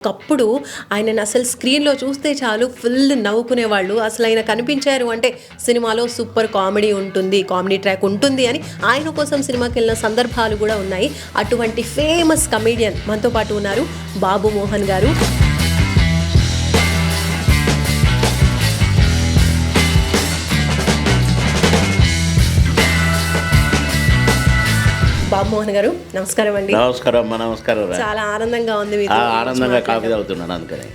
ఒకప్పుడు ఆయనను అసలు స్క్రీన్లో చూస్తే చాలు ఫుల్ నవ్వుకునేవాళ్ళు. అసలు ఆయన కనిపించారు అంటే సినిమాలో సూపర్ కామెడీ ఉంటుంది, కామెడీ ట్రాక్ ఉంటుంది అని ఆయన కోసం సినిమాకి వెళ్ళిన సందర్భాలు కూడా ఉన్నాయి. అటువంటి ఫేమస్ కమీడియన్ మనతో పాటు ఉన్నారు, బాబు మోహన్ గారు. బాబు మోహన్ గారు నమస్కారం అండి. నమస్కారం. నమస్కారం. చాలా ఆనందంగా ఉంది మీతో. ఆనందంగా కాఫీ తాగుతున్నాను అందుకని.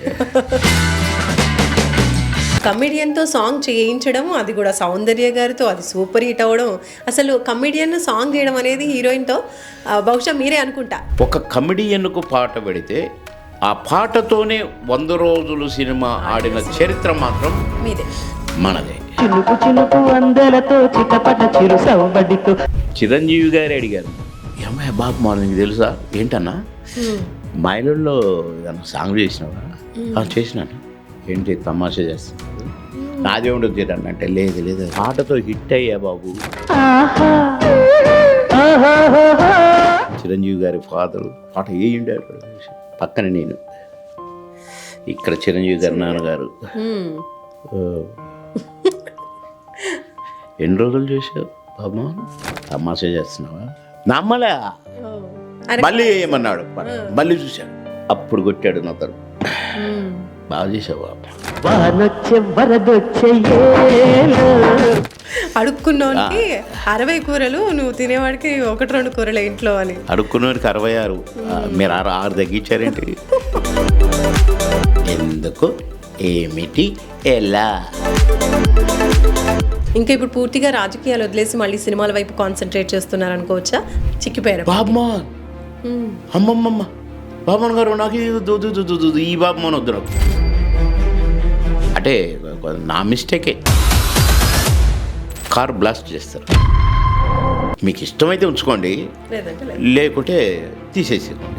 కమెడియన్తో సాంగ్ చేయించడం, అది కూడా సౌందర్య గారితో, అది సూపర్ హిట్ అవ్వడం. అసలు కమెడియన్ సాంగ్ చేయడం అనేది హీరోయిన్తో బహుశా మీరే అనుకుంటా. ఒక కమెడియన్కు పాట పెడితే ఆ పాటతోనే 100 రోజులు సినిమా ఆడిన చరిత్ర మాత్రం మీదే, మనదే. చినుకు చినుకు అందలతో చిటపట చిరు సౌబడితో చిరంజీవి గారు అడిగారు, ఏమయ్య బాబు మార్నింగ్ తెలుసా? ఏంటన్నా మైలలో సాంగ్ చేసినావా? చేసినాను. ఏంటి తమాషా చేస్తున్నాడు? నాదే ఉండదు చేయండి అంటే, లేదు లేదు పాటతో హిట్ అయ్యా బాబు. చిరంజీవి గారి ఫాదరు పాట వేయండారు, పక్కన నేను, ఇక్కడ చిరంజీవి గారి నాన్నగారు. ఎన్ని రోజులు చేసావు బాబు? తమాషా చేస్తున్నావా? నమ్మలే. మళ్ళీ ఏమన్నాడు, మళ్ళీ చూశాడు, అప్పుడు కొట్టాడు నతడు. బాగా చేసావు బాబు. అడుక్కున్నోనికి 60 కూరలు, నువ్వు తినేవాడికి 1-2 కూరలు ఇంట్లో అని. అడుక్కున్నోనికి 66, మీరు 6 తగ్గించారేంటి? ఎందుకు, ఏమిటి, ఎలా? ఇంకా ఇప్పుడు పూర్తిగా రాజకీయాలు వదిలేసి మళ్ళీ సినిమాల వైపు కాన్సన్ట్రేట్ చేస్తున్నారు అనుకోవచ్చా? చిక్కిపోయారు. బాబుమోహన్, అమ్మమ్మమ్మ, బాబుమోహన్ గారు నాకు ఈ బాబుమోహన్ వద్దు నాకు. అంటే నా మిస్టేకే. కార్ బ్లాస్ట్ చేస్తారు. మీకు ఇష్టమైతే ఉంచుకోండి, లేకుంటే తీసేసేయండి.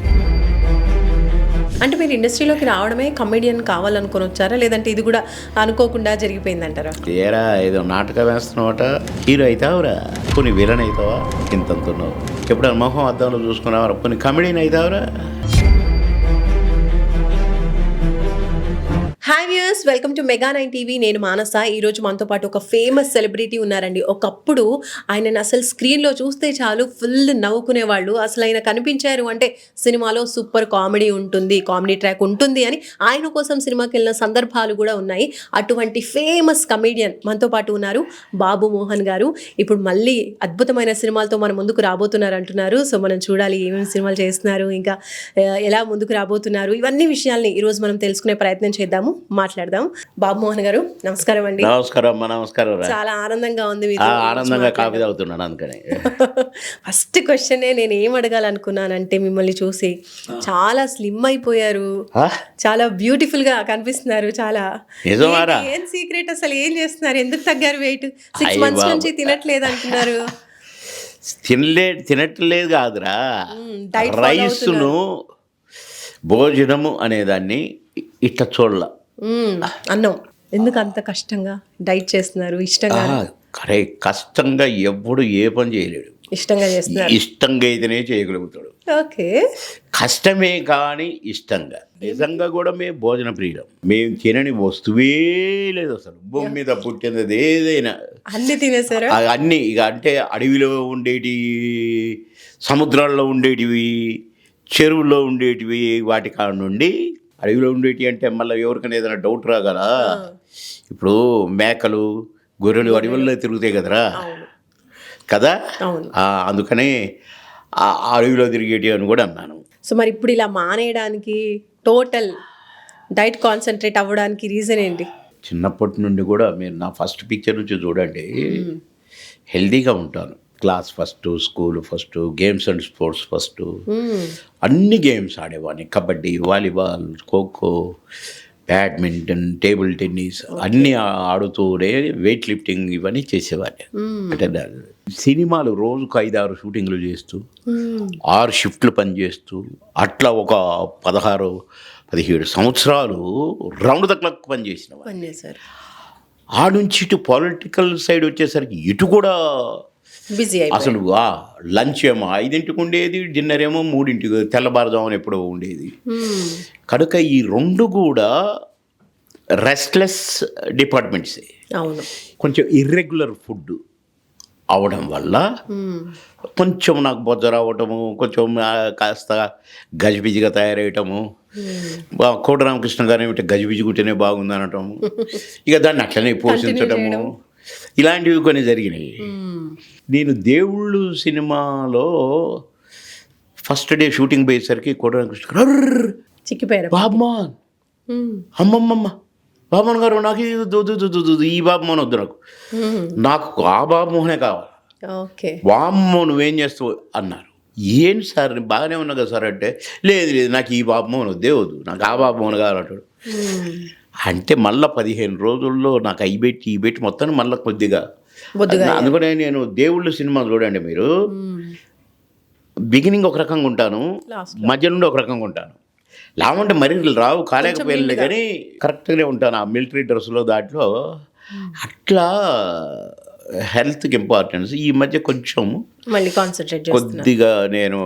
అంటే మీరు ఇండస్ట్రీలోకి రావడమే కమెడియన్ కావాలనుకొని వచ్చారా, లేదంటే ఇది కూడా అనుకోకుండా జరిగిపోయిందంటారా? ఏరా ఏదో నాటకం వేస్తున్నావట, హీరో అవుతావురా, కొన్ని విలన్ అవుతావా, ఇంతంతున్నావు. ఎప్పుడైనా మొహం అద్దంలో చూసుకున్నావరా, కొన్ని కమెడియన్ అవుతావురా. Hi viewers, welcome to Mega 9 TV. నేను మానస. ఈరోజు మనతో పాటు ఒక ఫేమస్ సెలబ్రిటీ ఉన్నారండి. ఒకప్పుడు ఆయనను అసలు స్క్రీన్లో చూస్తే చాలు ఫుల్ నవ్వుకునేవాళ్ళు. అసలు ఆయన కనిపించారు అంటే సినిమాలో సూపర్ కామెడీ ఉంటుంది, కామెడీ ట్రాక్ ఉంటుంది అని ఆయన కోసం సినిమాకి వెళ్ళిన సందర్భాలు కూడా ఉన్నాయి. అటువంటి ఫేమస్ కమీడియన్ మనతో పాటు ఉన్నారు, బాబు మోహన్ గారు. ఇప్పుడు మళ్ళీ అద్భుతమైన సినిమాలతో మన ముందుకు రాబోతున్నారు అంటున్నారు. సో మనం చూడాలి ఏమేమి సినిమాలు చేస్తున్నారు, ఇంకా ఎలా ముందుకు రాబోతున్నారు, ఇవన్నీ విషయాల్ని ఈరోజు మనం తెలుసుకునే ప్రయత్నం చేద్దాము, మాట్లాడదాం. బాబు మోహన్ గారు నమస్కారం అండి. నమస్కారం. నమస్కారం. చాలా ఆనందంగా ఉంది. ఆనందంగా కాఫీ తాగుతున్నాను అందుకని. ఫస్ట్ క్వశ్చన్ నేను ఏం అడగాలనుకున్నానంటే, మిమ్మల్ని చూసి చాలా స్లిమ్ అయిపోయారు, చాలా బ్యూటిఫుల్ గా కనిపిస్తున్నారు. చాలా ఏం సీక్రెట్, అసలు ఏం చేస్తున్నారు, ఎందుకు తగ్గారు వెయిట్? 6 months నుంచి తినట్లేదు అంటున్నారు. తినట్లేదు కాదురా, రైస్ను భోజనము అనేదాన్ని ఇట్లా చూడాల. అన్నం ఎందుకు అంత కష్టంగా డైట్ చేస్తున్నారు? ఇష్టంగా? కరే, కష్టంగా ఎప్పుడు ఏ పని చేయలేడు, ఇష్టంగా చేస్తున్నారు. ఇష్టంగా అయితేనే చేయగలుగుతాడు. ఓకే, కష్టమే కానీ ఇష్టంగా. నిజంగా కూడా మేము భోజన ప్రియులం. మేము తినని వస్తువే లేదు అసలు భూమి మీద పుట్టినది ఏదైనా. అన్ని తినేసారు? అన్నీ. ఇక అంటే అడవిలో ఉండేటివి, సముద్రాల్లో ఉండేటివి, చెరువుల్లో ఉండేటివి, వాటి కాడ నుండి. అడవిలో ఉండేటి అంటే మళ్ళీ ఎవరికైనా ఏదైనా డౌట్ రాగలరా? ఇప్పుడు మేకలు, గొర్రెలు అడవుల్లో తిరుగుతాయి కదరా, కదా, అందుకని అడవిలో తిరిగేటి అని కూడా అన్నాను. సో మరి ఇప్పుడు ఇలా మానేయడానికి, టోటల్ డైట్ కాన్సన్ట్రేట్ అవ్వడానికి రీజన్ ఏంటి? చిన్నప్పటి నుండి కూడా మీరు నా ఫస్ట్ పిక్చర్ నుంచి చూడండి, హెల్దీగా ఉంటాను. Class first, school first, games and sports first, అన్ని గేమ్స్ ఆడేవాడిని. Kabaddi, volleyball, kho kho, badminton, table tennis అన్నీ ఆడుతూనే వెయిట్ లిఫ్టింగ్ ఇవన్నీ చేసేవాడిని. అంటే సినిమాలు రోజుకు 5-6 షూటింగ్లు చేస్తూ, 6 షిఫ్ట్లు పనిచేస్తూ, అట్లా ఒక 16-17 సంవత్సరాలు రౌండ్ ద క్లాక్ పనిచేసిన. పనిచేశారు. ఆ నుంచి ఇటు పొలిటికల్ సైడ్ వచ్చేసరికి ఇటు కూడా బిజీ అసలు లంచ్ ఏమో 5ంటికి ఉండేది, డిన్నర్ ఏమో 3ంటికి, తెల్లవారుజామున ఎప్పుడో ఉండేది. కనుక ఈ రెండు కూడా రెస్ట్లెస్ డిపార్ట్మెంట్సే. అవును. కొంచెం ఇర్రెగ్యులర్ ఫుడ్ అవడం వల్ల కొంచెం నాకు బొజ్జ రావటము, కొంచెం కాస్త గజిబిజిగా తయారయ్యటము, కోట రామకృష్ణ గారు ఏమిటి గజిబిజి గుంటేనే బాగుంది అనటము, ఇక దాన్ని అట్లనే పోషించటము, ఇలాంటివి కొన్ని జరిగినాయి. నేను దేవుళ్ళు సినిమాలో ఫస్ట్ డే షూటింగ్ పోయేసరికి కోట రామకృష్ణ గారు చిక్కిపోయారు. బాబుమాన్, అమ్మమ్మమ్మ బాబుమోహన్ గారు నాకు ఈ బాబుమోహన్ వద్దు, నాకు ఆ బాబుమోహనే కావాలి. ఓకే. వామ్మో నువ్వేం చేస్తావు అన్నారు. ఏంటి సార్ బాగానే ఉన్నా కదా సార్ అంటే, లేదు లేదు నాకు ఈ బాబుమోహన్ వద్దే వద్దు, నాకు ఆ బాబుమోహన్ కావాలంటాడు. అంటే మళ్ళీ 15 రోజుల్లో నాకు అయి పెట్టి మొత్తం మళ్ళీ కొద్దిగా. అందుకనే నేను దేవుళ్ళ సినిమా చూడండి మీరు, బిగినింగ్ ఒక రకంగా ఉంటాను, మధ్య నుండి ఒక రకంగా ఉంటాను. లావంటే మరీ రావు కాలేకపోయింది కానీ కరెక్ట్గానే ఉంటాను ఆ మిలిటరీ డ్రెస్లో దాంట్లో. అట్లా హెల్త్కి ఇంపార్టెన్స్ ఈ మధ్య కొంచెం మళ్ళీ కాన్సన్ట్రేట్ కొద్దిగా నేను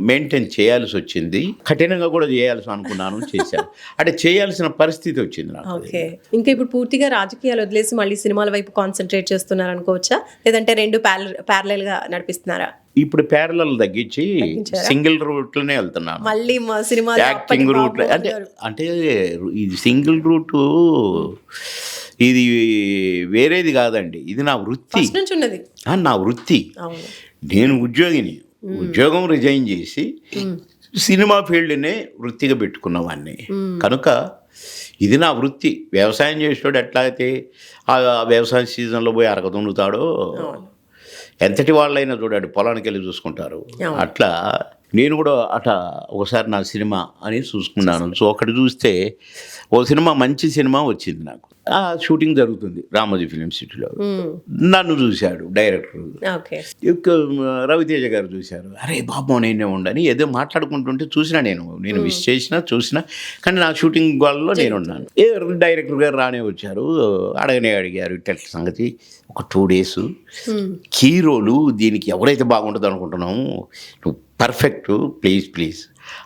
మెయింటైన్ చేయాల్సి వచ్చింది. కఠినంగా కూడా చేయాల్సి అనుకున్నాను, చేశాను. అంటే చేయాల్సిన పరిస్థితి వచ్చింది నాకు. ఓకే. ఇంకా ఇప్పుడు పూర్తిగా రాజకీయాలు వదిలేసి మళ్ళీ సినిమాల వైపు కాన్సన్ట్రేట్ చేస్తున్నారు అనుకోవచ్చా, లేదంటే రెండు ప్యారలల్గా నడిపిస్తున్నారా? ఇప్పుడు ప్యారలల్ తగ్గించి సింగిల్ రూట్లోనే వెళ్తున్నాను. మళ్ళీ మా సినిమా యాక్టింగ్ రూట్ అంటే ఇది సింగిల్ రూటు, ఇది వేరేది కాదండి, ఇది నా వృత్తి. నా వృత్తి. నేను ఉద్యోగిని, ఉద్యోగం రిజైన్ చేసి సినిమా ఫీల్డ్నే వృత్తిగా పెట్టుకున్నవాడిని. కనుక ఇది నా వృత్తి. వ్యవసాయం చేసేవాడు ఎట్లా అయితే ఆ వ్యవసాయ సీజన్లో పోయి అరగదున్నుతాడో, ఎంతటి వాళ్ళైనా చూడండి పొలానికి వెళ్ళి చూసుకుంటారు, అట్లా నేను కూడా ఒకసారి నా సినిమా అని చూసుకున్నాను. సో ఒకటి చూస్తే ఓ సినిమా మంచి సినిమా వచ్చింది నాకు. ఆ షూటింగ్ జరుగుతుంది రామోజీ ఫిలిం సిటీలో. నన్ను చూశాడు డైరెక్టర్, రవితేజ గారు చూశారు. అరే బాబు నేనే ఉండని ఏదో మాట్లాడుకుంటుంటే చూసినా, నేను విష్ చూసినా కానీ నా షూటింగ్ వాళ్ళలో నేను ఉన్నాను. డైరెక్టర్ గారు రానే వచ్చారు, అడిగారు ఇట్ట సంగతి. ఒక 2 days హీరోలు దీనికి ఎవరైతే బాగుంటుందో అనుకుంటున్నాము, నువ్వు పర్ఫెక్ట్, ప్లీజ్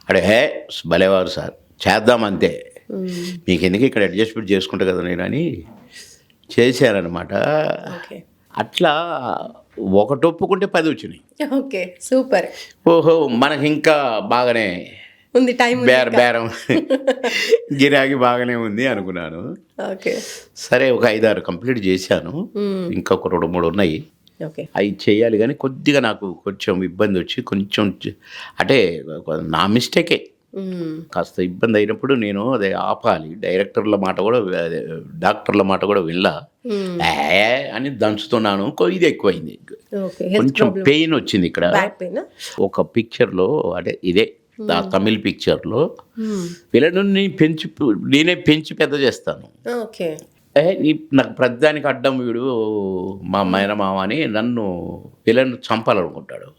అడే భలేవారు సార్, చేద్దాం అంతే, మీకు ఎందుకు ఇక్కడ అడ్జస్ట్మెంట్ చేసుకుంటా కదా నేను అని చేశారనమాట. అట్లా ఒకటి ఒప్పుకుంటే 10 వచ్చినాయి. Okay, super. ఓహో మనకి ఇంకా బాగానే ఉంది టైం, బేరం గిరాకీ బాగానే ఉంది అనుకున్నాను. సరే ఒక 5-6 కంప్లీట్ చేశాను, ఇంకొక 2-3 ఉన్నాయి. అవి చేయాలి కానీ కొద్దిగా నాకు కొంచెం ఇబ్బంది వచ్చి, కొంచెం అంటే నా మిస్టేకే, కాస్త ఇబ్బంది అయినప్పుడు నేను అదే ఆపాలి. డైరెక్టర్ల మాట కూడా డాక్టర్ల మాట కూడా వినలా అని దంచుతున్నాను. ఇది ఎక్కువైంది, కొంచెం పెయిన్ వచ్చింది ఇక్కడ. ఒక పిక్చర్లో అంటే ఇదే తమిళ్ పిక్చర్లో పిల్లలను నేనే పెంచి పెద్ద చేస్తాను. నాకు ప్రతిదానికి అడ్డం వీడు మా మేనమామ అని నన్ను పిల్లను చంపాలనుకుంటాడు,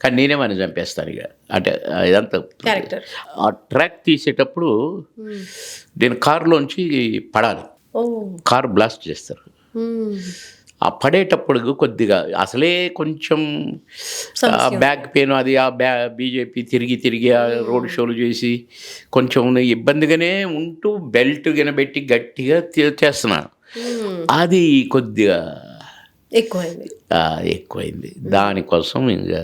కానీ నేనేమని చంపేస్తాను ఇక. అంటే ఇదంతా ఆ ట్రాక్ తీసేటప్పుడు నేను కారులోంచి పడాలి, కారు బ్లాస్ట్ చేస్తారు. ఆ పడేటప్పుడు కొద్దిగా అసలే కొంచెం బ్యాక్ పెయిన్, అది ఆ బీజేపీ తిరిగి ఆ రోడ్ షోలు చేసి కొంచెం ఇబ్బందిగానే ఉంటూ బెల్ట్ గినబెట్టి గట్టిగా చేస్తున్నాను. అది కొద్దిగా ఎక్కువైంది. దానికోసం ఇంకా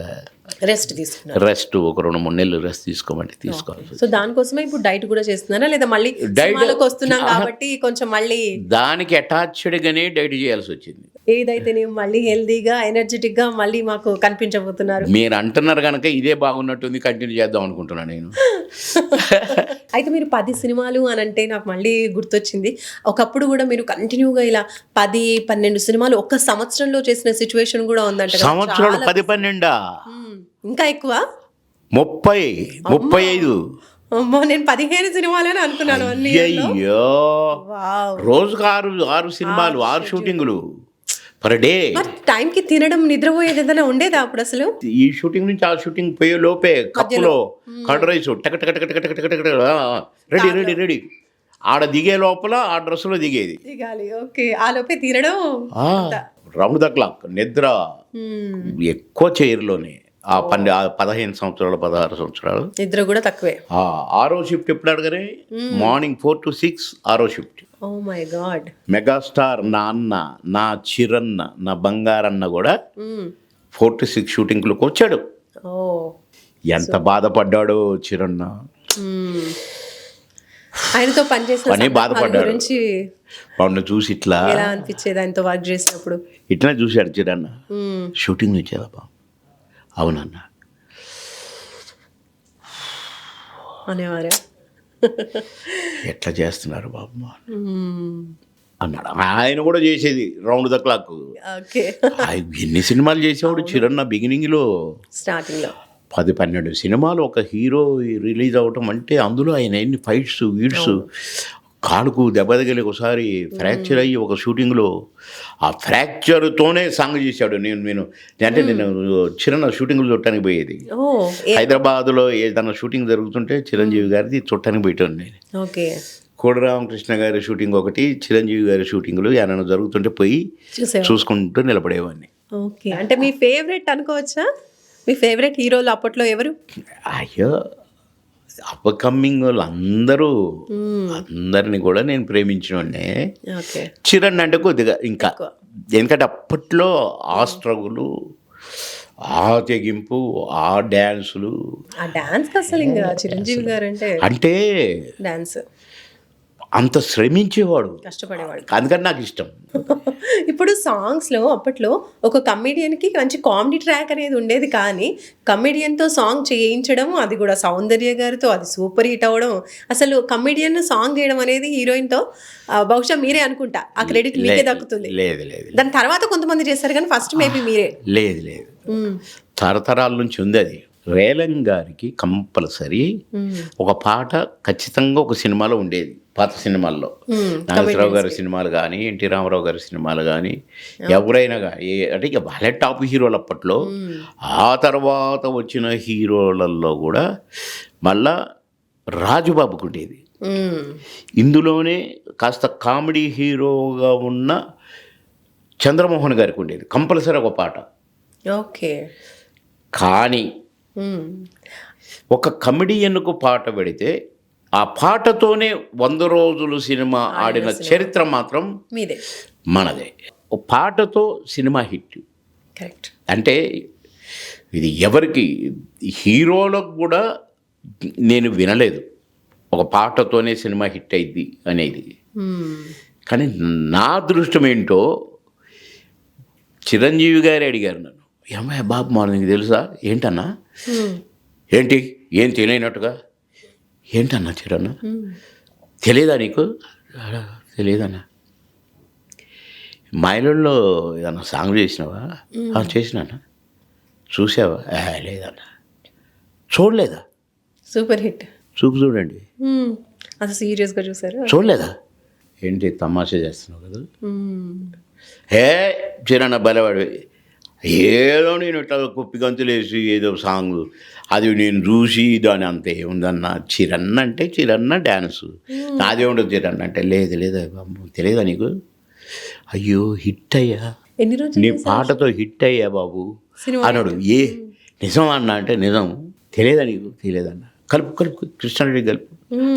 రెస్ట్ ఒక 2-3 నెలలు రెస్ట్ తీసుకోమంటే తీసుకోవాలి. సో దానికోసమే ఇప్పుడు డైట్ కూడా చేస్తున్నారా, లేదా మళ్ళీ డైట్కి వస్తున్నాం కాబట్టి కొంచెం మళ్ళీ దానికి అటాచ్డ్గానే డైట్ చేయాల్సి వచ్చింది. ఏదైతే మళ్ళీ హెల్దీగా ఎనర్జెటిక్ గా మళ్ళీ మాకు కనిపించబోతున్నారు. మీరు అంటున్నారు కనుక ఇదే బాగున్నట్టుంది, కంటిన్యూ చేద్దాం అనుకుంటున్నాను నేను. అయితే మీరు 10 సినిమాలు అని అంటే నాకు మళ్ళీ గుర్తొచ్చింది, ఒకప్పుడు కూడా మీరు కంటిన్యూగా ఇలా 10-12 సినిమాలు ఒక్క సంవత్సరంలో చేసిన సిచ్యువేషన్ కూడా ఉందంట. సంవత్సరాలు 10-12 ఇంకా ఎక్కువ, 30-35. అమ్మో, నేను 15 సినిమాలని అనుకున్నాను. అయ్యో, రోజుకు 6 సినిమాలు, 6 షూటింగులు పర్ డే. టైంకి తినడం, నిద్రపోయేది ఏదైనా ఉండేదా అప్పుడు అసలు? ఈ షూటింగ్ నుంచి ఆ షూటింగ్ పోయే లోపే కప్పులో కర్డ్ రైస్ రెడీ ఆడ దిగే లోపల ఆ డ్రెస్సులో దిగేది. ఆ లోపే తినడం. రౌండ్ ద క్లాక్ నిద్ర ఎక్కువ చైర్లోనే ఆ 15 సంవత్సరాలు 16 సంవత్సరాలు నిద్ర కూడా తక్కువే. ఆరో షిఫ్ట్ ఎప్పుడు అడగరే మార్నింగ్ 4 to 6 ఆరో shift. Oh my god. Megastar నా అన్న నా చిరన్న నా బంగారన్న కూడా 4 to 6 షూటింగ్లకు వచ్చాడు. ఓ ఎంత బాధపడ్డాడో చిరన్న. ఆయనతో పనిచేసిన పని బాధపడ్డాడు. గురించి వాడిని చూసి ఇట్లా ఎలా అనిపించేది ఆయనతో వర్క్ చేసినప్పుడు? ఇట్లా చూశాడు చిరన్న. షూటింగ్ వచ్చేదా బా? అవునన్నా అనేవారా? ఎట్లా చేస్తున్నారు బాబు అన్నాడు. ఆయన కూడా చేసేది రౌండ్ ద క్లాక్. ఓకే. ఎన్ని సినిమాలు చేసేవాడు చిరన్న బిగినింగ్లో. స్టార్టింగ్లో 10-12 సినిమాలు ఒక హీరో రిలీజ్ అవ్వటం అంటే అందులో ఆయన ఎన్ని ఫైట్స్ వీడ్స్, కాలుకు దెబ్బ తగిలి ఒకసారి ఫ్రాక్చర్ అయ్యి ఒక షూటింగ్లో ఆ ఫ్రాక్చర్తోనే సాంగ్ చేశాడు. నేను చిన్న షూటింగ్లు చూడటానికి పోయేది. హైదరాబాద్లో ఏదైనా షూటింగ్ జరుగుతుంటే చిరంజీవి గారిది చూడటానికి పోయేటాను నేను. ఓకే. కోడి రామకృష్ణ గారి షూటింగ్ ఒకటి, చిరంజీవి గారి షూటింగ్లు ఏమైనా జరుగుతుంటే పోయి చూసుకుంటూ నిలబడేవాడిని. ఓకే. అంటే మీ ఫేవరెట్ అనుకోవచ్చా? మీ ఫేవరెట్ హీరోలు అప్పట్లో ఎవరు? అయ్యో అప్కమింగ్ వాళ్ళు అందరిని కూడా నేను ప్రేమించినోడ్నే. చిరణ్ అంటే కొద్దిగా ఇంకా, ఎందుకంటే అప్పట్లో ఆ స్ట్రగులు, ఆ తెగింపు, ఆ డ్యాన్సులు, ఆ డాన్స్ అసలు ఇంకా చిరంజీవి గారు అంటే డాన్స్ అంత శ్రమించేవాడు, కష్టపడేవాడు. అందుకని నాకు ఇష్టం. ఇప్పుడు సాంగ్స్లో అప్పట్లో ఒక కమెడియన్కి మంచి కామెడీ ట్రాక్ అనేది ఉండేది, కానీ కమెడియన్తో సాంగ్ చేయించడం, అది కూడా సౌందర్య గారితో, అది సూపర్ హిట్ అవ్వడం, అసలు కమెడియన్ సాంగ్ చేయడం అనేది హీరోయిన్తో బహుశా మీరే అనుకుంటా, ఆ క్రెడిట్ మీకే దక్కుతుంది. లేదు దాని తర్వాత కొంతమంది చేస్తారు కానీ ఫస్ట్ మేబీ మీరే. లేదు తరతరాల నుంచి ఉంది అది. రేలంగ్ గారికి కంపల్సరీ ఒక పాట ఖచ్చితంగా ఒక సినిమాలో ఉండేది. పాత సినిమాల్లో నాగేశ్వరరావు గారి సినిమాలు కానీ, ఎన్టీ రామారావు గారి సినిమాలు కానీ, ఎవరైనా కానీ, అంటే ఇక వాళ్ళే టాప్ హీరోలు అప్పట్లో. ఆ తర్వాత వచ్చిన హీరోలలో కూడా మళ్ళా రాజుబాబుకు ఉండేది. ఇందులోనే కాస్త కామెడీ హీరోగా ఉన్న చంద్రమోహన్ గారికి ఉండేది కంపల్సరీ ఒక పాట. ఓకే. కానీ ఒక కమెడియన్కు పాట పెడితే ఆ పాటతోనే 100 రోజులు సినిమా ఆడిన చరిత్ర మాత్రం మీదే, మనదే. ఒక పాటతో సినిమా హిట్. కరెక్ట్. అంటే ఇది ఎవరికి, హీరోలకు కూడా నేను వినలేదు ఒక పాటతోనే సినిమా హిట్ అయింది అనేది. కానీ నా అదృష్టం ఏంటో చిరంజీవి గారే అడిగారు నన్ను, ఏమయ్య బాబు మార్నింగ్ తెలుసా? ఏంటన్నా? ఏంటి ఏం తెలియనట్టుగా? ఏంటన్నా చిరన్న తెలియదా నీకు? తెలియదన్నా. మైలంలో ఏదన్నా సాంగ్ చేసినావా? చేసినానా. చూసావా? లేదన్నా. చూడలేదా? Super hit. చూడండి. అసలు సీరియస్గా చూసారు? చూడలేదా? ఏంటి తమాషా చేస్తున్నావు కదా? చిరన్న బలవాడి ఏదో నేను ఇట్లా కుప్పి గంతులేసి ఏదో సాంగ్ అది నేను చూసి దాని అంత ఏముందన్న. చిరన్న అంటే చిరన్న డ్యాన్సు, నాదే ఉండదు. చిరన్న అంటే లేదు బాబు తెలియదా నీకు? అయ్యో హిట్ అయ్యా, ఎన్ని రోజులు నీ పాటతో హిట్ అయ్యా బాబు అన్నాడు. నిజం అన్న అంటే నిజం. తెలియదా నీకు? తెలియదన్న. కలుపు కృష్ణారెడ్డి కలుపు.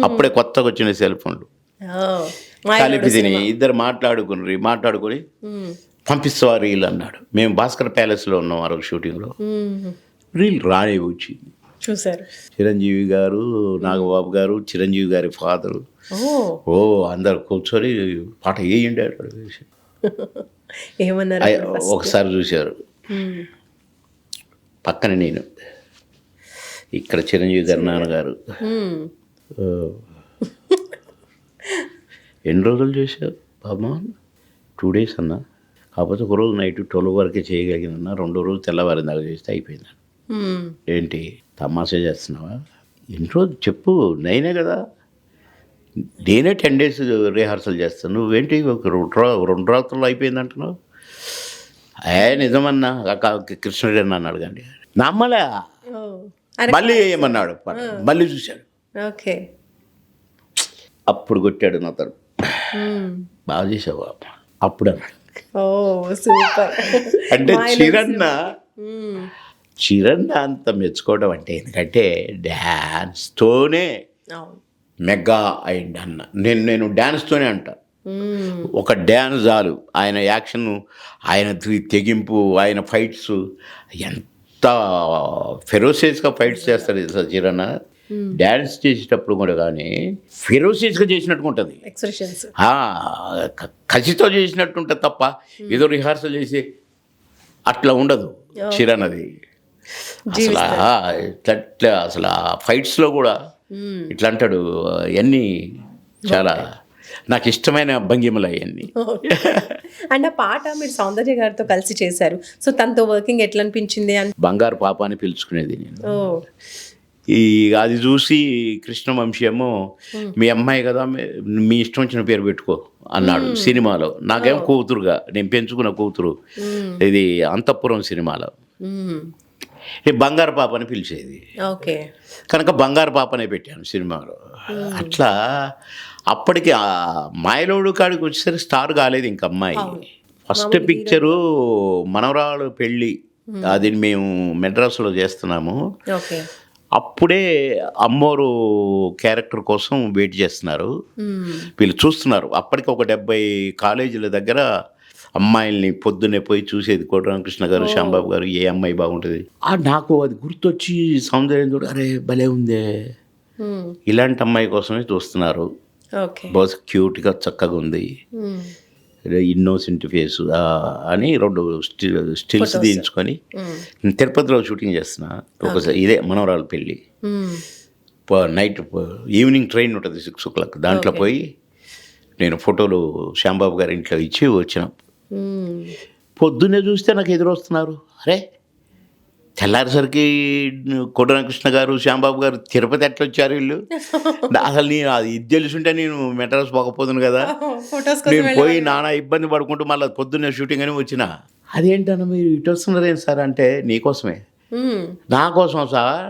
అప్పుడే కొత్తగా వచ్చిన సెల్ ఫోన్లు కలిపి తిని ఇద్దరు మాట్లాడుకుని పంపిస్తావా రీల్ అన్నాడు. మేము భాస్కర్ ప్యాలెస్లో ఉన్నాం ఆ రోజు షూటింగ్లో. రీల్ రానే వచ్చింది. చూసారు చిరంజీవి గారు, నాగబాబు గారు, చిరంజీవి గారి ఫాదరు, అందరు కూర్చొని పాట వేయండి ఏమన్నారు? ఒకసారి చూశారు. పక్కన నేను, ఇక్కడ చిరంజీవి గారు నాన్నగారు. ఎన్ని రోజులు చేశారు బాబా? 2 days అన్నా. కాకపోతే ఒక రోజు నైట్ 12 వరకే చేయగలిగిన, 2వ రోజు తెల్లవారి దాకా చేస్తే అయిపోయింది. ఏంటి తమాషా చేస్తున్నావా? ఎన్ని రోజులు చెప్పు, నేనే కదా, నేనే 10 days రిహార్సల్ చేస్తాను. నువ్వేంటి ఒక 2 రాత్రులు అయిపోయింది అంటున్నావు? నిజమన్నా కృష్ణుడు అని అన్నాడు. కానీ నమ్మలే. మళ్ళీ వేయమన్నాడు. మళ్ళీ చూశాడు. ఓకే. అప్పుడు కొట్టాడు నా తరపు, బాగా చేసావు అప్పుడు అన్నాడు. ఓ సూపర్. అంటే చిరణ్ అంత మెచ్చుకోవడం అంటే ఎందుకంటే డ్యాన్స్తోనే అవును. మెగా అయింది అన్న. నేను డ్యాన్స్తోనే అంట. ఒక డ్యాన్స్ చాలు. ఆయన యాక్షన్, ఆయన తెగింపు, ఆయన ఫైట్స్ ఎంత ఫెరోసియస్గా ఫైట్స్ చేస్తారు సార్ చిరణ్. డ్యాన్స్ చేసేటప్పుడు కూడా కానీ ఫెరోసియస్గా చేసినట్టుగా ఉంటుంది. ఎక్స్ప్రెషన్స్ కసితో చేసినట్టు ఉంటుంది తప్ప ఏదో రిహార్సల్ చేసి అట్లా ఉండదు చిరణ్. అది అసలు ఇట్లా అసలు ఆ ఫైట్స్లో కూడా ఇట్లా అంటాడు. అవన్నీ చాలా నాకు ఇష్టమైన భంగిమలు అవన్నీ. అండ్ ఆ పాట మీరు సౌందర్య గారితో కలిసి చేశారు. సో తనతో వర్కింగ్ ఎట్లా అనిపించింది అని? బంగారు పాప అని పిలుచుకునేది నేను. ఓ అది చూసి కృష్ణవంశీ ఏమో మీ అమ్మాయి కదా, మీ ఇష్టం వచ్చిన పేరు పెట్టుకో అన్నాడు సినిమాలో. నాకేమో కూతురుగా నేను పెంచుకున్న కూతురు. ఇది అంతఃపురం సినిమాలో బంగారు పాప అని పిలిచేది. ఓకే. కనుక బంగారు పాపనే పెట్టాను సినిమాలో. అట్లా అప్పటికి ఆ మాయలోడు కాడికి వచ్చేసరికి స్టార్ కాలేదు ఇంక అమ్మాయి. ఫస్ట్ పిక్చరు మనవరాలు పెళ్ళి, అది మేము మెడ్రాస్లో చేస్తున్నాము. ఓకే. అప్పుడే అమ్మోరు క్యారెక్టర్ కోసం వెయిట్ చేస్తున్నారు. వీళ్ళు చూస్తున్నారు. అప్పటికి ఒక 70 కాలేజీల దగ్గర అమ్మాయిల్ని పొద్దున్నే పోయి చూసేది కోటరామకృష్ణ గారు, శ్యాంబాబు గారు, ఏ అమ్మాయి బాగుంటుంది. నాకు అది గుర్తొచ్చి సౌందర్యం చూడ, అరే భలే ఉందే, ఇలాంటి అమ్మాయి కోసమే చూస్తున్నారు. బాగా క్యూట్గా చక్కగా ఉంది, ఇన్నోసెంట్ ఫేస్ అని 2 స్టిల్స్ తీయించుకొని తిరుపతిలో షూటింగ్ చేస్తున్నా. ఒకసారి ఇదే మనవరాలు పెళ్ళి. నైట్ ఈవినింగ్ ట్రైన్ ఉంటుంది 6 o'clock. దాంట్లో పోయి నేను ఫోటోలు శ్యాంబాబు గారి ఇంట్లో ఇచ్చి వచ్చినాం. పొద్దున్నే చూస్తే నాకు ఎదురొస్తున్నారు. అరే తెల్లారిసరికి కోటరామకృష్ణ గారు, శ్యాంబాబు గారు తిరుపతి ఎట్లా వచ్చారు వీళ్ళు? అసలు నేను అది ఇది తెలుసుంటే నేను మెడ్రాస్ పోకపోదును కదా. నేను పోయి నానా ఇబ్బంది పడుకుంటూ మళ్ళీ పొద్దున్నే షూటింగ్ అని వచ్చిన. అదేంటన్నా మీరు ఇటు వస్తున్నారేం సార్ అంటే, నీకోసమే. నా కోసం సార్?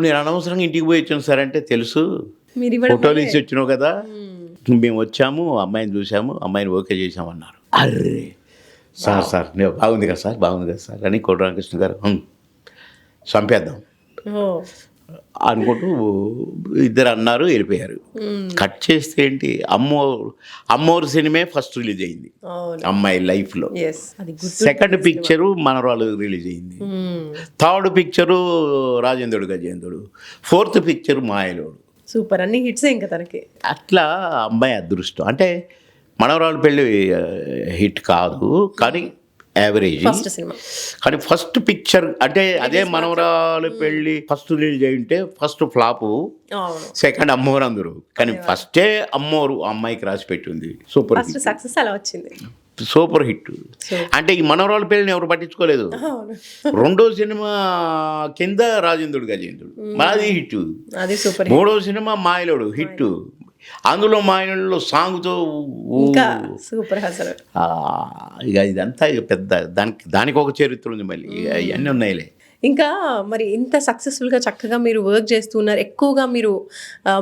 నేను అనవసరంగా ఇంటికి పోయి వచ్చాను సార్ అంటే, తెలుసు ఫోటోలు ఇచ్చి వచ్చినావు కదా, మేము వచ్చాము, అమ్మాయిని చూసాము, అమ్మాయిని ఓకే చేసామన్నారు. అర్రే సార్ నేను బాగుంది కదా సార్, బాగుంది కదా సార్ అని కోటరామకృష్ణ గారు చంపేద్దాం అనుకుంటూ ఇద్దరు అన్నారు, వెళ్ళిపోయారు. కట్ చేస్తే ఏంటి, అమ్మోరు సినిమా ఫస్ట్ రిలీజ్ అయింది అమ్మాయి లైఫ్లో. సెకండ్ పిక్చరు మనవరాలు రిలీజ్ అయింది. Third picture Rajendrudu Gajendrudu. Fourth picture Mayalodu. Super, అన్ని హిట్స్ ఇంకా తనకి. అట్లా అమ్మాయి అదృష్టం. అంటే మనవరాలు పెళ్ళి హిట్ కాదు కానీ యావరేజ్. కానీ ఫస్ట్ పిక్చర్ అంటే అదే మనవరాలు పెళ్ళి ఫస్ట్ రిలీజ్ అయింటే ఫస్ట్ ఫ్లాపు, సెకండ్ అమ్మోరు అందరు. కానీ ఫస్టే అమ్మోరు అమ్మాయికి రాసి పెట్టింది. సూపర్ సక్సెస్ అలా వచ్చింది, సూపర్ హిట్. అంటే ఈ మనవరాలు పెళ్ళిని ఎవరు పట్టించుకోలేదు. రెండో సినిమా కింద రాజేంద్రుడు గజేంద్రుడు మాది హిట్. మూడో సినిమా మాయలోడు హిట్. అందులో మాయలో సాంగ్తో సూపర్ అసలు. ఇక ఇదంతా ఇక పెద్ద దానికి ఒక చరిత్ర ఉంది. మళ్ళీ ఇవన్నీ ఉన్నాయిలే. ఇంకా మరి ఇంత సక్సెస్ఫుల్గా చక్కగా మీరు వర్క్ చేస్తున్నారు. ఎక్కువగా మీరు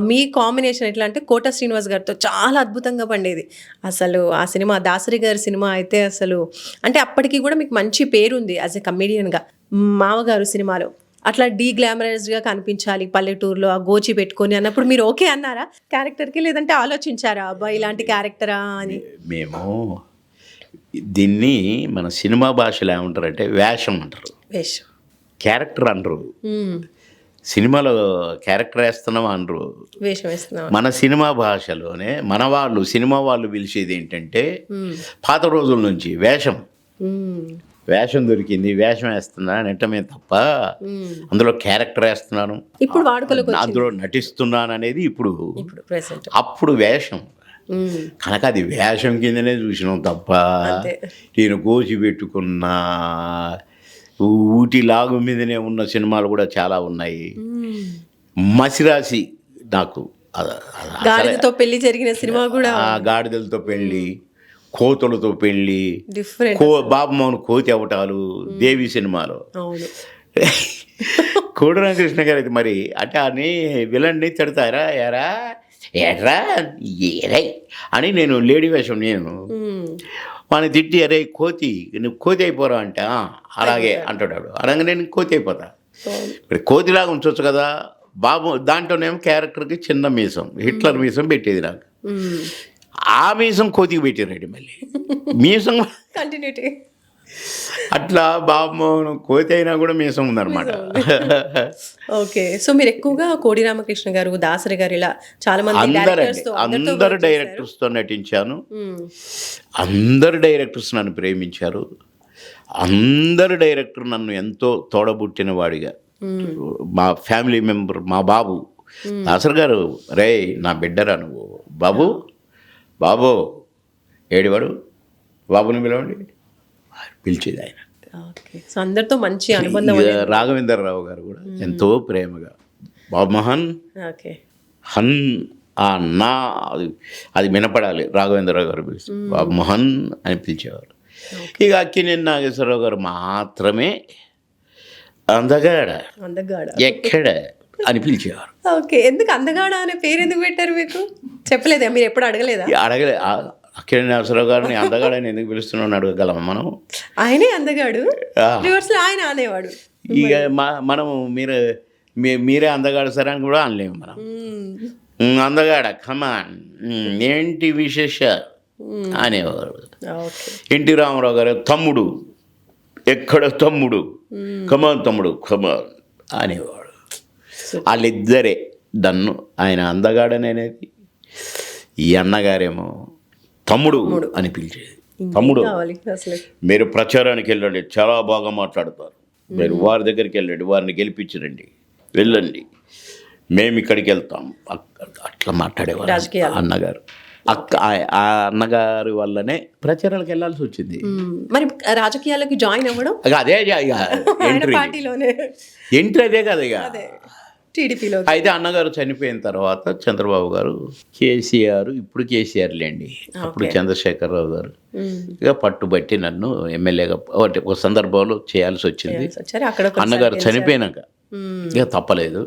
మీ కాంబినేషన్ ఎట్లా అంటే కోట శ్రీనివాస్ గారితో చాలా అద్భుతంగా పండేది అసలు. ఆ సినిమా దాసరి గారి సినిమా అయితే అసలు, అంటే అప్పటికి కూడా మీకు మంచి పేరుంది యాజ్ ఎ కమెడియన్గా. మామగారు సినిమాలో అట్లా గ్లామరైజ్డ్గా కనిపించాలి పల్లెటూరులో, ఆ గోచి పెట్టుకొని అన్నప్పుడు మీరు ఓకే అన్నారా క్యారెక్టర్కి, లేదంటే ఆలోచించారా అబ్బా ఇలాంటి క్యారెక్టరా అని? మేము దీన్ని మన సినిమా భాషలో ఏమంటారంటే వేషం అంటారు, వేషం. క్యారెక్టర్ అనరు. సినిమాలో క్యారెక్టర్ వేస్తున్నాం అనరు, వేషం వేస్తున్నాం. మన సినిమా భాషలోనే సినిమా వాళ్ళు పిలిచేది ఏంటంటే పాత రోజుల నుంచి వేషం. వేషం దొరికింది, వేషం వేస్తున్నా నెట్టమే తప్ప అందులో క్యారెక్టర్ వేస్తున్నాను, ఇప్పుడు వాడుకలోకి అందులో నటిస్తున్నాను అనేది ఇప్పుడు. అప్పుడు వేషం కనుక అది వేషం కిందనే చూసినాం తప్ప నేను గోచి పెట్టుకున్న ఊటి లాగు మీదనే ఉన్న సినిమాలు కూడా చాలా ఉన్నాయి. మసిరాసి నాకు గాడిదతో పెళ్లి జరిగిన సినిమా కూడా, గాడిదలతో పెళ్లి, కోతులతో పెళ్లి, బాబుమోహన్ కోతి అవటాలు, దేవి సినిమాలో కోటరామకృష్ణ గారు అయితే మరి అంటే అని విలన్ని తిడతారా, ఎరా ఏట్రా ఏరై అని నేను లేడీ వేషం నేను వాడిని తిట్టి అరే కోతి నువ్వు కోతి అయిపోరా అంటే అలాగే అంటాడు అనగా నేను కోతి అయిపోతా ఇప్పుడు కోతిలాగా ఉంచవచ్చు కదా బాబు. దాంట్లోనేమో క్యారెక్టర్కి చిన్న మీసం హిట్లర్ మీసం పెట్టేది నాకు. ఆ మీసం కోతికి పెట్టారండి మళ్ళీ మీసం కంటిన్యూటీ. అట్లా బాబు కోతి అయినా కూడా మీసం ఉందన్నమాట. ఓకే. సో మీరు ఎక్కువగా కోడి రామకృష్ణ గారు, దాసరి గారు ఇలా చాలా మంది అందరు డైరెక్టర్స్తో నటించాను. అందరు డైరెక్టర్స్ నన్ను ప్రేమించారు. అందరు డైరెక్టర్ నన్ను ఎంతో తోడబుట్టిన వాడిగా, మా ఫ్యామిలీ మెంబర్ మా బాబు దాసరి గారు, రే నా బిడ్డరా నువ్వు బాబు బాబు ఏడివాడు బాబుని పిలవండి పిలిచేది ఆయన. సో అందరితో మంచి అనుబంధం. రాఘవేంద్రరావు గారు కూడా ఎంతో ప్రేమగా బాబు మోహన్ హన్ నా అది వినపడాలి రాఘవేంద్రరావు గారు పిలిచి బాబు మోహన్ అని పిలిచేవారు. ఇక అక్కినేని నాగేశ్వరరావు గారు మాత్రమే అందగాడ ఎక్కడ అని పిలిచేవారు. ఓకే. ఎందుకు అందగాడ అనే పేరు ఎందుకు పెట్టారు మీకు? చెప్పలేదా, మీరు ఎప్పుడు అడగలేదా? అడగలే. అక్కినేని నాగేశ్వరరావు గారిని అందగాడని ఎందుకు పిలుస్తున్నాను అడగగలమా మనం? ఆయనే అందగాడు, రివర్స్లో ఆయన అనేవాడు. ఇక మనము మీరే అందగాడు సరే అని కూడా అనలేము మనం. అందగాడ కమాన్ ఏంటి విశేష అనేవారు. ఎన్టీ రామారావు గారు తమ్ముడు ఎక్కడ తమ్ముడు కమాన్ తమ్ముడు కమాన్ అనేవాడు. వాళ్ళిద్దరే దన్ను ఆయన అందగాడని అనేది, ఈ అన్నగారేమో తమ్ముడు అని పిలిచేది. తమ్ముడు మీరు ప్రచారానికి వెళ్ళండి చాలా బాగా మాట్లాడతారు, మీరు వారి దగ్గరికి వెళ్ళండి వారిని గెలిపించరండి వెళ్ళండి మేము ఇక్కడికి వెళ్తాం అట్లా మాట్లాడేవారు అన్నగారు. ఆ అన్నగారి వల్లనే ప్రచారాలకు వెళ్ళాల్సి వచ్చింది. మరి రాజకీయాలకు జాయిన్ అవ్వడం అదే ఎంట్రీ అదే కదా ఇక టీడీపీలో. అయితే అన్నగారు చనిపోయిన తర్వాత చంద్రబాబు గారు కేసీఆర్, ఇప్పుడు కేసీఆర్ లేండి, అప్పుడు చంద్రశేఖరరావు గారు ఇక పట్టుబట్టి నన్ను ఎమ్మెల్యేగా ఒక సందర్భంలో చేయాల్సి వచ్చింది. అన్నగారు చనిపోయినాక ఇక తప్పలేదు,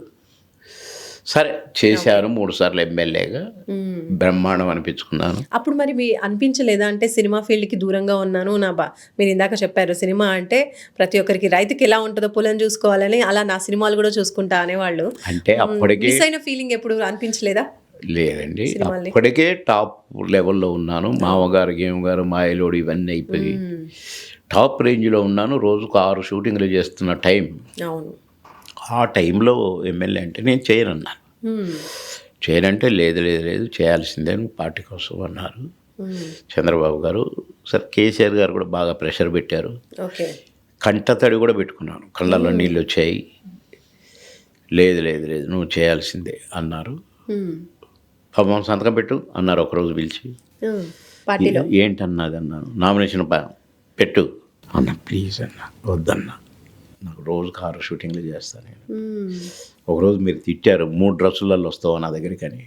సరే చేశారు. 3 సార్లు ఎమ్మెల్యేగా బ్రహ్మాండం అనిపించుకున్నాను. అప్పుడు మరి మీ అనిపించలేదా అంటే సినిమా ఫీల్డ్కి దూరంగా ఉన్నాను మీరు ఇందాక చెప్పారు సినిమా అంటే ప్రతి ఒక్కరికి రైతుకి ఎలా ఉంటుందో పొలం చూసుకోవాలని, అలా నా సినిమాలు కూడా చూసుకుంటా అనేవాళ్ళు. అంటే అప్పటికే మిస్ అయిన ఫీలింగ్ ఎప్పుడు అనిపించలేదా? లేదండి, అప్పటికే టాప్ లెవెల్లో ఉన్నాను. మామగారు గేమగారు మాయలోడు ఇవన్నీ అయిపోయి టాప్ రేంజ్లో ఉన్నాను. రోజుకు 6 షూటింగ్లు చేస్తున్న టైం. అవును. ఆ టైంలో ఎమ్మెల్యే అంటే నేను చేయనన్నాను. చేయనంటే లేదు లేదు లేదు చేయాల్సిందే పార్టీ కోసం అన్నారు చంద్రబాబు గారు. సరే కేసీఆర్ గారు కూడా బాగా ప్రెషర్ పెట్టారు. కంటతడి కూడా పెట్టుకున్నాను, కళ్ళల్లో నీళ్ళు వచ్చాయి. లేదు లేదు లేదు నువ్వు చేయాల్సిందే అన్నారు. పాపం సంతకం పెట్టు అన్నారు ఒకరోజు పిలిచి. ఏంటన్నది అన్నాను, నామినేషన్ పెట్టు అన్న. ప్లీజ్ అన్న వద్దన్నా, నాకు రోజుకు 6 షూటింగ్లు చేస్తాను నేను. ఒకరోజు మీరు తిట్టారు 3 డ్రెస్సులలో వస్తావు నా దగ్గరికి అని,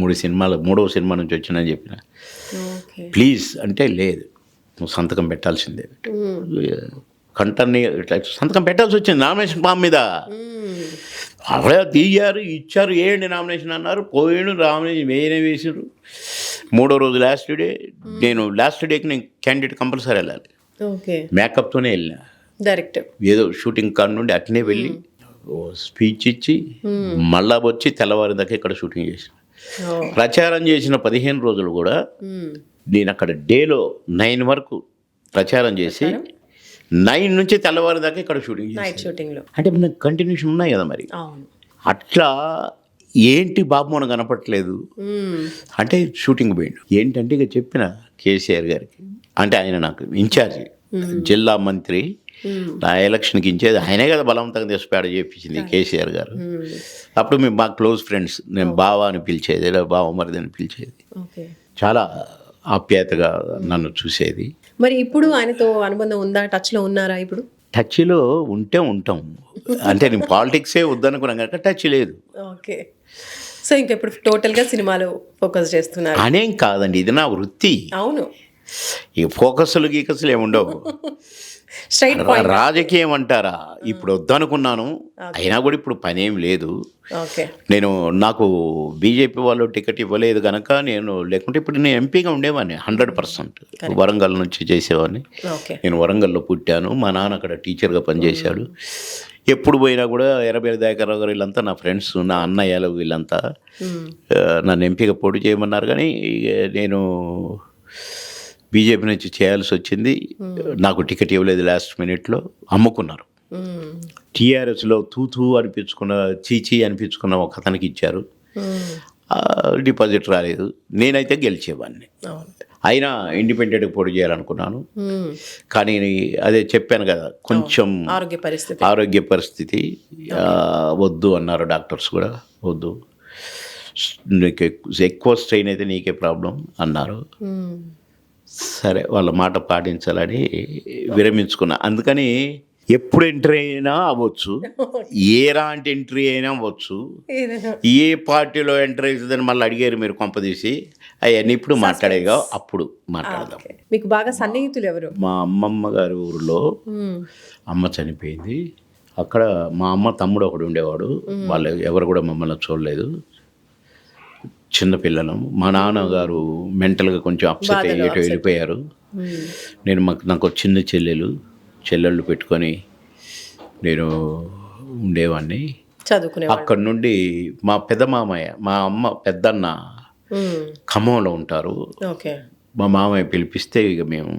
3 సినిమాలు 3వ సినిమా నుంచి వచ్చినని చెప్పిన. ప్లీజ్ అంటే లేదు నువ్వు సంతకం పెట్టాల్సిందే. కంటన్ని ఇట్లా సంతకం పెట్టాల్సి వచ్చింది నామినేషన్ ఫామ్ మీద. అలా తీయారు ఇచ్చారు, ఏంటి నామినేషన్ అన్నారు, పోయాడు నామినేషన్ వేసారు. 3వ రోజు లాస్ట్ డే, నేను లాస్ట్ డేకి నేను క్యాండిడేట్ కంపల్సరీ వెళ్ళాలి, మేకప్తోనే వెళ్ళినా డైరెక్ట్. ఏదో షూటింగ్ కాడ నుండి అట్నే వెళ్ళి స్పీచ్ ఇచ్చి మళ్ళా వచ్చి తెల్లవారి దాకా ఇక్కడ షూటింగ్ చేసిన. ప్రచారం చేసిన 15 రోజులు కూడా నేను అక్కడ డేలో 9 వరకు ప్రచారం చేసి 9 నుంచి తెల్లవారి దాకా ఇక్కడ షూటింగ్ చేసి, అంటే నాకు కంటిన్యూషన్ ఉన్నాయి కదా మరి. అట్లా ఏంటి బాబు మనం కనపట్లేదు అంటే షూటింగ్ పోయిండు. ఏంటంటే ఇక చెప్పిన కేసీఆర్ గారికి, అంటే ఆయన నాకు ఇన్ఛార్జి జిల్లా మంత్రి, నా ఎలక్షన్కి ఇచ్చేది ఆయనే కదా బలవంతంగా తీసుకుపేడ చేయించింది కేసీఆర్ గారు. అప్పుడు మేము బాగా క్లోజ్ ఫ్రెండ్స్, నేను బావా అని పిలిచేది, లేదా బావ మరిది అని పిలిచేది. చాలా ఆప్యాయతగా నన్ను చూసేది. మరి ఇప్పుడు ఆయనతో అనుబంధం ఉందా, టచ్లో ఉన్నారా? ఇప్పుడు టచ్లో ఉంటాం, అంటే నేను పాలిటిక్సే వద్దనుకున్నాను కనుక టచ్ లేదు. ఓకే. సో ఇంకెప్పుడు టోటల్గా సినిమాలు ఫోకస్ చేస్తున్నారు? అనేం కాదండి, ఇది నా వృత్తి. అవును, ఈ ఫోకస్లు గీకస్లు ఏముండవు. Straight point. రాజకీయం అంటారా, ఇప్పుడు వద్దనుకున్నాను, అయినా కూడా ఇప్పుడు పనేం లేదు. ఓకే. నాకు బీజేపీ వాళ్ళు టికెట్ ఇవ్వలేదు కనుక లేకుంటే ఇప్పుడు నేను ఎంపీగా ఉండేవాడిని 100%. వరంగల్ నుంచి చేసేవాడిని. ఓకే. నేను వరంగల్లో పుట్టాను, మా నాన్న అక్కడ టీచర్గా పనిచేశాడు. ఎప్పుడు పోయినా కూడా ఎర్రబెల్లి దయాకర్రావు గారు వీళ్ళంతా నా ఫ్రెండ్స్, నా అన్నయ్యలు వీళ్ళంతా నన్ను ఎంపీగా పోటీ చేయమన్నారు. కానీ నేను బీజేపీ నుంచి చేయాల్సి వచ్చింది. నాకు టికెట్ ఇవ్వలేదు, లాస్ట్ మినిట్లో అమ్ముకున్నారు. టీఆర్ఎస్లో తూతూ అనిపించుకున్న, చీచీ అనిపించుకున్న ఒక అతనికి ఇచ్చారు. డిపాజిట్ రాలేదు. నేనైతే గెలిచేవాడిని. అయినా ఇండిపెండెంట్గా పోటీ చేయాలనుకున్నాను. కానీ అదే చెప్పాను కదా, కొంచెం ఆరోగ్య పరిస్థితి వద్దు అన్నారు డాక్టర్స్ కూడా. వద్దు, నీకు ఎక్కువ స్ట్రెయిన్ అయితే నీకే ప్రాబ్లం అన్నారు. సరే, వాళ్ళ మాట పాటించాలని విరమించుకున్నా. అందుకని ఎప్పుడు ఎంట్రీ అయినా అవ్వచ్చు, ఏలాంటి ఎంట్రీ అయినా అవ్వచ్చు, ఏ పార్టీలో ఎంట్రీ అవుతుందని మళ్ళీ అడిగారు మీరు కొంపదీసి. అవన్నీ ఇప్పుడు మాట్లాడేగా, అప్పుడు మాట్లాడదాం. మీకు బాగా సన్నిహితులు ఎవరు? మా అమ్మమ్మ గారి ఊరిలో అమ్మ చనిపోయింది. అక్కడ మా అమ్మ తమ్ముడు ఒకడు ఉండేవాడు. వాళ్ళు ఎవరు కూడా మమ్మల్ని చూడలేదు, చిన్నపిల్లలం. మా నాన్నగారు మెంటల్గా కొంచెం అప్సెట్ అయ్యేటో వెళ్ళిపోయారు. నాకు చిన్న చెల్లెళ్ళు పెట్టుకొని నేను ఉండేవాడిని. అక్కడి నుండి మా పెద్ద మామయ్య, మా అమ్మ పెద్దన్న ఖమ్మంలో ఉంటారు. మా మామయ్య పిలిపిస్తే ఇక మేము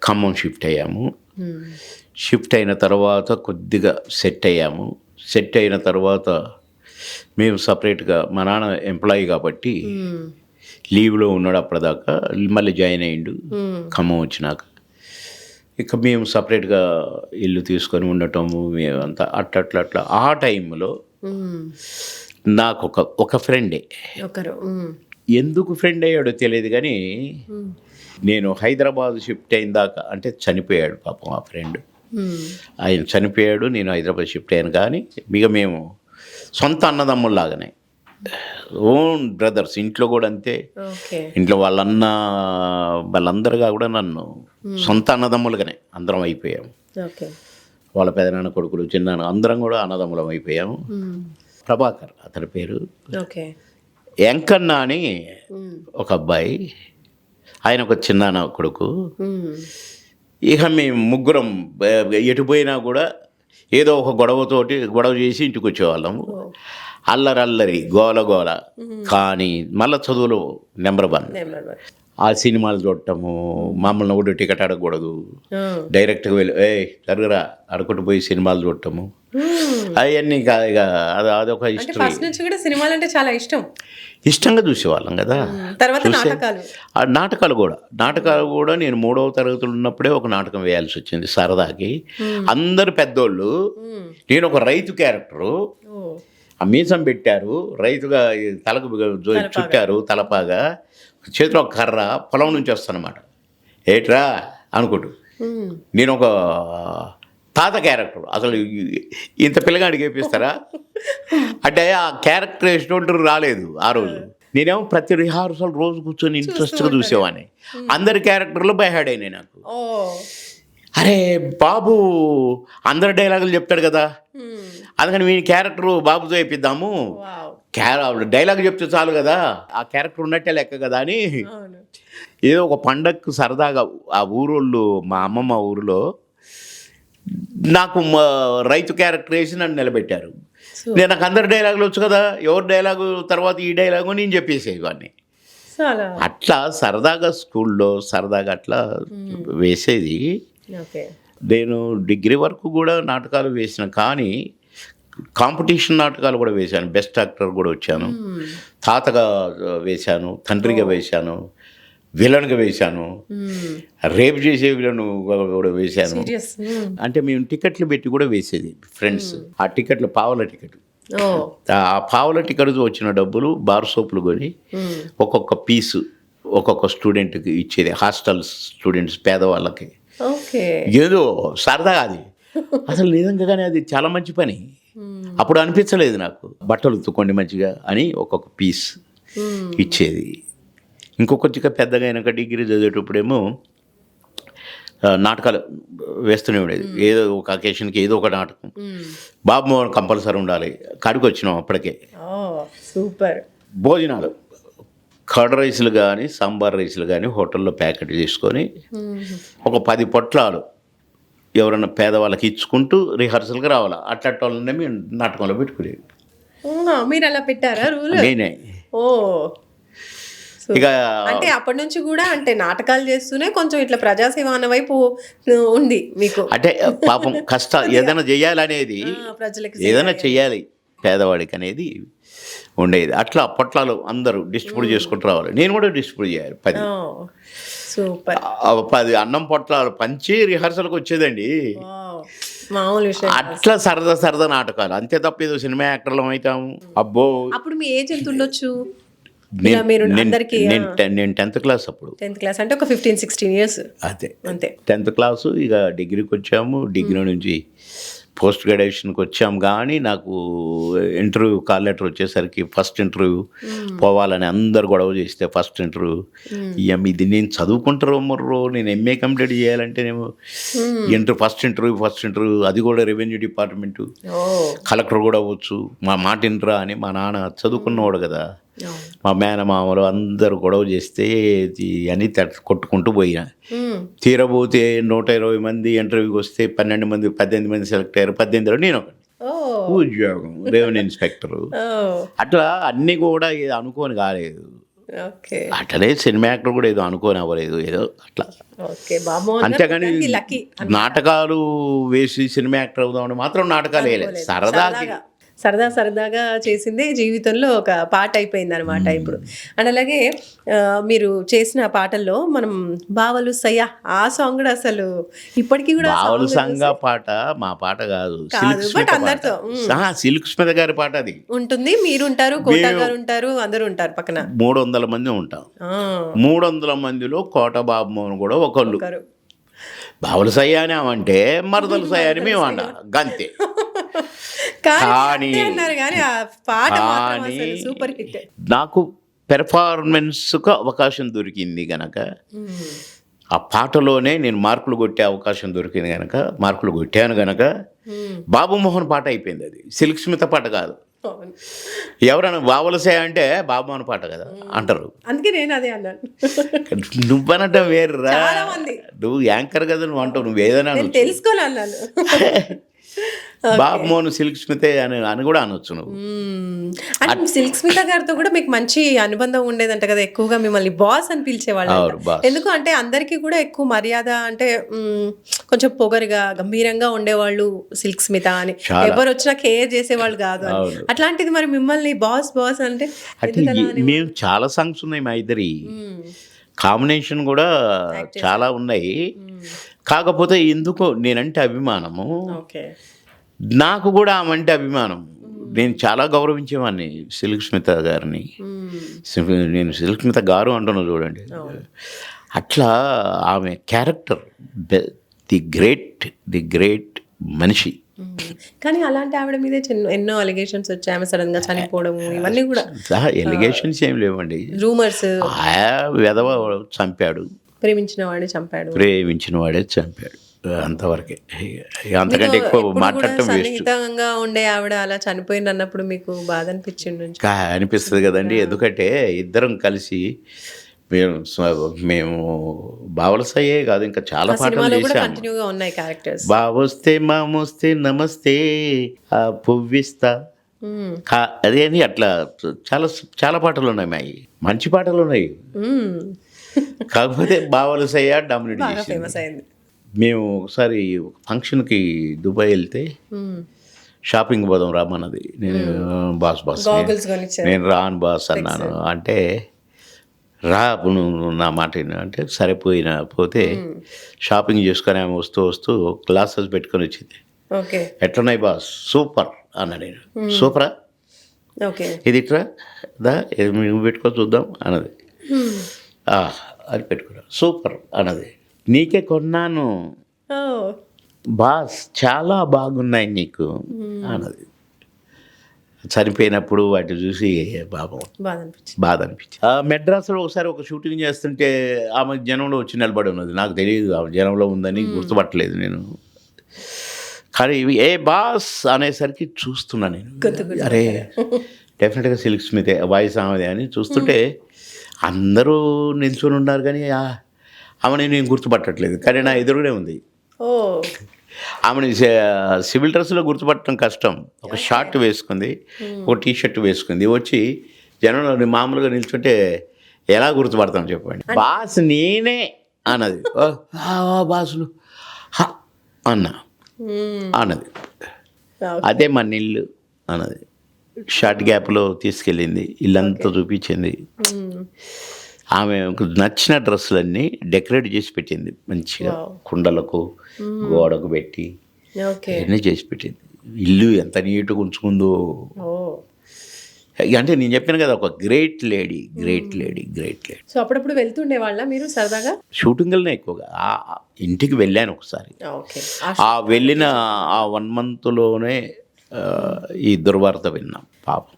ఖమ్మం షిఫ్ట్ అయ్యాము. షిఫ్ట్ అయిన తర్వాత కొద్దిగా సెట్ అయ్యాము. సెట్ అయిన తర్వాత మేము సపరేట్గా, మా నాన్న ఎంప్లాయీ కాబట్టి లీవ్లో ఉన్నాడు అప్పటిదాకా, మళ్ళీ జాయిన్ అయ్యిండు ఖమ్మం వచ్చినాక. ఇక మేము సపరేట్గా ఇల్లు తీసుకొని ఉండటము, మేమంతా అట్లా. ఆ టైంలో నాకు ఒక ఫ్రెండే, ఎందుకు ఫ్రెండ్ అయ్యాడో తెలియదు కానీ, నేను హైదరాబాద్ షిఫ్ట్ అయిన దాకా, అంటే చనిపోయాడు పాపం ఆ ఫ్రెండ్. ఆయన చనిపోయాడు, నేను హైదరాబాద్ షిఫ్ట్ అయ్యాను. కానీ ఇక మేము సొంత అన్నదమ్ముల్లాగానే, ఓన్ బ్రదర్స్. ఇంట్లో కూడా అంతే. ఇంట్లో వాళ్ళందరుగా కూడా నన్ను సొంత అన్నదమ్ములుగానే అందరం అయిపోయాము. వాళ్ళ పెదనాన్న కొడుకులు, చిన్నాన్న అందరం కూడా అన్నదమ్ములం అయిపోయాము. ప్రభాకర్ అతని పేరు. వెంకన్న అని ఒక అబ్బాయి, ఆయన ఒక చిన్నాన్న కొడుకు. ఇక మేము ముగ్గురం ఎటు పోయినా కూడా ఏదో ఒక గొడవ చేసి ఇంటికి వచ్చేవాళ్ళము. అల్లరి గోల. కానీ మళ్ళీ చదువులో నెంబర్ 1. ఆ సినిమాలు చూడటము, మమ్మల్ని కూడా టికెట్ అడగకూడదు, డైరెక్ట్గా వెళ్ళి జరుగురా అడుగుంటూ పోయి సినిమాలు చూడటము, అవన్నీ ఇక అదొక హిస్టరీ. సినిమాలు అంటే చాలా ఇష్టంగా చూసేవాళ్ళం కదా. నాటకాలు కూడా నేను 3వ తరగతిలో ఉన్నప్పుడే ఒక నాటకం వేయాల్సి వచ్చింది సరదాకి. అందరు పెద్దోళ్ళు, నేను ఒక రైతు క్యారెక్టరు. ఆ మీసం పెట్టారు, రైతుగా తలకు చుట్టారు తలపాగా, చేతిలో ఒక కర్ర, పొలం నుంచి వస్తానమాట. ఏట్రా అనుకుంటూ నేను ఒక తాత క్యారెక్టర్. అసలు ఇంత పిల్లగాడికి వేపిస్తారా అంటే ఆ క్యారెక్టర్ వేసినట్టు రాలేదు ఆ రోజు. నేనేమో ప్రతి రిహార్సల్ రోజు కూర్చొని ఇంట్రెస్ట్గా చూసేవాడిని. అందరి క్యారెక్టర్లో బైహార్డ్ అయినాయి నాకు. అరే బాబు అందరు డైలాగులు చెప్తాడు కదా, అందుకని మీ క్యారెక్టర్ బాబుతో వేపిద్దాము, డైలాగ్ చెప్తే చాలు కదా, ఆ క్యారెక్టర్ ఉన్నట్టే లెక్క కదా అని. ఏదో ఒక పండగకు సరదాగా ఆ ఊరోళ్ళు, మా అమ్మమ్మ ఊరిలో నాకు రైతు క్యారెక్టర్ వేసి నన్ను నిలబెట్టారు. నాకు అందరు డైలాగులు వచ్చు కదా, ఎవరు డైలాగు తర్వాత ఈ డైలాగు నేను చెప్పేసేవాడిని. అట్లా సరదాగా స్కూల్లో సరదాగా అట్లా వేసేది. నేను డిగ్రీ వరకు కూడా నాటకాలు వేసిన, కానీ కాంపిటీషన్ నాటకాలు కూడా వేశాను. బెస్ట్ యాక్టర్ కూడా వచ్చాను, తాతగా వేశాను, తండ్రిగా వేశాను, విలన్గా వేశాను, రేప్ చేసే విలన్ కూడా వేశాను. అంటే మేము టికెట్లు పెట్టి కూడా వేసేది ఫ్రెండ్స్. ఆ టికెట్లు పావల టికెట్, ఆ పావల టికెట్ వచ్చిన డబ్బులు బార్ సోపులు కొని ఒక్కొక్క పీసు ఒక్కొక్క స్టూడెంట్కి ఇచ్చేది. హాస్టల్ స్టూడెంట్స్, పేదవాళ్ళకి. ఏదో సరదాగా అది అసలు నిజంగానే అది చాలా మంచి పని. అప్పుడు అనిపించలేదు నాకు, బట్టలు ఉత్తుకోండి మంచిగా అని ఒక్కొక్క పీస్ ఇచ్చేది. ఇంకొక పెద్దగా అయినాక డిగ్రీ చదివేటప్పుడేమో నాటకాలు వేస్తూనే ఉండేది. ఏదో ఒక అకేషన్కి ఏదో ఒక నాటకం. బాబు మోహన్ కంపల్సరీ ఉండాలి. కాడికి వచ్చినాం అప్పటికే. సూపర్. భోజనాలు కర్డ్ రైస్లు కానీ సాంబార్ రైస్లు కానీ హోటల్లో ప్యాకెట్ తీసుకొని ఒక 10 పొట్లాలు ఎవరైనా పేదవాళ్ళకి ఇచ్చుకుంటూ రిహార్సల్కి రావాలి. అట్లాంటి వాళ్ళనే మేము నాటకంలో పెట్టుకునేది. మీరు అలా పెట్టారా రూల్? నేనే. ఓ, ఇక అంటే అప్పటి నుంచి కూడా అంటే నాటకాలు చేస్తూనే కొంచెం ఇట్లా ప్రజాసేవ అన్న వైపు ఉంది మీకు. అంటే పాపం ఏదైనా చెయ్యాలనేది, ప్రజలకి ఏదైనా చెయ్యాలి పేదవాడికి అనేది ఉండేది. అట్లా పొట్లాలు అందరూ డిస్ట్రిబ్యూట్ చేసుకుంటూ రావాలి. నేను కూడా డిస్ట్రిబ్యూట్ చేయాలి 10. సూపర్. 10 అన్నం పొట్లాలు పంచి రిహార్సల్కి వచ్చేదండి. మామూలు విషయం. అట్లా సరదా నాటకాలు అంతే తప్ప ఏదో సినిమా యాక్టర్లం అవుతాము. అబ్బో, అప్పుడు మీ ఏజ్ ఎంత ఉండొచ్చు? నేను 10th క్లాస్ అప్పుడు. 10th క్లాస్ అంటే ఒక 15-16 ఇయర్స్ అదే అంతే. 10th class. ఇక డిగ్రీకి వచ్చాము. డిగ్రీ నుంచి పోస్ట్ గ్రాడ్యుయేషన్కి వచ్చాము. కానీ నాకు ఇంటర్వ్యూ కాల్ లెటర్ వచ్చేసరికి ఫస్ట్ ఇంటర్వ్యూ పోవాలని అందరు గొడవ చేస్తే ఫస్ట్ ఇంటర్వ్యూ ఇది నేను చదువుకుంటారో మర్రో నేను ఎంఏ కంప్లీట్ చేయాలంటే నేను ఫస్ట్ ఇంటర్వ్యూ అది కూడా రెవెన్యూ డిపార్ట్మెంటు, కలెక్టర్ కూడా అవ్వచ్చు, మా మాట ఇంటరా అని మా నాన్న చదువుకున్నవాడు కదా. మా మేనమామలు అందరూ గొడవ చేస్తే అని కొట్టుకుంటూ పోయినా. తీరబోతే 120 మంది ఇంటర్వ్యూకి వస్తే 18 మంది సెలెక్ట్ అయ్యారు. 18లో నేను ఒకటి ఉద్యోగం రెవెన్యూ ఇన్స్పెక్టరు. అట్లా అన్నీ కూడా ఏదో అనుకోని కాలేదు. అట్లనే సినిమా యాక్టర్ కూడా ఏదో అనుకోని అవ్వలేదు, ఏదో అట్లా. అంతేగాని నాటకాలు వేసి సినిమా యాక్టర్ అవుదామని మాత్రం నాటకాలు వేయలేదు. సరదాగా చేసిందే జీవితంలో ఒక పాట అయిపోయింది అనమాట ఇప్పుడు. అండ్ అలాగే మీరు చేసిన పాటల్లో మనం బావలు సయ్యా ఆ సాంగ్ కూడా అసలు ఇప్పటికీ కూడా బావలు సంగ పాట మా పాట కాదు, సిల్క్ స్మిత గారి పాట. అది ఉంటుంది. మీరు ఉంటారు, కోట గారు ఉంటారు, అందరూ ఉంటారు పక్కన. 300 మంది ఉంటాం. 300 మందిలో కోట బాబు మోహన్ కూడా ఒకళ్ళు. బావలు సయ్యానే అంటే మరదలు సయ్యాని మేము అన్నా గంతే. కానీ నాకు పెర్ఫార్మెన్స్కు అవకాశం దొరికింది గనక, ఆ పాటలోనే నేను మార్కులు కొట్టే అవకాశం దొరికింది గనక మార్కులు కొట్టాను గనక బాబు మోహన్ పాట అయిపోయింది. అది సిల్క్ స్మిత పాట కాదు. ఎవరైనా బావలసే అంటే బాబు మోహన్ పాట కదా అంటారు. అందుకే నేను అదే అన్నాను. నువ్వనటం వేరురా, నువ్వు యాంకర్ కదా, నువ్వు అంటావు, నువ్వు ఏదైనా తెలుసుకోవాలన్నాను. బాబు మోహన్ సిల్క్ స్మితే అని కూడా అనొచ్చు నువ్వు. అంటే సిల్క్ స్మిత గారితో కూడా మీకు మంచి అనుబంధం ఉండేదంట కదా, ఎక్కువగా మిమ్మల్ని బాస్ అని పిలిచేవాళ్ళు. ఎందుకు అంటే అందరికీ కూడా ఎక్కువ మర్యాద అంటే కొంచెం పొగరుగా గంభీరంగా ఉండేవాళ్ళు సిల్క్ స్మిత అని, ఎవరు వచ్చినా కేర్ చేసేవాళ్ళు కాదు అని. అట్లాంటిది మరి మిమ్మల్ని బాస్ అంటే మేము చాలా సాంగ్స్ ఉన్నాయి మా ఇద్దరి, కాంబినేషన్ కూడా చాలా ఉన్నాయి. కాకపోతే ఎందుకో నేనంటే అభిమానము, నాకు కూడా ఆమంటే అభిమానం. నేను చాలా గౌరవించేవాడిని సిల్క్ స్మిత గారిని. నేను సిల్క్ స్మిత గారు అంటున్నా చూడండి. అట్లా ఆమె క్యారెక్టర్ ది గ్రేట్ మనిషి. కానీ అలాంటి ఆవిడ మీదే ఎన్నో అలిగేషన్స్ వచ్చాయి. ఆమె సడన్ గా చనిపోవడము ఇవన్నీ కూడా. ఎలిగేషన్స్ ఏం లేవండి, రూమర్స్. వెధవ చంపాడు, ప్రేమించిన వాడే చంపాడు, అంతవరకే. అంతకంటే ఎక్కువ మాట్లాడటం సన్నిహితంగా ఉండే ఆవిడ అలా చనిపోయింది అన్నప్పుడు మీకు బాధ అనిపిస్తుంది కదండి. ఎందుకంటే ఇద్దరం కలిసి మేము బావలసయ్యే కాదు, ఇంకా చాలా పాటలు చేశాము. బావొస్తే మామొస్తే నమస్తే పువ్విస్తా అదే అని అట్లా చాలా పాటలు ఉన్నాయి. మా మంచి పాటలు ఉన్నాయి. కాకపోతే బావలసయ్య డామినేట్ చేసింది. మేము ఒకసారి ఫంక్షన్కి దుబాయ్ వెళ్తే షాపింగ్ పోదాం రామన్నది. నేను బాస్ నేను రాను బాస్ అన్నాను. అంటే రా నువ్వు నా మాట అంటే సరే పోతే షాపింగ్ చేసుకొని ఆమె వస్తూ గ్లాసెస్ పెట్టుకొని వచ్చింది. ఎట్లున్నాయి బాస్, సూపర్ అన్నా. నేను సూపరా, ఇది ఇట్రా నువ్వు పెట్టుకొని చూద్దాం అన్నది. అది పెట్టుకున్నా, సూపర్ అన్నది. నీకే కొన్నాను బాస్, చాలా బాగున్నాయి నీకు అన్నది. చనిపోయినప్పుడు వాటి చూసి పాపం బాధ అనిపించింది. బాధ అనిపించింది. మెడ్రాస్లో ఒకసారి ఒక షూటింగ్ చేస్తుంటే ఆమె జనంలో వచ్చి నిలబడి ఉన్నది. నాకు తెలియదు ఆమె జనంలో ఉందని, గుర్తుపట్టలేదు నేను. కానీ ఇవి ఏ బాస్ అనేసరికి చూస్తున్నా నేను, అరే డెఫినెట్గా సిల్క్ స్మితే వాయిస్ ఆమెదే అని చూస్తుంటే అందరూ నిల్చొని ఉన్నారు కానీ ఆమెని నేను గుర్తుపట్టట్లేదు. కానీ నా ఎదురుగానే ఉంది. ఓ ఆమెని సివిల్ డ్రెస్లో గుర్తుపట్టడం కష్టం. ఒక షార్ట్ వేసుకుంది, ఒక టీ షర్ట్ వేసుకుంది, వచ్చి జనంలో మామూలుగా నిల్చుంటే ఎలా గుర్తుపడతాం చెప్పండి. బాస్ నేనే అన్నది. బాసులు అన్నా అన్నది. అదే మన ఇల్లు అన్నది. షార్ట్ గ్యాప్లో తీసుకెళ్ళింది, ఇల్లంతా చూపించింది. ఆమె నచ్చిన డ్రెస్సులన్నీ డెకరేట్ చేసి పెట్టింది మంచిగా, కుండలకు గోడకు పెట్టి అన్నీ చేసి పెట్టింది. ఇల్లు ఎంత నీట్గా ఉంచుకుందో. అంటే నేను చెప్పాను కదా, ఒక గ్రేట్ లేడీ. సో అప్పుడప్పుడు వెళ్తుండే వాళ్ళ మీరు సరదాగా? షూటింగ్లనే ఎక్కువగా. ఇంటికి వెళ్ళాను ఒకసారి. వెళ్ళిన ఆ 1 monthలోనే ఈ దుర్వార్త విన్నాం పాపం.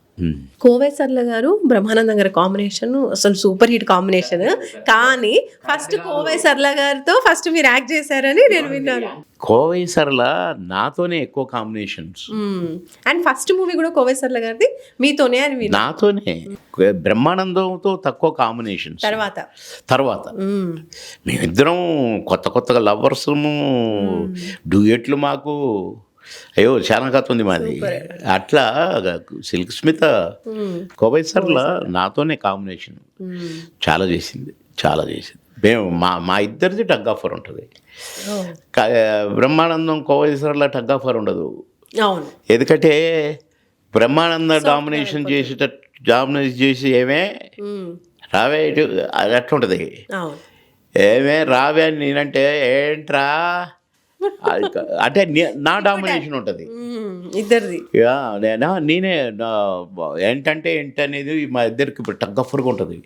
కోవై సర్ల గారు బ్రహ్మానందం గారి కాంబినేషన్ అసలు సూపర్ హిట్ కాంబినేషన్. కానీ ఫస్ట్ కోవై సర్ల గారితో ఫస్ట్ మీరు యాక్ట్ చేశారని నేను విన్నాను. కోవై సర్ల నాతోనే ఎక్కువ కాంబినేషన్స్. అండ్ ఫస్ట్ మూవీ కూడా కోవై సర్ల గారిది మీతోనే అని విన్నాను. నాతోనే. బ్రహ్మానందంతో తక్కువ కాంబినేషన్స్. తర్వాత మేమిద్దరం కొత్తగా లవర్స్, డ్యూయెట్లు మాకు అయ్యో చాలా కథ ఉంది మాది. అట్లా సిల్క్ స్మిత కోవై సర్ల నాతోనే కాంబినేషన్ చాలా చేసింది. మేము మా ఇద్దరిది టగ్ ఆఫర్ ఉంటుంది. బ్రహ్మానందం కోవై సర్ల టగ్ ఆఫర్ ఉండదు. ఎందుకంటే బ్రహ్మానంద డామినేషన్ చేసి ఏమే రావే ఇటు అది అట్లా ఉంటుంది. ఏమే రావే అని నేనంటే ఏంట్రా అంటే నా డామినేషన్ ఉంటుంది ఇద్దరిది. నేనే ఏంటంటే ఏంటనేది మా ఇద్దరికి ఇప్పుడు టగ్ ఆఫర్గా ఉంటుంది.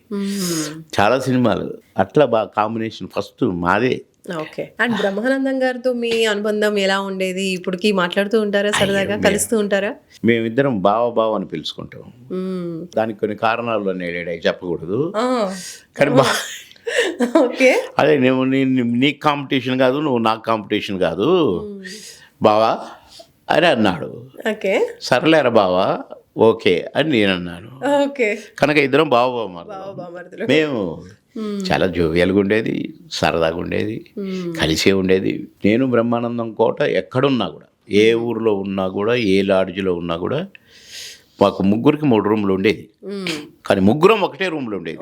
చాలా సినిమాలు అట్లా బాగా కాంబినేషన్ ఫస్ట్ మాదే. ఓకే. అండ్ బ్రహ్మానందం గారితో మీ అనుబంధం ఎలా ఉండేది? ఇప్పటికి మాట్లాడుతూ ఉంటారా? సరదాగా కలుస్తూ ఉంటారా? మేమిద్దరం బావ అని పిలుచుకుంటాం. దానికి కొన్ని కారణాలు అనేవి చెప్పకూడదు కానీ ఓకే. అదే నీకు కాంపిటీషన్ కాదు, నువ్వు నాకు కాంపిటీషన్ కాదు బావా అని అన్నాడు. ఓకే. సర్లేరా బావా ఓకే అని నేను అన్నాను. ఓకే. కనుక ఇద్దరం బావ మేము చాలా జోవియల్గా ఉండేది, సరదాగా ఉండేది, కలిసే ఉండేది. నేను బ్రహ్మానందం కోట ఎక్కడున్నా కూడా, ఏ ఊరిలో ఉన్నా కూడా, ఏ లాడ్జ్లో ఉన్నా కూడా మాకు ముగ్గురికి 3 రూమ్లు ఉండేది. కానీ ముగ్గురం ఒకటే రూమ్లో ఉండేది.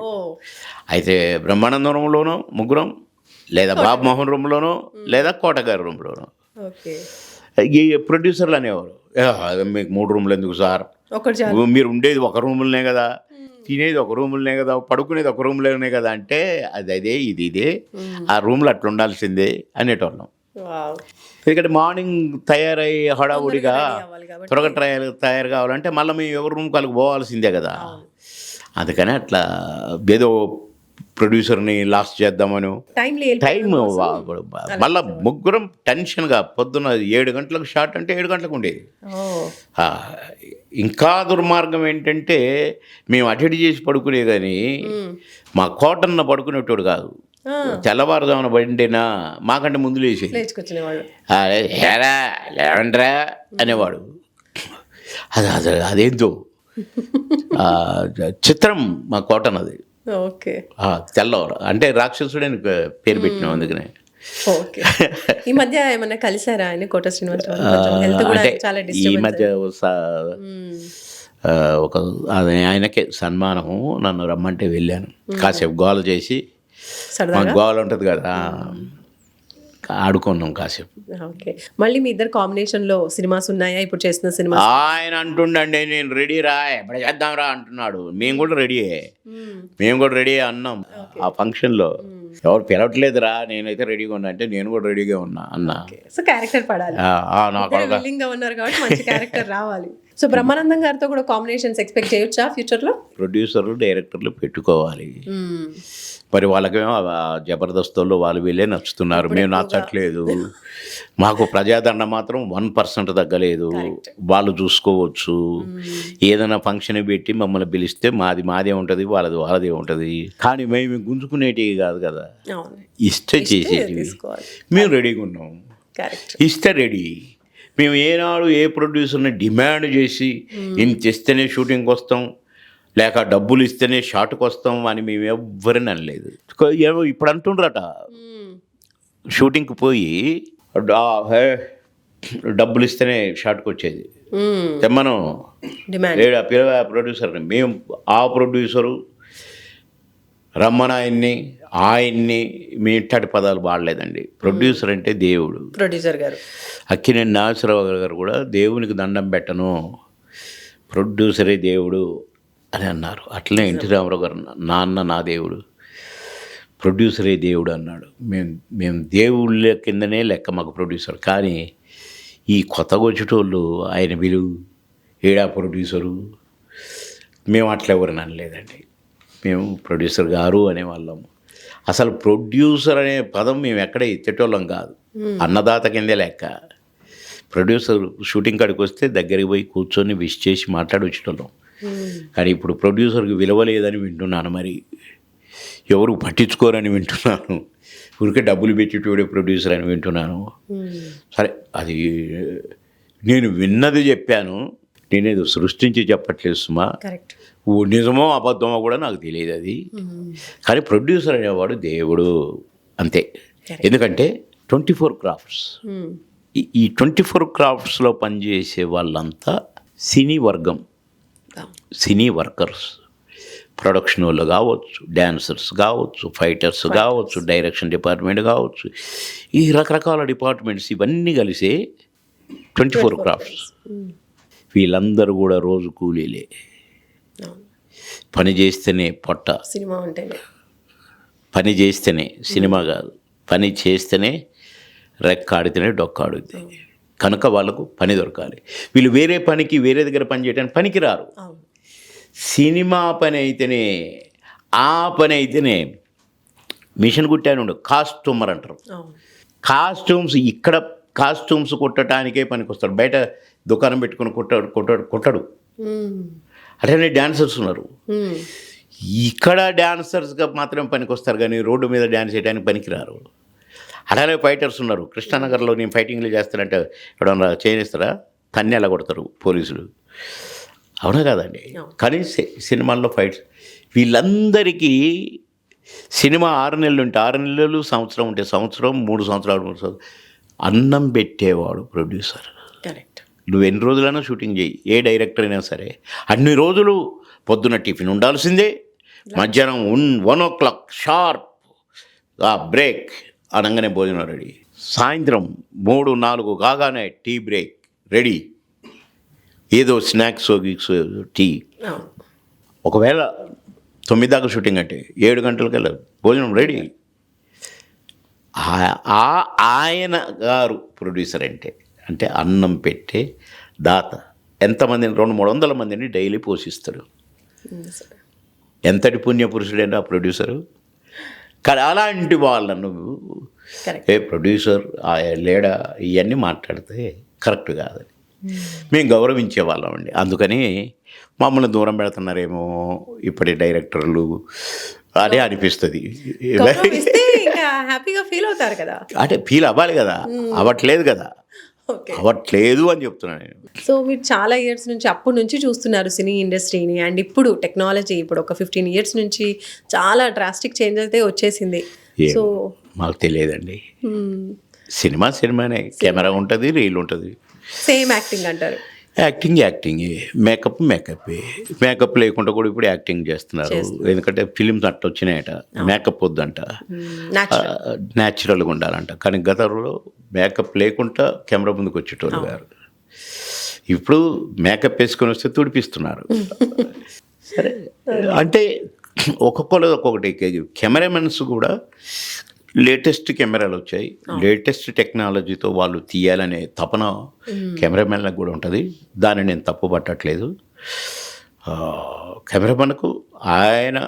అయితే బ్రహ్మానందం రూమ్లోనో ముగ్గురం, లేదా బాబు మోహన్ రూమ్లోనో, లేదా కోటగారి రూమ్లోనో. ఈ ప్రొడ్యూసర్లు అనేవారు, మీకు 3 రూమ్లు ఎందుకు సార్, మీరు ఉండేది ఒక రూములనే కదా, తినేది ఒక రూములనే కదా, పడుకునేది ఒక రూమ్లోనే కదా అంటే అదే ఇదే ఆ రూమ్లో అట్లా ఉండాల్సిందే అనేటోళ్ళం. ఎందుకంటే మార్నింగ్ తయారై హడావుడిగా త్వరగా తయారు కావాలంటే మళ్ళీ మేము ఎవరి రూమ్ కాళ్ళకి పోవాల్సిందే కదా. అందుకని అట్లా ఏదో ప్రొడ్యూసర్ని లాస్ట్ చేద్దామని టైం మళ్ళీ ముగ్గురం టెన్షన్గా పొద్దున్న 7 గంటలకు షార్ట్ అంటే 7 గంటలకు ఉండేది. ఇంకా దుర్మార్గం ఏంటంటే మేము అటెండ్ చేసి పడుకునే కానీ మా కోటన్న పడుకునేటోడు కాదు. తెల్లవారుజామున బండినా మాకంటే ముందు లేచి లేవండ్రా అనేవాడు. అదేందో చిత్రం మా కోటనది. తెల్లవారు అంటే రాక్షసుడని పేరు పెట్టినాం అందుకనే. ఈ మధ్య ఏమన్నా కలిసారా ఆయన కోట శ్రీనివాసరావు? ఈ మధ్య ఒక ఆయనకే సన్మానము, నన్ను రమ్మంటే వెళ్ళాను. కాసేపు గోల చేసి, గోల ఉంటుంది కదా, ఆడుకున్నాం కాసేపు. మళ్ళీ మీ ఇద్దరు కాంబినేషన్ లో సినిమాస్ ఉన్నాయా ఇప్పుడు చేస్తున్న సినిమా? ఆయన అంటుండండి నేను రెడీ రా ఎప్పుడు చేద్దాం రా అంటున్నాడు. మేము కూడా రెడీ అన్నాం. ఆ ఫంక్షన్ లో ఎవరు పిలవట్లేదురా, నేనైతే రెడీగా ఉన్నా అంటే నేను కూడా రెడీగా ఉన్నా అన్నా. సో క్యారెక్టర్ పడాలి, ఉన్నారు కాబట్టి మంచి క్యారెక్టర్ రావాలి. సో బ్రహ్మానందం గారితో కూడా కాంబినేషన్స్ ఎక్స్పెక్ట్ చేయొచ్చా ఫ్యూచర్లో? ప్రొడ్యూసర్లు డైరెక్టర్లు పెట్టుకోవాలి. మరి వాళ్ళకేమో జబర్దస్తుల్లో వాళ్ళు వీళ్ళే నచ్చుతున్నారు, మేము నచ్చట్లేదు. మాకు ప్రజాదరణ మాత్రం 1% తగ్గలేదు. వాళ్ళు చూసుకోవచ్చు. ఏదైనా ఫంక్షన్ పెట్టి మమ్మల్ని పిలిస్తే మాదే ఉంటుంది, వాళ్ళదే ఉంటుంది. కానీ మేము గుంజుకునేటివి కాదు కదా, ఇస్తే చేసేటివి. మేము రెడీగా ఉన్నాం, ఇస్తే రెడీ. మేము ఏనాడు ఏ ప్రొడ్యూసర్ని డిమాండ్ చేసి ఇంత ఇస్తేనే షూటింగ్కి వస్తాం, లేక డబ్బులు ఇస్తేనే షాట్కి వస్తాం అని మేము ఎవ్వరిని అనలేదు. ఏమో ఇప్పుడు అంటుండ్రట, షూటింగ్కి పోయి డబ్బులు ఇస్తేనే షాట్కి వచ్చేది తెమ్మను పిల్లల ప్రొడ్యూసర్ని. మేము ఆ ప్రొడ్యూసరు ఆయన్ని మీ ఇంటటి పదాలు వాడలేదండి. ప్రొడ్యూసర్ అంటే దేవుడు. ప్రొడ్యూసర్ గారు అక్కినేని నాగేశ్వరరావు గారు కూడా దేవునికి దండం పెట్టను, ప్రొడ్యూసరే దేవుడు అని అన్నారు. అట్లనే ఎన్టీ రామారావు గారు నాన్న నా దేవుడు, ప్రొడ్యూసరే దేవుడు అన్నాడు. మేము దేవుళ్ళ కిందనే లెక్క మాకు ప్రొడ్యూసర్. కానీ ఈ కొత్తగా వచ్చేటోళ్ళు ఆయన విలువ ఏడా ప్రొడ్యూసరు, మేము అట్లా ఎవరిని అనలేదండి. మేము ప్రొడ్యూసర్ గారు అనేవాళ్ళము. అసలు ప్రొడ్యూసర్ అనే పదం మేము ఎక్కడ ఎత్తేటోళ్ళం కాదు, అన్నదాత కిందే లెక్క. ప్రొడ్యూసర్ షూటింగ్ కాడికి వస్తే దగ్గరికి పోయి కూర్చొని విష్ చేసి మాట్లాడి వచ్చేటోళ్ళం. కానీ ఇప్పుడు ప్రొడ్యూసర్కి విలువ లేదని వింటున్నాను, మరి ఎవరు పట్టించుకోరని వింటున్నాను, ఊరికే డబ్బులు పెట్టేటోడే ప్రొడ్యూసర్ అని వింటున్నాను. సరే, అది నేను విన్నది చెప్పాను, నేనేదో సృష్టించి చెప్పట్లేదు సుమా. నిజమో అబద్ధమో కూడా నాకు తెలియదు అది. కానీ ప్రొడ్యూసర్ అనేవాడు దేవుడు అంతే. ఎందుకంటే 24 క్రాఫ్ట్స్, ఈ 24 క్రాఫ్ట్స్లో పనిచేసే వాళ్ళంతా సినీ వర్గం, సినీ వర్కర్స్. ప్రొడక్షన్ వాళ్ళు కావచ్చు, డ్యాన్సర్స్ కావచ్చు, ఫైటర్స్ కావచ్చు, డైరెక్షన్ డిపార్ట్మెంట్ కావచ్చు, ఈ రకరకాల డిపార్ట్మెంట్స్ ఇవన్నీ కలిసే 24 క్రాఫ్ట్స్. వీళ్ళందరూ కూడా రోజు కూలీలే. పని చేస్తేనే పొట్ట, సినిమా ఉంటేనే పని చేస్తేనే సినిమా కాదు, పని చేస్తేనే రెక్కాడితేనే డొక్కాడుద్ది. కనుక వాళ్ళకు పని దొరకాలి. వీళ్ళు వేరే పనికి వేరే దగ్గర పని చేయడానికి పనికి రారు. సినిమా పని అయితేనే, ఆ పని అయితేనే. మిషన్ కుట్టాను కాస్ట్యూమర్ అంటారు. కాస్ట్యూమ్స్ ఇక్కడ కాస్ట్యూమ్స్ కుట్టడానికే పనికి వస్తాడు, బయట దుకాణం పెట్టుకుని కుట్టడు. అట్లనే డాన్సర్స్ ఉన్నారు, ఇక్కడ డాన్సర్స్గా మాత్రమే పనికి వస్తారు, కానీ రోడ్డు మీద డ్యాన్స్ చేయడానికి పనికిరారు. అలానే ఫైటర్స్ ఉన్నారు. కృష్ణానగర్లో నేను ఫైటింగ్లు చేస్తానంటే ఎవడన్నా చేయనిస్తారా? తన్ని ఎలా కొడతారు పోలీసులు, అవునా కాదండి? కానీ సినిమాల్లో ఫైట్స్, వీళ్ళందరికీ సినిమా 6 నెలలు ఉంటే 6 నెలలు, సంవత్సరం ఉంటే సంవత్సరం, 3 సంవత్సరాలు అన్నం పెట్టేవాడు ప్రొడ్యూసర్. నువ్వు ఎన్ని రోజులైనా షూటింగ్ చేయి, ఏ డైరెక్టర్ అయినా సరే, అన్ని రోజులు పొద్దున్న టిఫిన్ ఉండాల్సిందే, మధ్యాహ్నం 1 o'clock షార్ప్ బ్రేక్ అనగానే భోజనం రెడీ, సాయంత్రం 3-4 కాగానే టీ బ్రేక్ రెడీ, ఏదో స్నాక్స్ గీక్స్ టీ. ఒకవేళ 9 దాకా షూటింగ్ అంటే 7 గంటలకల్లా భోజనం రెడీ. ఆయన గారు ప్రొడ్యూసర్ అంటే అన్నం పెట్టే దాత. ఎంతమందిని, 200-300 మందిని డైలీ పోషిస్తాడు. ఎంతటి పుణ్యపురుషుడైనా ఆ ప్రొడ్యూసరు. కానీ అలాంటి వాళ్ళను ఏ ప్రొడ్యూసర్ లేడా ఇవన్నీ మాట్లాడితే కరెక్ట్ కాదని మేము గౌరవించే వాళ్ళం అండి. అందుకని మమ్మల్ని దూరం పెడుతున్నారేమో ఇప్పటి డైరెక్టర్లు అదే అనిపిస్తుంది. హ్యాపీగా ఫీల్ అవుతారు కదా, అంటే ఫీల్ అవ్వాలి కదా, అవ్వట్లేదు కదా, అవ్వట్లేదు అని చెప్తున్నాను నేను. సో మీరు చాలా ఇయర్స్ నుంచి అప్పటి నుంచి చూస్తున్నారు సినీ ఇండస్ట్రీని, అండ్ ఇప్పుడు టెక్నాలజీ ఇప్పుడు ఒక 15 years నుంచి చాలా డ్రాస్టిక్ చేంజ్ అయితే వచ్చేసింది. సో మాకు తెలియదండి, సినిమానే, కెమెరా ఉంటుంది, రీల్ ఉంటుంది, సేమ్ యాక్టింగ్ అంటారు. యాక్టింగ్ మేకప్ లేకుండా కూడా ఇప్పుడు యాక్టింగ్ చేస్తున్నారు. ఎందుకంటే ఫిలిమ్స్ అట్లా వచ్చినాయట, మేకప్ వద్దంట, న్యాచురల్గా ఉండాలంట. కానీ గతంలో మేకప్ లేకుండా కెమెరా ముందుకు వచ్చేటోళ్ళు గారు, ఇప్పుడు మేకప్ వేసుకొని వస్తే తుడిపిస్తున్నారు. సరే, అంటే ఒక్కొక్కరు ఒక్కొక్కటి. కెమెరామెన్స్ కూడా లేటెస్ట్ కెమెరాలు వచ్చాయి, లేటెస్ట్ టెక్నాలజీతో వాళ్ళు తీయాలనే తపన కెమెరామెన్లకు కూడా ఉంటుంది. దాన్ని నేను తప్పు పట్టట్లేదు. కెమెరామెన్కు ఆయన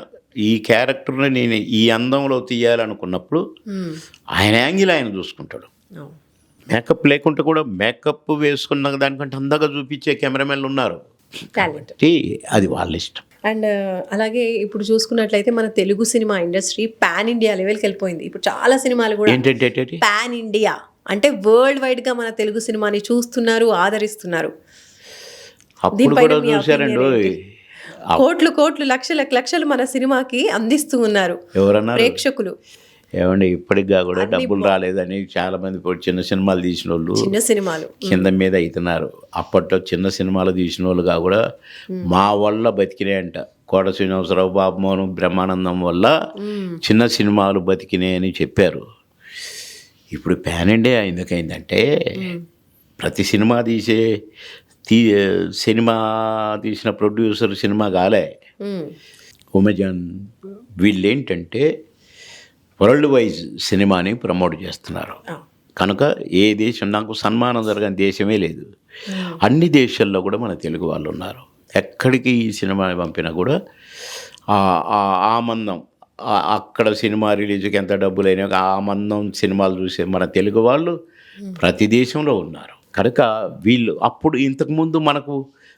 ఈ క్యారెక్టర్ని నేను ఈ అందంలో తీయాలనుకున్నప్పుడు ఆయన యాంగిల్ ఆయన చూసుకుంటాడు. మేకప్ లేకుంటే కూడా మేకప్ వేసుకున్న దానికంటే అందంగా చూపించే కెమెరామెన్లు ఉన్నారు. టాలెంట్. అది వాళ్ళ ఇష్టం. అండ్ అలాగే ఇప్పుడు చూసుకున్నట్లయితే మన Telugu cinema industry pan India లెవెల్కి వెళ్ళిపోయింది. ఇప్పుడు చాలా సినిమాలు కూడా ఏంటంటే పాన్ ఇండియా అంటే వరల్డ్ వైడ్గా మన తెలుగు సినిమాని చూస్తున్నారు, ఆదరిస్తున్నారు. అప్పుడు కూడా చూశారండి, కోట్లు కోట్లు లక్షలు మన సినిమాకి అందిస్తూ ఉన్నారు ఎవరన్నారు ప్రేక్షకులు. ఏమండి ఇప్పటిగా కూడా డబ్బులు రాలేదని చాలా మంది ఇప్పుడు చిన్న సినిమాలు తీసిన వాళ్ళు చిన్న సినిమాలు కింద మీద అవుతున్నారు. అప్పట్లో చిన్న సినిమాలు తీసిన వాళ్ళుగా కూడా మా వల్ల బతికినాయంట. కోట శ్రీనివాసరావు, బాబుమోహన్, బ్రహ్మానందం వల్ల చిన్న సినిమాలు బతికినాయి అని చెప్పారు. ఇప్పుడు పాన్ ఇండియా ఎందుకైందంటే ప్రతి సినిమా సినిమా తీసిన ప్రొడ్యూసర్ సినిమా కాలే. అమెజాన్ వీళ్ళు ఏంటంటే వరల్డ్ వైజ్ సినిమాని ప్రమోట్ చేస్తున్నారు కనుక ఏ దేశం, నాకు సన్మానం జరగని దేశమే లేదు. అన్ని దేశాల్లో కూడా మన తెలుగు వాళ్ళు ఉన్నారు. ఎక్కడికి ఈ సినిమా పంపినా కూడా ఆ మందం అక్కడ సినిమా రిలీజ్కి ఎంత డబ్బులైనా ఆ మందం సినిమాలు చూసే మన తెలుగు వాళ్ళు ప్రతి దేశంలో ఉన్నారు. కనుక వీళ్ళు అప్పుడు ఇంతకుముందు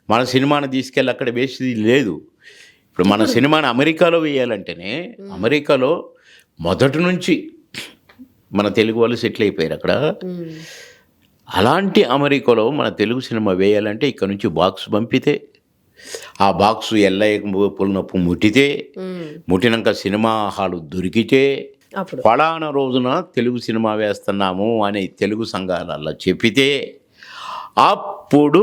మన సినిమాని తీసుకెళ్ళి అక్కడ వేసేది లేదు. ఇప్పుడు మన సినిమాని అమెరికాలో వేయాలంటేనే అమెరికాలో మొదటి నుంచి మన తెలుగు వాళ్ళు సెటిల్ అయిపోయారు అక్కడ. అలాంటి అమెరికాలో మన తెలుగు సినిమా వేయాలంటే ఇక్కడ నుంచి బాక్స్ పంపితే ఆ బాక్స్ పులినప్పు ముట్టినాక సినిమా హాలు దొరికితే ఫలానా రోజున తెలుగు సినిమా వేస్తున్నాము అని తెలుగు సంఘాలలో చెప్పితే అప్పుడు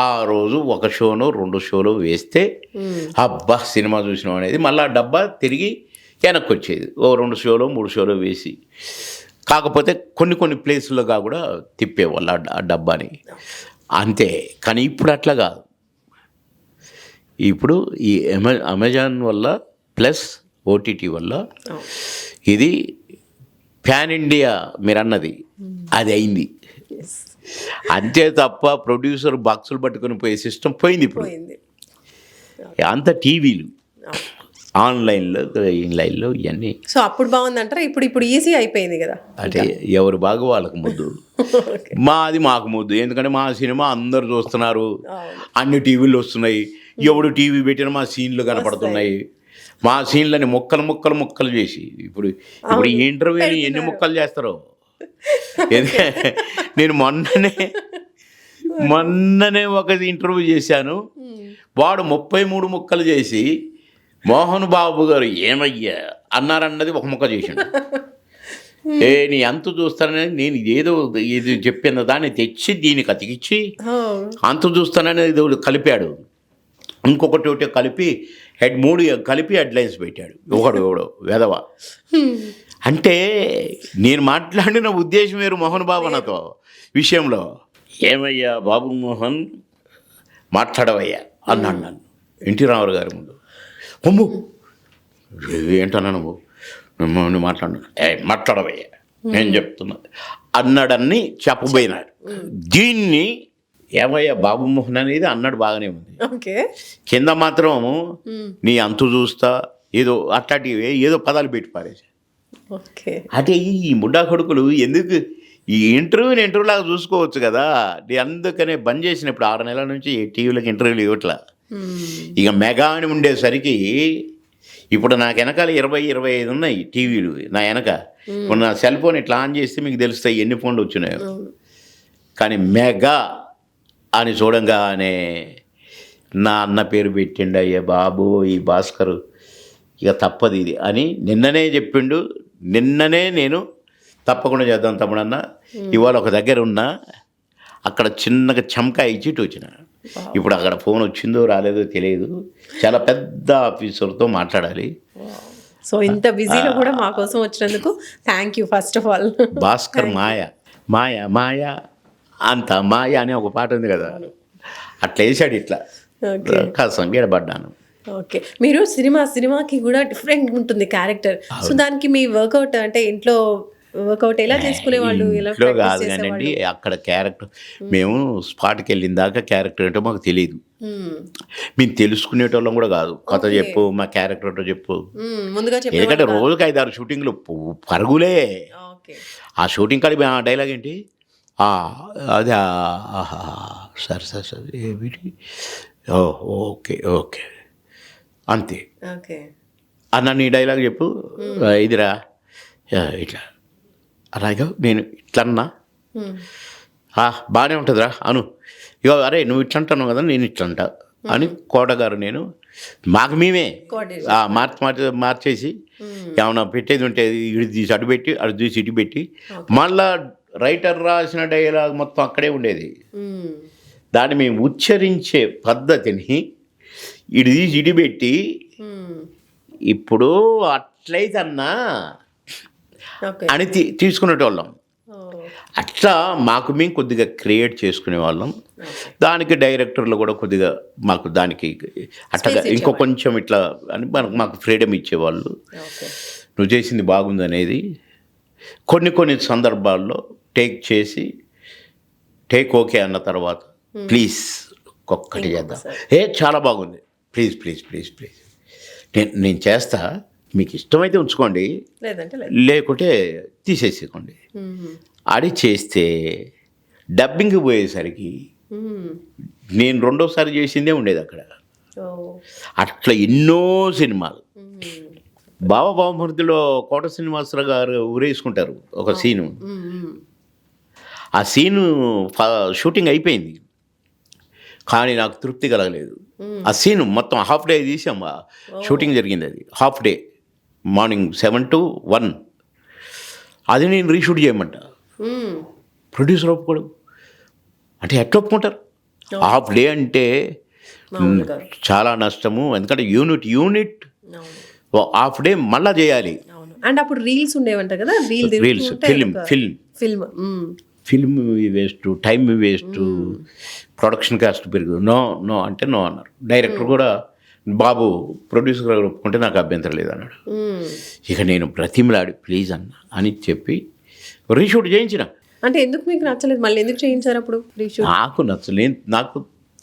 ఆ రోజు ఒక షోను 2 షోలు వేస్తే అబ్బా సినిమా చూసినాం అనేది మళ్ళీ ఆ డబ్బా తిరిగి వెనక్కి వచ్చేది. 2 షోలు 3 షోలు వేసి, కాకపోతే కొన్ని ప్లేసులుగా కూడా తిప్పేవాళ్ళు ఆ డబ్బాని అంతే. కానీ ఇప్పుడు అట్లా కాదు. ఇప్పుడు ఈ అమెజాన్ వల్ల ప్లస్ ఓటీటీ వల్ల ఇది పాన్ ఇండియా మీరు అన్నది అది అయింది అంతే తప్ప ప్రొడ్యూసర్ బాక్సులు పట్టుకొని పోయే సిస్టమ్ పోయింది. ఇప్పుడు అంత టీవీలు ఆన్లైన్లో ఇవన్నీ. సో అప్పుడు బాగుందంటారా? ఇప్పుడు ఈజీ అయిపోయింది కదా. అంటే ఎవరు బాగు వాళ్ళకు ముద్దు, మాకు ముద్దు. ఎందుకంటే మా సినిమా అందరు చూస్తున్నారు, అన్ని టీవీలు వస్తున్నాయి. ఎవడు టీవీ పెట్టినా మా సీన్లు కనపడుతున్నాయి. మా సీన్లని ముక్కలు చేసి ఇప్పుడు ఈ ఇంటర్వ్యూని ఎన్ని ముక్కలు చేస్తారో. నేను మొన్ననే ఒక ఇంటర్వ్యూ చేశాను. వాడు 33 ముక్కలు చేసి మోహన్ బాబు గారు ఏమయ్యా అన్నారన్నది ఒక ముక్క చేశాడు. నీ అంత చూస్తానని నేను ఇది చెప్పిన దాన్ని తెచ్చి దీనికి అతికిచ్చి అంత చూస్తానని కలిపాడు. ఇంకొకటి కలిపి 3 కలిపి హెడ్లైన్స్ పెట్టాడు. ఎవడో వెధవ. అంటే నేను మాట్లాడిన ఉద్దేశం వేరు మోహన్ బాబు నాతో విషయంలో. ఏమయ్యా బాబు మోహన్ మాట్లాడవయ్యా అన్నాడు నన్ను ఎన్టీ రామారావు గారి ముందు. అమ్ము ఏంటన్నా నువ్వు మాట్లాడు, మాట్లాడవయ్యా నేను చెప్తున్నా అన్నాడని చెప్పబోయినాడు. దీన్ని ఏమయ్యా బాబు మోహన్ అనేది అన్నాడు బాగానే ఉంది. కింద మాత్రం నీ అంతు చూస్తా అట్లాంటివి ఏదో పదాలు పెట్టి పారేసి. అంటే ఈ ముడ్డా కొడుకులు ఎందుకు ఈ ఇంటర్వ్యూ లాగా చూసుకోవచ్చు కదా. అందుకనే బంద్ చేసినప్పుడు 6 నెలల నుంచి టీవీలకు ఇంటర్వ్యూలు ఇవ్వట్లా. ఇక మెగా అని ఉండేసరికి ఇప్పుడు నాకు వెనకాల 20-25 ఉన్నాయి టీవీలు నా వెనక. ఇప్పుడు నా సెల్ ఫోన్ ఇట్లా ఆన్ చేస్తే మీకు తెలుస్తాయి ఎన్ని ఫోన్లు వచ్చినాయో. కానీ మెగా అని చూడంగానే నా అన్న పేరు పెట్టిండు. అయ్యే బాబు ఈ భాస్కర్ ఇక తప్పదు ఇది అని నిన్ననే చెప్పిండు. నిన్ననే నేను తప్పకుండా చేద్దాం తమ్ముడన్న. ఇవాళ ఒక దగ్గర ఉన్నా, అక్కడ చిన్నగా చమకా ఇచ్చి వచ్చిన. ఇప్పుడు అక్కడ ఫోన్ వచ్చిందో రాలేదో తెలియదు. చాలా పెద్ద ఆఫీసర్తో మాట్లాడాలి. సో ఇంత బిజీలో కూడా మా కోసం వచ్చినందుకు thank you first of all. Bhaskar మాయ అంత మాయ అనే ఒక పాట ఉంది కదా, అట్లా వేసాడు. ఇట్లా కాస్త గీడబడ్డాను. ఓకే. మీరు సినిమాకి కూడా డిఫరెంట్ ఉంటుంది క్యారెక్టర్. సో దానికి మీ వర్కౌట్ అంటే ఇంట్లో వర్కౌట్ ఎలా చేసుకునేవాళ్ళు? ఎలా ఇంట్లో ప్రాక్టీస్ కాదు కానండి, చేసేవాళ్ళు? అక్కడ క్యారెక్టర్ మేము స్పాట్కి వెళ్ళిన దాకా క్యారెక్టర్ ఏంటో మాకు తెలియదు. మేము తెలుసుకునేటోళ్ళం కూడా కాదు. కథ చెప్పు, మా క్యారెక్టర్ ఏంటో చెప్పు. ముందుగా ఎందుకంటే చెప్పేవాళ్ళు కాదు. రోజుకి 5-6 షూటింగ్లు పరుగులే. ఓకే. ఆ షూటింగ్ కాడి ఆ డైలాగ్ ఏంటి, అదే సరే సరే సరే ఏమిటి, ఓకే ఓకే అంతే ఓకే. అన్న నీ డైలాగ్ చెప్పు, ఇదిరా ఇట్లా అలాగే నేను ఇట్లా అన్నా బాగానే ఉంటుందిరా అను, ఇగో అరే నువ్వు ఇట్లా అంటాను కదా నేను ఇట్లా అంటా అని కోటగారు నేను మాకు మేమే మార్చేసి ఏమన్నా పెట్టేది ఉంటే ఇటు తీసి అటు పెట్టి అటు తీసి ఇటు పెట్టి మళ్ళా రైటర్ రాసిన డైలాగ్ మొత్తం అక్కడే ఉండేది. దాన్ని మేము ఉచ్చరించే పద్ధతిని ఇటు తీసి ఇటు పెట్టి ఇప్పుడు అట్లయితే అన్నా అని తీసుకునేటోళ్ళం. అట్లా మాకు మేము కొద్దిగా క్రియేట్ చేసుకునే వాళ్ళం. దానికి డైరెక్టర్లు కూడా కొద్దిగా మాకు దానికి అట్టగా ఇంకో కొంచెం ఇట్లా అని మాకు ఫ్రీడమ్ ఇచ్చేవాళ్ళు. నువ్వు చేసింది బాగుంది అనేది కొన్ని సందర్భాల్లో టేక్ ఓకే అన్న తర్వాత ప్లీజ్ ఒక్కటి చేద్దాం, చాలా బాగుంది, ప్లీజ్ ప్లీజ్ ప్లీజ్ ప్లీజ్ నేను చేస్తా, మీకు ఇష్టమైతే ఉంచుకోండి లేకుంటే తీసేసుకోండి అది చేస్తే డబ్బింగ్ పోయేసరికి నేను రెండోసారి చేసిందే ఉండేది అక్కడ. అట్లా ఎన్నో సినిమాలు బావమృతిలో కోట శ్రీనివాసరావు గారు ఊరేసుకుంటారు ఒక సీను. ఆ సీను షూటింగ్ అయిపోయింది కానీ నాకు తృప్తి కలగలేదు. ఆ సీను మొత్తం హాఫ్ డే తీసాం, షూటింగ్ జరిగింది అది హాఫ్ డే, మార్నింగ్ 7 to 1. అది నేను రీషూట్ చేయమంట. ప్రొడ్యూసర్ ఒప్పుకోడు అంటే ఎట్లా ఒప్పుకుంటారు? హాఫ్ డే అంటే చాలా నష్టము, ఎందుకంటే యూనిట్ హాఫ్ డే మళ్ళా చేయాలి. అండ్ అప్పుడు రీల్స్ ఉండేవంట కదా, reels film waste, time waste, production cost పెరుగు, నో అంటే నో అన్నారు. డైరెక్టర్ కూడా బాబు ప్రొడ్యూసర్ గారు ఒప్పుకుంటే నాకు అభ్యంతరం లేదన్నాడు. ఇక నేను బ్రతిమలాడి ప్లీజ్ అన్న అని చెప్పి రీషూట్ చేయించిన. అంటే ఎందుకు మీకు నచ్చలేదు, మళ్ళీ ఎందుకు చేయించారు అప్పుడు రీషూట్? నాకు నచ్చలేదు, నాకు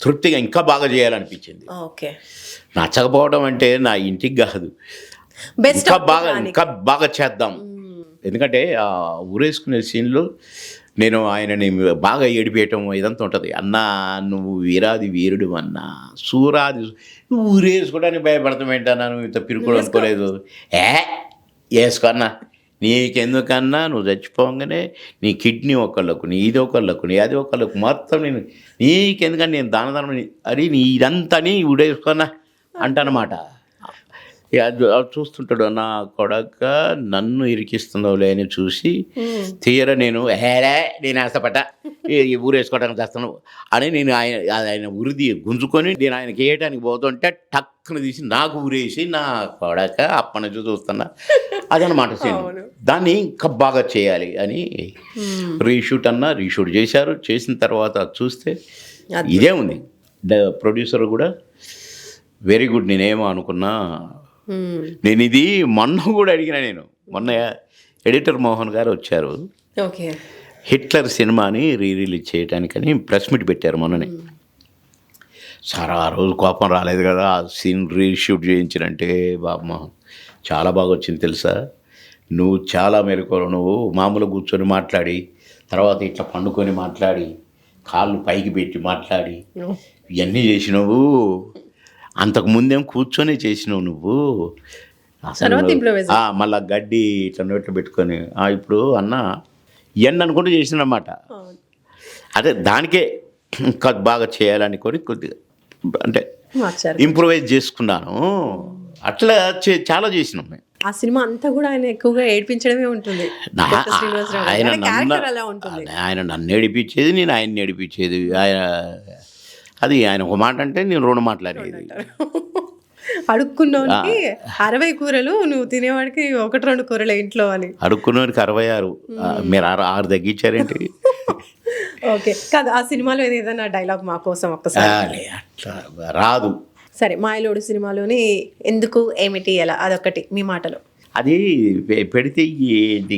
తృప్తిగా ఇంకా బాగా చేయాలనిపించింది. ఓకే. నచ్చకపోవడం అంటే నా ఇంటికి కాదు, ఇంకా బాగా చేద్దాం. ఎందుకంటే ఆ ఊరేసుకునే సీన్లో నేను ఆయనని బాగా ఏడిపేయటం ఇదంతా ఉంటుంది. అన్నా నువ్వు వీరాది వీరుడు అన్నా, సూరాది నువ్వు ఊరేసుకోవడానికి భయపడతామేంటన్నా, నువ్వు ఇంత పిరుకుడు అనుకోలేదు. వేసుకో అన్నా, నీకెందుకన్నా నువ్వు చచ్చిపోగానే నీ కిడ్నీ ఒకళ్ళకు, నీ ఇది ఒకళ్ళకు, నీ అది ఒకళ్ళకు, మొత్తం నేను నీకెందుకని నేను దానం అది నీ ఇదంతా నీ ఊడేసుకున్నా అంటనమాట. చూస్తుంటాడు నా కొడక నన్ను ఇరికిస్తున్నావులే అని చూసి తీర నేను ఆశపడ్డా ఊరేసుకోవడానికి చేస్తాను అని నేను ఆయన ఉరిది గుంజుకొని నేను ఆయనకి వేయడానికి పోతుంటే టక్కున తీసి నాకు ఊరేసి నా కొడక అప్పటి నుంచి చూస్తున్నా అదనమాట సీన్. దాన్ని ఇంకా బాగా చేయాలి అని రీషూట్ చేశారు. చేసిన తర్వాత చూస్తే ఇదే ఉంది. ప్రొడ్యూసర్ కూడా వెరీ గుడ్. నేనేమో అనుకున్నా, నేను ఇది మొన్న కూడా అడిగిన, నేను మొన్న ఎడిటర్ మోహన్ గారు వచ్చారు, హిట్లర్ సినిమాని రిలీజ్ చేయడానికని ప్రెస్ మీట్ పెట్టారు మొన్ననే. సార్ ఆ రోజు కోపం రాలేదు కదా, ఆ సీన్ రీషూట్ చేయించినంటే బాబమ్మ చాలా బాగా వచ్చింది తెలుసా, నువ్వు చాలా మెరుకోరు, నువ్వు మామూలు కూర్చొని మాట్లాడి తర్వాత ఇట్లా పండుకొని మాట్లాడి కాళ్ళు పైకి పెట్టి మాట్లాడి ఇవన్నీ చేసినావు, అంతకు ముందేం కూర్చొని చేసినావు నువ్వు, అసలు మళ్ళా గడ్డి ఇట్లా నోట్లో పెట్టుకొని ఇప్పుడు అన్న ఇవన్నీ అనుకుంటూ చేసినమాట. అదే దానికే ఇంకా బాగా చేయాలనుకొని కొద్దిగా అంటే ఇంప్రూవైజ్ చేసుకున్నాను. అట్లా చాలా చేసినాం మేము. ఆ సినిమా అంతా కూడా ఆయన ఎక్కువగా ఏడిపించడమే ఉంటుంది. ఆయన నన్ను ఏడిపించేది, నేను ఆయన్ని ఏడిపించేది. ఆయన ఒక మాట అంటే నేను 2 మాట్లాడేది. అడుక్కున్నోడికి 60 కూరలు, నువ్వు తినేవాడికి 1-2 కూరలు ఇంట్లో అని. అడుక్కున్నోడికి 66, మీరు 6 తగ్గించారేంటి? ఓకే కాదు, ఆ సినిమాలో ఏదైనా డైలాగ్ మా కోసం ఒక్కసారి. అట్లా రాదు. సరే, మాయలోడు సినిమాలోని ఎందుకు, ఏమిటి, ఎలా, అదొకటి మీ మాటలో. అది పెడితే ఏంటి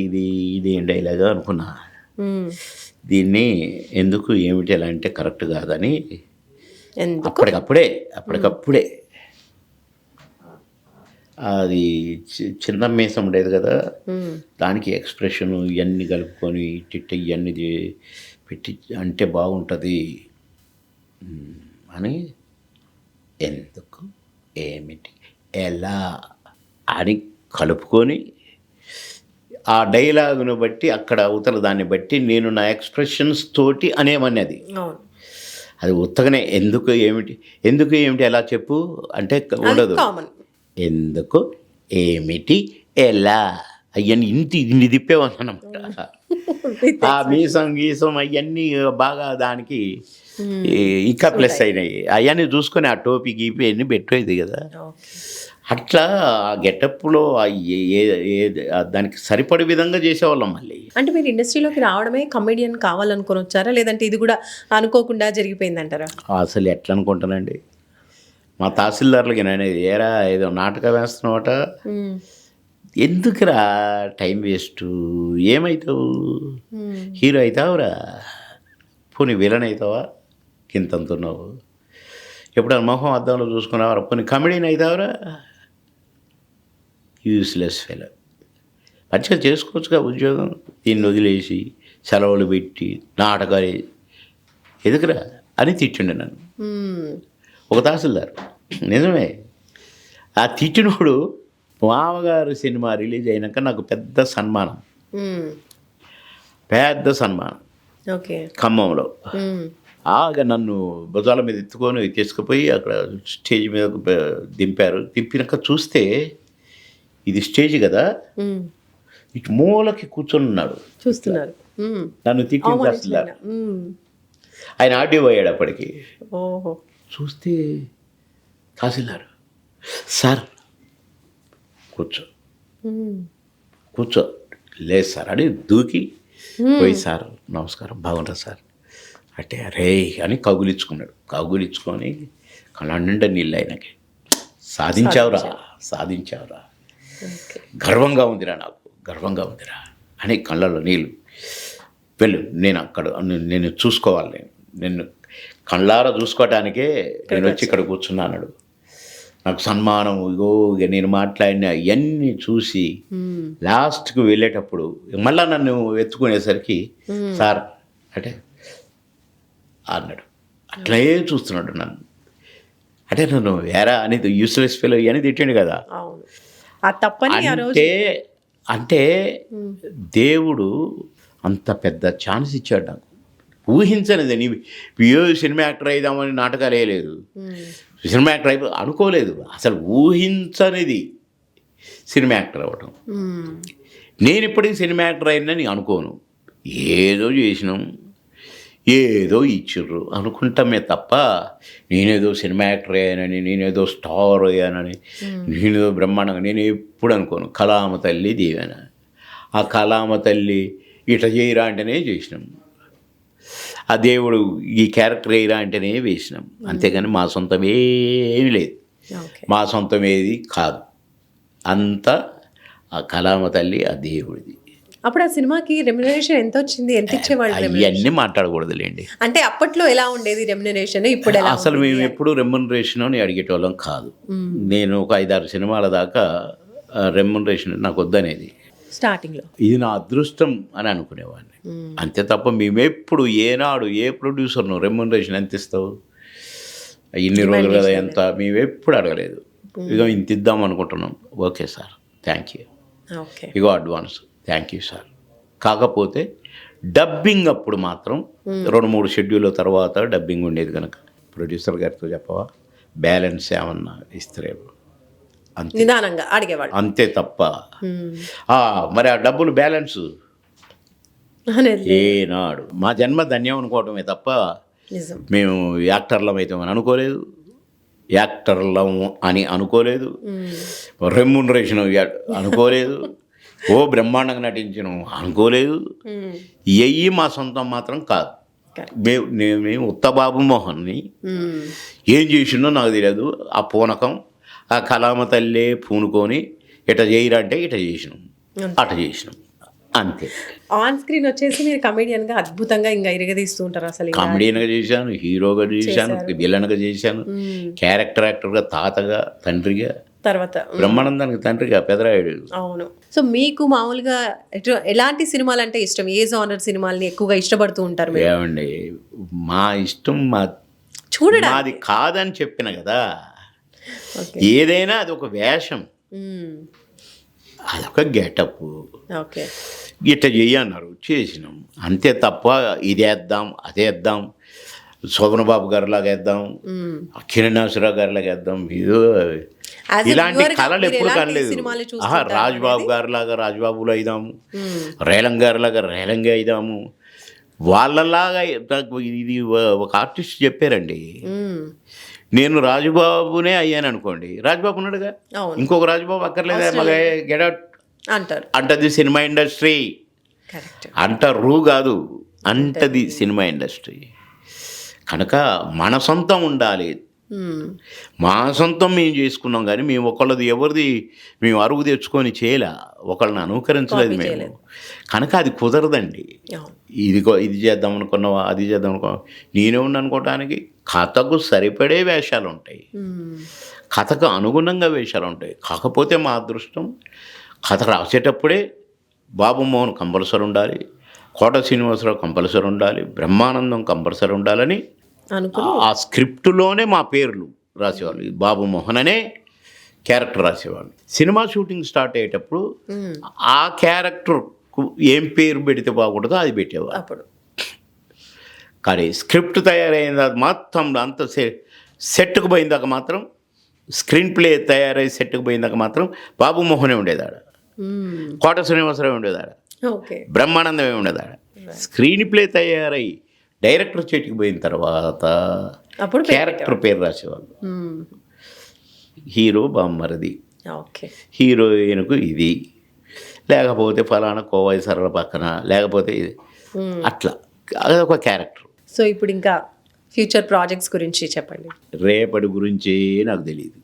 ఇదేం డైలాగ్ అనుకున్నా. మ్మ్. దీన్ని ఎందుకు ఏమిటి ఎలా అంటే కరెక్ట్ కాదని ఎందుకు. అప్పటికప్పుడే అది చిన్న మీసం ఉండేది కదా, మ్మ్. దానికి ఎక్స్ప్రెషన్ ఇవన్నీ కలుపుకొని తిట్ట ఇవన్నీ పెట్టి అంటే బాగుంటుంది అని ఎందుకు ఏమిటి ఎలా అని కలుపుకొని ఆ డైలాగును బట్టి అక్కడ అవతల దాన్ని బట్టి నేను నా ఎక్స్ప్రెషన్స్ తోటి అనేమన్నది. అవును, అది ఉత్తగానే ఎందుకు ఏమిటి ఎలా చెప్పు అంటే ఉండదు. కామన్. ఎందుకు ఏమిటి ఎలా అవన్నీ ఇన్ని తిప్పేవన్నమాట. ఆ మీసం గీసం అవన్నీ బాగా దానికి ఇంకా ప్లస్ అయినాయి. అవన్నీ చూసుకొని ఆ టోపీ గీపి అన్నీ పెట్టేది కదా. అట్లా ఆ గెటప్లో దానికి సరిపడే విధంగా చేసేవాళ్ళం. మళ్ళీ అంటే మీరు ఇండస్ట్రీలోకి రావడమే కమెడియన్ కావాలనుకొని వచ్చారా, లేదంటే ఇది కూడా అనుకోకుండా జరిగిపోయిందంటారా? అసలు ఎట్లా అనుకుంటానండి, మా తహసీల్దార్లకి నేను ఏరా ఏదో నాటకం వేస్తున్నావట, ఎందుకురా టైం వేస్ట్, ఏమవుతావు, హీరో అవుతావురా, పోనీ విలన్ అవుతావా, కింతంతున్నావు, ఎప్పుడైనా మొహం అద్దంలో చూసుకున్నావరా, పోనీ కమెడీని అవుతావురా, యూస్లెస్ ఫెలో, మంచిగా చేసుకోవచ్చుగా ఉద్యోగం, దీన్ని వదిలేసి సెలవులు పెట్టి నాటకాలు ఎదుకురా అని తిట్టిండు నన్ను ఒక తహసీల్దార్. నిజమే, ఆ తిట్టినప్పుడు మామగారు సినిమా రిలీజ్ అయినాక నాకు పెద్ద సన్మానం, ఓకే, ఖమ్మంలో. ఆగా నన్ను భుజాల మీద ఎత్తుకొని తీసుకుపోయి అక్కడ స్టేజ్ మీద దింపారు. దింపినాక చూస్తే ఇది స్టేజ్ కదా, ఇటు మూలకి కూర్చొని ఉన్నాడు చూస్తున్నారు. నన్ను తిట్టిన తహసీల్దార్. ఆయన ఆడియో పోయాడు అప్పటికి. ఓహో, చూస్తే తహసీల్దార్, సార్ కూర్చో లేదు సార్ అని దూకి పోయి, సార్ నమస్కారం, బాగుంటుంది సార్ అంటే రే అని కగులిచ్చుకొని కళ్ళ నిండా నీళ్ళు ఆయనకి, సాధించావురా, గర్వంగా ఉందిరా అని కళ్ళల్లో నీళ్ళు. వెళ్ళు, నేను చూసుకోవాలి, నేను కళ్ళారా చూసుకోవటానికే నేను వచ్చి ఇక్కడ కూర్చున్నా అన్నాడు. నాకు సన్మానం ఇక నేను మాట్లాడిన ఇవన్నీ చూసి లాస్ట్కి వెళ్ళేటప్పుడు మళ్ళీ నన్ను ఎత్తుకునేసరికి సార్ అంటే అన్నాడు. అట్లే చూస్తున్నాడు నన్ను, అంటే నన్ను వేరా అని యూస్లెస్ ఫెలో అని తిట్టాడు కదా. అంటే దేవుడు అంత పెద్ద ఛాన్స్ ఇచ్చాడు నాకు, ఊహించనిది. ఏ సినిమా యాక్టర్ అయిదామని నాటకాలు వేయలేదు, సినిమా యాక్టర్ అనుకోలేదు, అసలు ఊహించనిది సినిమా యాక్టర్ అవ్వటం. నేను ఇప్పటికీ సినిమా యాక్టర్ అయినని అనుకోను, ఏదో చేసినాం, ఏదో ఇచ్చిర్రు అనుకుంటామే తప్ప నేనేదో సినిమా యాక్టర్ అయ్యానని, నేనేదో స్టార్ అయ్యానని, నేనేదో బ్రహ్మాండంగా నేను ఎప్పుడు అనుకోను. కళామ తల్లి దీవెన, ఆ కళామ తల్లి ఇట్లా చేయరా అంటేనే చేసినాం, ఆ దేవుడు ఈ క్యారెక్టర్ వేయరా అంటేనే వేసినాం, అంతేగాని మా సొంతం ఏమీ లేదు, మా సొంతం ఏది కాదు, అంతా ఆ కళామ తల్లి ఆ దేవుడిది. అప్పుడు ఆ సినిమాకి రెమ్యునరేషన్ ఎంత వచ్చింది, ఎంత ఇచ్చేవాళ్ళు? ఇవన్నీ మాట్లాడకూడదులేండి. అంటే అప్పట్లో ఎలా ఉండేది రెమ్యునరేషన్, ఇప్పుడు ఎలా? అసలు మేము ఎప్పుడు రెమ్యునరేషన్ అని అడిగేటోళ్ళం కాదు. నేను ఒక 5-6 సినిమాల దాకా రెమ్యునరేషన్ నాకు వద్దనేది స్టార్టింగ్లో. ఇది నా అదృష్టం అని అనుకునేవాడిని, అంతే తప్ప మేమెప్పుడు ఏనాడు ఏ ప్రొడ్యూసర్ను రెమ్యునరేషన్ ఎంత ఇస్తావు, ఇన్ని రోజులు కదా ఎంత, మేమెప్పుడు అడగలేదు. ఇదో ఇంత ఇద్దాం అనుకుంటున్నాం, okay sir thank you, ego advance thank you sir. కాకపోతే డబ్బింగ్ అప్పుడు మాత్రం 2-3 షెడ్యూల్ తర్వాత డబ్బింగ్ ఉండేది కనుక ప్రొడ్యూసర్ గారితో చెప్పవా బ్యాలెన్స్ ఏమన్నా ఇస్తారేమో, అంతే, నిదానంగా అడిగేవాడు, అంతే తప్ప మరి ఆ డబ్బులు బ్యాలెన్స్ ఏనాడు. మా జన్మ ధన్యం అనుకోవటమే తప్ప మేము యాక్టర్లం అవుతామని అనుకోలేదు, యాక్టర్లం అని అనుకోలేదు, రెమ్యునరేషన్ అనుకోలేదు, ఓ బ్రహ్మాండంగా నటించను అనుకోలేదు. ఇవి మా సొంతం మాత్రం కాదు. మేము ఉత్త బాబు మోహన్ని ఏం చేసిండో నాకు తెలియదు. ఆ పూనకం, ఆ కలామ తల్లే పూనుకొని ఇట చేయరంటే ఇట చేసినాం, అట చేసినాం, అంతే. ఆన్ స్క్రీన్ వచ్చేసి మీరు కమెడియన్ గా అద్భుతంగా ఇంకా ఇరగదీస్తూ ఉంటారు అసలు. కామెడీగా చేశాను, హీరోగా చేశాను, విలన్గా చేశాను, క్యారెక్టర్ యాక్టర్గా, తాతగా, తండ్రిగా, తర్వాత బ్రహ్మానందానికి తండ్రిగా పెదరాయుడు. అవును. సో మీకు మామూలుగా ఎలాంటి సినిమాలు అంటే ఇష్టం? ఏ జానర్ సినిమాల్ని ఎక్కువగా ఇష్టపడుతూ ఉంటారు మీరు? ఏమండి, మా ఇష్టం చూడడానికి మాది కాదని చెప్పిన కదా. ఓకే. ఏదైనా అది ఒక వేషం, అదొక గెటప్. ఓకే. ఇట్ట చెయ్యన్నారు, చేసినాం, అంతే తప్ప ఇదేద్దాం అదేద్దాం, శోభనబాబు గారిలాగా వేద్దాం, కిరణాసురావు గారిలాగా వేద్దాం, ఇదో ఇలాంటి కళలు ఎప్పుడు కనలేదు. రాజుబాబు గారిలాగా రాజుబాబులో అయిదాము, రేలం గారిలాగా రేలంగా అయిదాము, వాళ్ళలాగా. ఇది ఒక ఆర్టిస్ట్ చెప్పారండి, నేను రాజుబాబునే అయ్యాను అనుకోండి, రాజుబాబు ఉన్నాడుగా, ఇంకొక రాజుబాబు అక్కర్లేదా, మగ గెడట్ అంటారు. అంటది సినిమా ఇండస్ట్రీ. అంటారు కాదు, అంటది సినిమా ఇండస్ట్రీ. కనుక మన సొంతం ఉండాలి. మా సొంతం మేము చేసుకున్నాం, కానీ మేము ఒకళ్ళది ఎవరిది మేము అరుగు తెచ్చుకొని చేయలే, ఒకళ్ళని అనుకరించలేదు మేము. కనుక అది కుదరదండి. ఇది చేద్దాం అనుకున్నావా, అది చేద్దాం అనుకున్నావా, నేనే ఉన్నా అనుకోవటానికి కథకు సరిపడే వేషాలు ఉంటాయి, కథకు అనుగుణంగా వేషాలు ఉంటాయి. కాకపోతే మా అదృష్టం, కథ రాసేటప్పుడే బాబు మోహన్ కంపల్సరీ ఉండాలి, కోట శ్రీనివాసరావు కంపల్సరీ ఉండాలి, బ్రహ్మానందం కంపల్సరీ ఉండాలని ఆ స్క్రిప్టులోనే మా పేర్లు రాసేవాళ్ళు. బాబు మోహన్ అనే క్యారెక్టర్ రాసేవాళ్ళు. సినిమా షూటింగ్ స్టార్ట్ అయ్యేటప్పుడు ఆ క్యారెక్టర్కు ఏం పేరు పెడితే బాగుంటుందో అది పెట్టేవాళ్ళు. కానీ స్క్రిప్ట్ తయారైన మొత్తం అంత సెట్కు పోయిందాక మాత్రం, స్క్రీన్ ప్లే తయారై సెట్కు పోయిందాక మాత్రం బాబు మోహనే ఉండేదాడ, కోట శ్రీనివాసరావు ఉండేదాడ, బ్రహ్మానందమే ఉండేదాడ. స్క్రీన్ ప్లే తయారై డైరెక్టర్ చేతికి పోయిన తర్వాత క్యారెక్టర్ పేరు రాసేవాళ్ళు. హీరో బామ్మరిది, హీరోయిన్కు ఇది, లేకపోతే ఫలానా కోవాయి సరళ పక్కన, లేకపోతే ఇది, అట్లా అదొక క్యారెక్టర్. సో ఇప్పుడు ఇంకా ఫ్యూచర్ ప్రాజెక్ట్స్ గురించి చెప్పండి. రేపటి గురించి నాకు తెలియదు,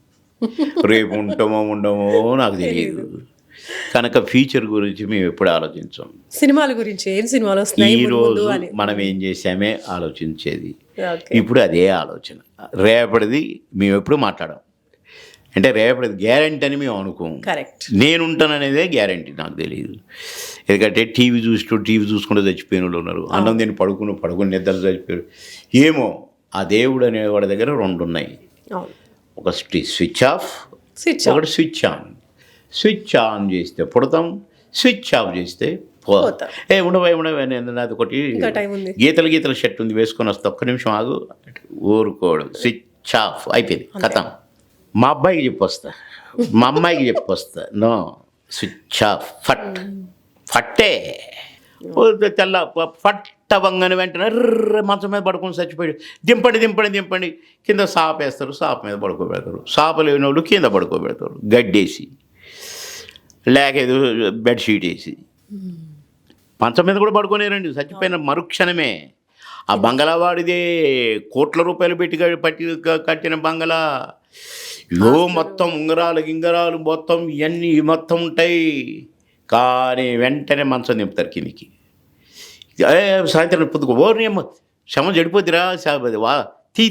రేపు ఉంటామో ఉండమో నాకు తెలియదు. కనుక ఫ్యూచర్ గురించి మేము ఎప్పుడు ఆలోచించాం. సినిమాల గురించి ఏం సినిమాలు వస్తున్నాయి, ఈరోజు మనం ఏం చేసామే ఆలోచించేది, ఇప్పుడు అదే ఆలోచన. రేపటిది మేము ఎప్పుడు మాట్లాడాం అంటే రేపటిది గ్యారంటీ అని మేము అనుకోము. నేనుంటాననేదే గ్యారంటీ, నాకు తెలియదు. ఎందుకంటే టీవీ చూసుకుంటూ చచ్చిపోయిన వాళ్ళు ఉన్నారు, అన్నం తిని పడుకుని నిద్ర చచ్చిపోయారు. ఏమో ఆ దేవుడు అనేవాడి దగ్గర రెండు ఉన్నాయి, ఒకటి స్విచ్ ఆఫ్, ఒకటి స్విచ్ ఆన్. స్విచ్ ఆన్ చేస్తే పుడతాం, స్విచ్ ఆఫ్ చేస్తే పోతాం. ఉండవే నాది ఒకటి గీతల షర్ట్ ఉంది, వేసుకొని వస్తా, ఒక్క నిమిషం ఆగు, ఊరుకోడు, స్విచ్ ఆఫ్ అయిపోయింది, కథం. మా అబ్బాయికి చెప్పొస్తా, మా అమ్మాయికి చెప్పొస్తా, నో స్విచ్ ఆఫ్, ఫట్టే తెల్ల ఫట్టవంగని వెంటనే మంచం మీద పడుకొని చచ్చిపోయాడు. దింపండి కింద సాప వేస్తారు, సాప మీద పడుకోబెడతారు, సాప లేని వాళ్ళు కింద పడుకోబెడతారు, గడ్డేసి లేక ఏదో బెడ్షీట్ వేసి. మంచం మీద కూడా పడుకోలేరండి, చచ్చిపోయిన మరుక్షణమే. ఆ బంగళా వాడిదే, కోట్ల రూపాయలు పెట్టి కట్టిన బంగళా, మొత్తం ఉంగరాలు మొత్తం ఇవన్నీ మొత్తం ఉంటాయి. కానీ వెంటనే మంచం దింపుతారు కిందికి. సాయంత్రం పొద్దుకు ఓర్నేమో శవం చెడిపోద్దిరా, తీ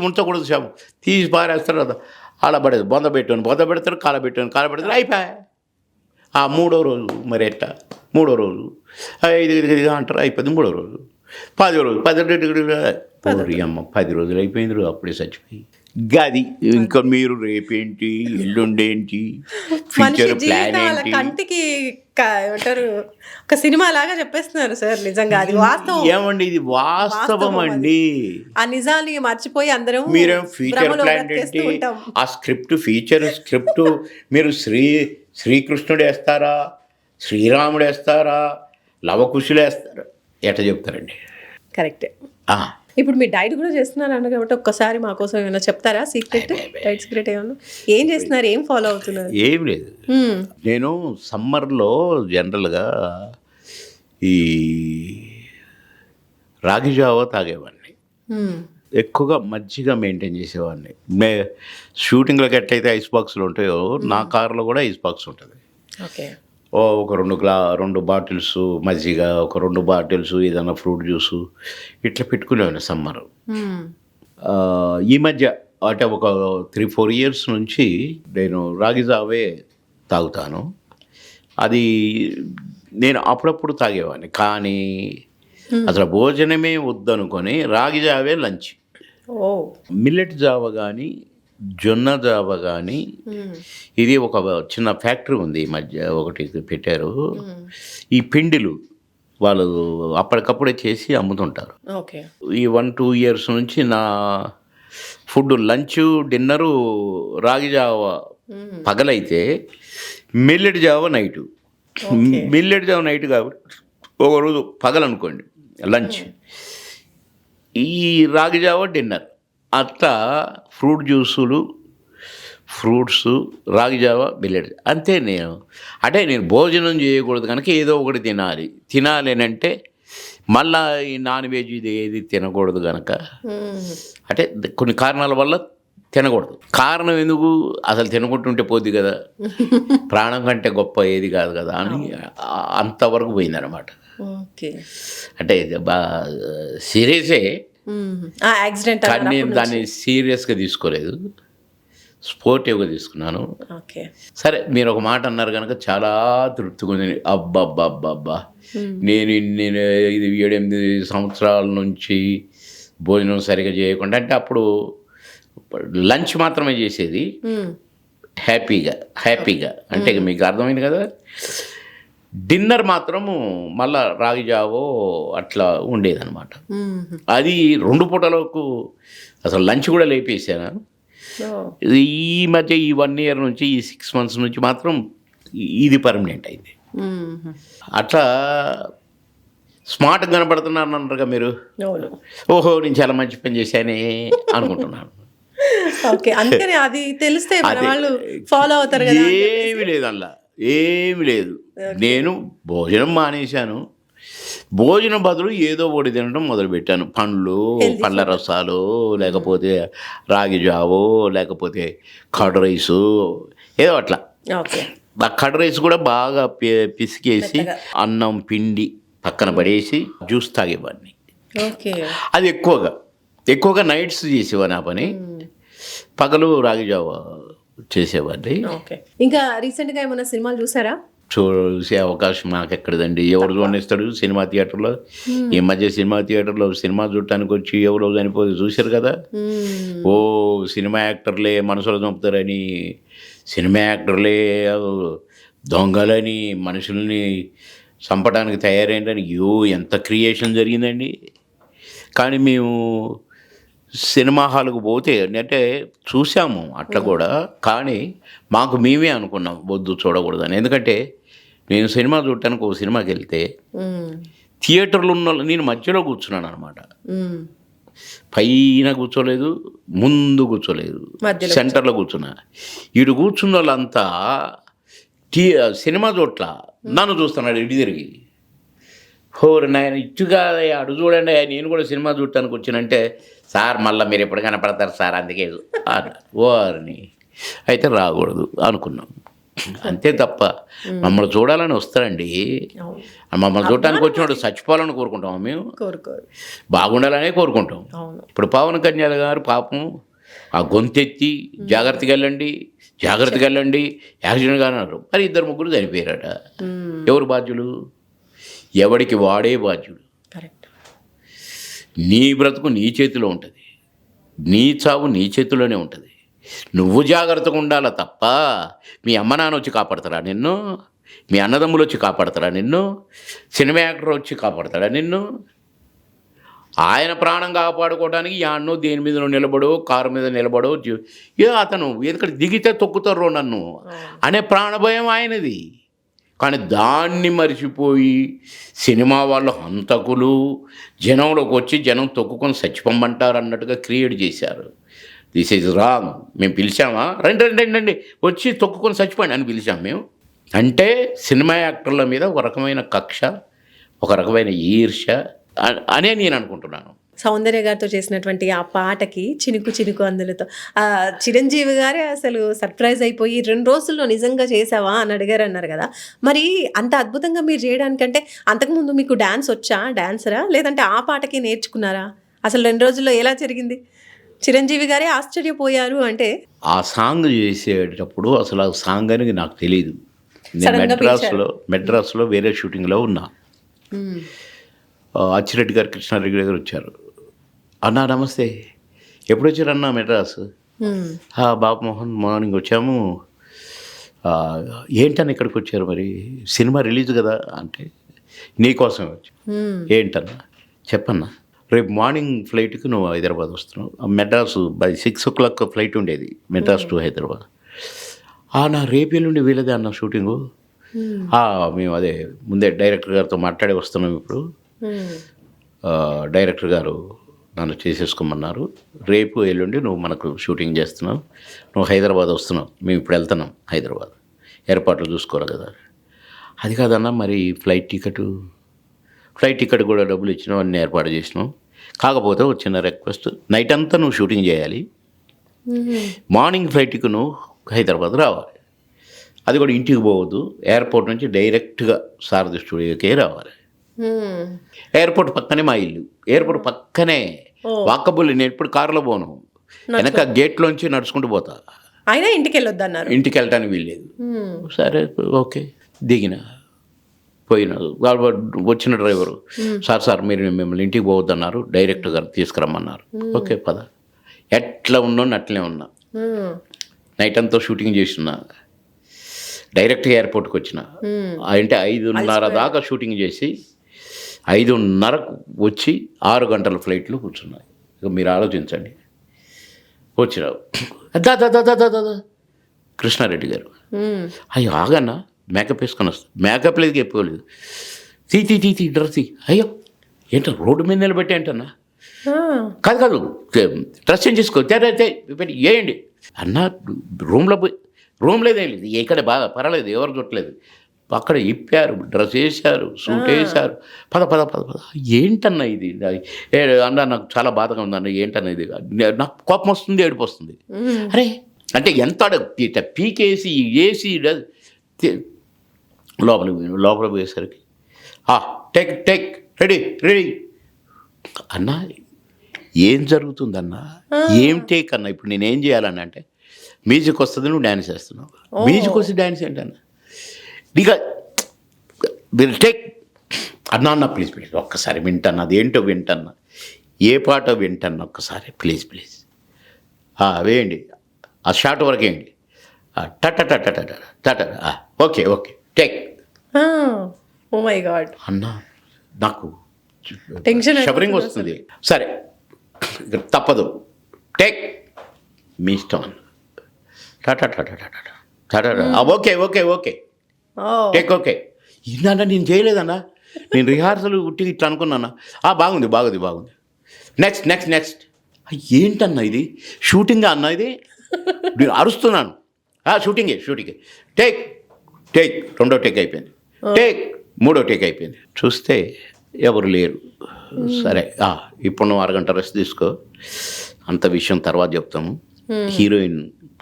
ఉంచకూడదు, శవం తీసి పారేస్తారు, అలా పడేది, బొంద పెడతారు, కాల పెడతారు, అయిపోయా. ఆ మూడో రోజు మరి ఎట్టా, మూడో రోజు 5 అంటారు, అయిపోయింది. మూడో రోజు 10 రోజు, 10 రోజులు అయిపోయింది, అప్పుడే చచ్చిపోయి. గది ఇంకా మీరు రేపేంటి, ఎల్లుండేంటి, ఫ్యూచర్ ప్లాన్ ఏంటి, కంటికి ఏమంటారు ఒక సినిమా లాగా చెప్పేస్తున్నారు సార్. నిజంగా అది వాస్తవం. ఏమండి, ఇది వాస్తవం అండి. ఆ నిజాన్ని మర్చిపోయి అందరం మీరేం ఫ్యూచర్ ప్లాన్ ఏంటి, ఆ స్క్రిప్ట్ మీరు శ్రీకృష్ణుడు వేస్తారా, శ్రీరాముడు వేస్తారా, లవకుశులు వేస్తారా, ఎట్లా చెప్తారండి? కరెక్టే. ఇప్పుడు మీరు డైట్ కూడా చేస్తున్నారు అన్న కాబట్టి ఒక్కసారి మా కోసం ఏమైనా చెప్తారా? డైట్ సీక్రెట్ ఏమన్నా ఏం చేస్తున్నారు, ఏం ఫాలో అవుతున్నారు? ఏం లేదు, నేను సమ్మర్లో జనరల్గా ఈ రాగి జావా తాగేవాడిని. ఎక్కువగా మజ్జిగ మెయింటైన్ చేసేవాడిని. షూటింగ్లకు ఎట్లయితే ఐస్ బాక్సులు ఉంటాయో నా కార్లో కూడా ఐస్ బాక్స్ ఉంటుంది. ఓకే. ఒక 2 బాటిల్స్ మజ్జిగ, ఒక 2 బాటిల్స్ ఏదైనా ఫ్రూట్ జ్యూసు ఇట్లా పెట్టుకునేవాడిని సమ్మర్. ఈ మధ్య అంటే ఒక 3-4 ఇయర్స్ నుంచి నేను రాగి జావే తాగుతాను. అది నేను అప్పుడప్పుడు తాగేవాడిని, కానీ అసలు భోజనమే వద్దనుకొని రాగి జావే లంచ్. మిల్లెట్ జావ కానీ జొన్న జావ కానీ, ఇది ఒక చిన్న ఫ్యాక్టరీ ఉంది ఈ మధ్య ఒకటి పెట్టారు. ఈ పిండిలు వాళ్ళు అప్పటికప్పుడే చేసి అమ్ముతుంటారు. ఓకే. ఈ 1-2 ఇయర్స్ నుంచి నా ఫుడ్ లంచ్ డిన్నరు రాగి జావ పగలైతే మిల్లెట్ జావ నైటు. మిల్లెట్ జావ నైట్ కాబట్టి ఒకరోజు పగలనుకోండి లంచ్, ఈ రాగి జావ డిన్నర్. అట్లా ఫ్రూట్ జ్యూసులు, ఫ్రూట్స్, రాగి జావ, మిల్లెట్ అంతే. నేను భోజనం చేయకూడదు కనుక ఏదో ఒకటి తినాలి అని అంటే మళ్ళా ఈ నాన్ వెజ్ ఇది ఏది తినకూడదు కనుక, అంటే కొన్ని కారణాల వల్ల తినకూడదు. కారణం ఎందుకు, అసలు తినకుంటుంటే పోద్ది కదా, ప్రాణం కంటే గొప్ప ఏది కాదు కదా అని అంతవరకు పోయిందనమాట. అంటే సీరియసే, కానీ నేను దాన్ని సీరియస్గా తీసుకోలేదు, స్పోర్టివ్గా తీసుకున్నాను. సరే, మీరు ఒక మాట అన్నారు కనుక చాలా తృప్తిగా ఉంది. అబ్బా నేను 7-8 సంవత్సరాల నుంచి భోజనం సరిగా చేయకుండా, అంటే అప్పుడు లంచ్ మాత్రమే చేసేది హ్యాపీగా అంటే మీకు అర్థమైంది కదా. డిన్నర్ మాత్రము మళ్ళా రాగి జావో అట్లా ఉండేదన్నమాట. అది 2 పూటలకు అసలు లంచ్ కూడా లేపేసాను. ఈ మధ్య ఈ 1 ఇయర్ నుంచి, ఈ 6 మంత్స్ నుంచి మాత్రం ఇది పర్మనెంట్ అయింది. అట్లా స్మార్ట్గా కనపడుతున్నాను అన్నారుగా మీరు. ఓహో, నేను చాలా మంచి పని చేశానే అనుకుంటున్నాను. అది తెలిస్తే వాళ్ళు ఫాలో అవుతారు కదా. ఏమి లేదు అలా, ఏమి లేదు. నేను భోజనం మానేశాను, భోజనం బదులు ఏదో ఒకటి తినడం మొదలుపెట్టాను. పండ్ల రసాలు, లేకపోతే రాగి జావో, లేకపోతే కర్డ్ రైసు, ఏదో అట్లా. ఆ కర్డ్ రైస్ కూడా బాగా పిసికేసి అన్నం పిండి పక్కన పడేసి జ్యూస్ తాగేవాడిని. అది ఎక్కువగా నైట్స్ చేసేవాడిని ఆ పని, పగలు రాగి జావ చేసేవాడిని. ఇంకా రీసెంట్గా ఏమైనా సినిమాలు చూసారా? చూసే అవకాశం నాకు ఎక్కడదండి, ఎవరు చూడనిస్తాడు సినిమా థియేటర్లో. ఈ మధ్య సినిమా థియేటర్లో సినిమా చూడటానికి వచ్చి ఎవరో చనిపోతే చూశారు కదా. ఓ సినిమా యాక్టర్లే మనసులో చంపుతారని, సినిమా యాక్టర్లే దొంగలని, మనుషుల్ని చంపడానికి తయారైందని ఎంత క్రియేషన్ జరిగిందండి. కానీ మేము సినిమా హాల్కు పోతే అంటే చూసాము అట్లా కూడా, కానీ మాకు మేమే అనుకున్నాం వద్దు చూడకూడదని. ఎందుకంటే నేను సినిమా చూడటానికి ఒక సినిమాకి వెళ్తే థియేటర్లో ఉన్న నేను మధ్యలో కూర్చున్నాను అనమాట. పైన కూర్చోలేదు, ముందు కూర్చోలేదు, సెంటర్లో కూర్చున్నా. ఇటు కూర్చున్న వాళ్ళంతా సినిమా చోట్ల నన్ను చూస్తున్నాడు ఇటు తిరిగి. నాయన ఇట్టుగా అడు చూడండి, నేను కూడా సినిమా చూడటానికి వచ్చినంటే, సార్ మళ్ళీ మీరు ఎప్పుడు కనపడతారు సార్, అందుకే వారిని అయితే రాకూడదు అనుకున్నాం. అంతే తప్ప మమ్మల్ని చూడాలని వస్తారండి. మమ్మల్ని చూడటానికి వచ్చినప్పుడు చచ్చిపోవాలని కోరుకుంటాం, మేము బాగుండాలనే కోరుకుంటాం. ఇప్పుడు పవన్ కళ్యాణ్ గారు పాపం ఆ గొంతెత్తి జాగ్రత్తగా వెళ్ళండి యాక్సిడెంట్ గా అన్నారు. మరి 2-3 చనిపోయారట. ఎవరు బాధ్యులు? ఎవడికి వాడే బాధ్యుడు. నీ బ్రతుకు నీ చేతిలో ఉంటుంది, నీ చావు నీ చేతిలోనే ఉంటుంది. నువ్వు జాగ్రత్తగా ఉండాలి తప్ప మీ అమ్మ నాన్న వచ్చి కాపాడతారా నిన్ను? మీ అన్నదమ్ములు వచ్చి కాపాడతారా నిన్ను? సినిమా యాక్టర్ వచ్చి కాపాడతాడా నిన్ను? ఆయన ప్రాణం కాపాడుకోవడానికి యాన్నో దేని మీద నిలబడో, కారు మీద నిలబడో, అతను ఎందుకంటే దిగితే తొక్కుతారో నన్ను అనే ప్రాణభయం ఆయనది. కానీ దాన్ని మరిచిపోయి సినిమా వాళ్ళు హంతకులు జనంలోకి వచ్చి జనం తొక్కుకొని చచ్చిపోమంటారు అన్నట్టుగా క్రియేట్ చేశారు. This is wrong. మేము పిలిచామా, రండి వచ్చి తొక్కుకొని చచ్చిపోండి అని పిలిచాం మేము. అంటే సినిమా యాక్టర్ల మీద ఒక రకమైన కక్ష, ఒక రకమైన ఈర్ష్య, అనే నేను అనుకుంటున్నాను. సౌందర్య గారితో చేసినటువంటి ఆ పాటకి చినుకు చినుకు అందులతో చిరంజీవి గారే అసలు సర్ప్రైజ్ అయిపోయి 2 రోజుల్లో నిజంగా చేసావా అని అడిగారు అన్నారు కదా. మరి అంత అద్భుతంగా మీరు చేయడానికంటే అంతకుముందు మీకు డాన్స్ వచ్చా, డాన్సరా, లేదంటే ఆ పాటకి నేర్చుకున్నారా? అసలు 2 రోజుల్లో ఎలా జరిగింది? చిరంజీవి గారే ఆశ్చర్యపోయారు అంటే. ఆ సాంగ్ చేసేటప్పుడు అసలు ఆ సాంగ్ అని నాకు తెలియదు. నేను Sudden గా మెడ్రాస్లో వేరే షూటింగ్లో ఉన్నా. అచ్చిరెడ్డి గారు, కృష్ణారెడ్డి గారు వచ్చారు. అన్నా నమస్తే, ఎప్పుడు వచ్చారన్నా మెడ్రాస్? బాబు మోహన్ మార్నింగ్ వచ్చాము. ఏంటన్నా ఇక్కడికి వచ్చారు, మరి సినిమా రిలీజ్ కదా అంటే, నీకోసమే వచ్చి. ఏంటన్నా చెప్పన్నా, రేపు మార్నింగ్ ఫ్లైట్కి నువ్వు హైదరాబాద్ వస్తున్నావు. మెడ్రాస్ బై 6 o'clock ఫ్లైట్ ఉండేది మెడ్రాస్ టు హైదరాబాద్. నా రేపు ఎల్లుండి వీళ్ళదే అన్న షూటింగు. మేము అదే ముందే డైరెక్టర్ గారితో మాట్లాడి వస్తున్నాం. ఇప్పుడు డైరెక్టర్ గారు నన్ను చేసేసుకోమన్నారు. రేపు ఎల్లుండి నువ్వు మనకు షూటింగ్ చేస్తున్నావు, నువ్వు హైదరాబాద్ వస్తున్నావు, మేము ఇప్పుడు వెళ్తున్నాం హైదరాబాద్, ఏర్పాట్లు చూసుకోవాలి కదా. అది కాదన్నా, మరి ఫ్లైట్ టికెట్ కూడా డబ్బులు ఇచ్చినావు, అన్నీ ఏర్పాటు చేసినావు. కాకపోతే ఒక చిన్న రిక్వెస్ట్, నైట్ అంతా నువ్వు షూటింగ్ చేయాలి, మార్నింగ్ ఫ్లైట్కి నువ్వు హైదరాబాద్ రావాలి. అది కూడా ఇంటికి పోవద్దు, ఎయిర్పోర్ట్ నుంచి డైరెక్ట్గా సారథి స్టూడియోకే రావాలి. ఎయిర్పోర్ట్ పక్కనే మా ఇల్లు, ఎయిర్పోర్ట్ పక్కనే వాకబుల్. నేను ఇప్పుడు కారులో పోను, వెనక గేట్లోంచి నడుచుకుంటూ పోతా. అయినా ఇంటికి వెళ్ళొద్దు అన్నారు. ఇంటికి వెళ్ళటానికి వీల్లేదు. సరే ఓకే, దిగిన పోయిన వచ్చిన డ్రైవరు, సార్ మీరు మిమ్మల్ని ఇంటికి పోవద్దన్నారు, డైరెక్టర్ గారు తీసుకురమ్మన్నారు. ఓకే పద. ఎట్లా ఉన్నాను అట్లనే ఉన్నా. నైట్ అంతా షూటింగ్ చేస్తున్నా, డైరెక్ట్గా ఎయిర్పోర్ట్కి వచ్చిన. అంటే 5:30 దాకా షూటింగ్ చేసి 5:30 వచ్చి 6 గంటల ఫ్లైట్లో కూర్చున్నాయి. ఇక మీరు ఆలోచించండి. వచ్చినావు కృష్ణారెడ్డి గారు, అయ్యో ఆగన్నా, మేకప్ వేసుకొని వస్తా. మేకప్ లేదు, ఎప్పుకోలేదు. తీ డ్రెస్ తీ. అయ్యో ఏంటో రోడ్డు మీద నిలబెట్టి ఏంటన్నా, కాదు డ్రెస్ చేంజ్ చేసుకో, పెట్టి వేయండి అన్న. రూమ్ లేదేం లేదు, ఇక్కడ బాగా పర్వాలేదు, ఎవరు చుట్టలేదు. అక్కడ ఇప్పారు, డ్రెస్ వేసారు, సూట్ వేసారు. పద ఏంటన్నా ఇది అన్న, నాకు చాలా బాధగా ఉందన్న. ఏంటన్నా ఇది, నాకు కోపం వస్తుంది, ఏడుపు వస్తుంది. అరే అంటే ఎంత పీకేసి వేసి లోపల పోయేసరికి టేక్ రెడీ అన్నా. ఏం జరుగుతుందన్నా, ఏం టేక్ అన్నా? ఇప్పుడు నేనేం చేయాలన్నా అంటే, మ్యూజిక్ వస్తుంది, నువ్వు డ్యాన్స్ చేస్తున్నావు. మ్యూజిక్ వస్తే డ్యాన్స్ ఏంటన్నా? ఇక మీరు టేక్ అన్నా ప్లీజ్ ఒక్కసారి వింటన్నా, అది ఏంటో వింటన్నా, ఏ పాట వింటన్నా ఒక్కసారి ప్లీజ్ వేయండి, ఆ షార్ట్ వరకు వేయండి. Okay take. Oh my god అన్నా, నాకు టెన్షన్ షవరింగ్ వస్తుంది. సరే తప్పదు, టేక్, మీ ఇష్టం అన్న. Okay take okay. ఇదన్నా నేను చేయలేదన్నా, నేను రిహార్సల్ ఉట్టిగా ఇట్లా అనుకున్నానా. బాగుంది. నెక్స్ట్ ఏంటన్నా ఇది, షూటింగ్ అన్నా ఇది? నేను అరుస్తున్నాను. షూటింగే టేక్ రెండో టేక్ అయిపోయింది, మూడో టేక్ అయిపోయింది. చూస్తే ఎవరు లేరు. సరే ఇప్పుడు నువ్వు 1 గంట రెస్ట్ తీసుకో, అంత విషయం తర్వాత చెప్తాము. హీరోయిన్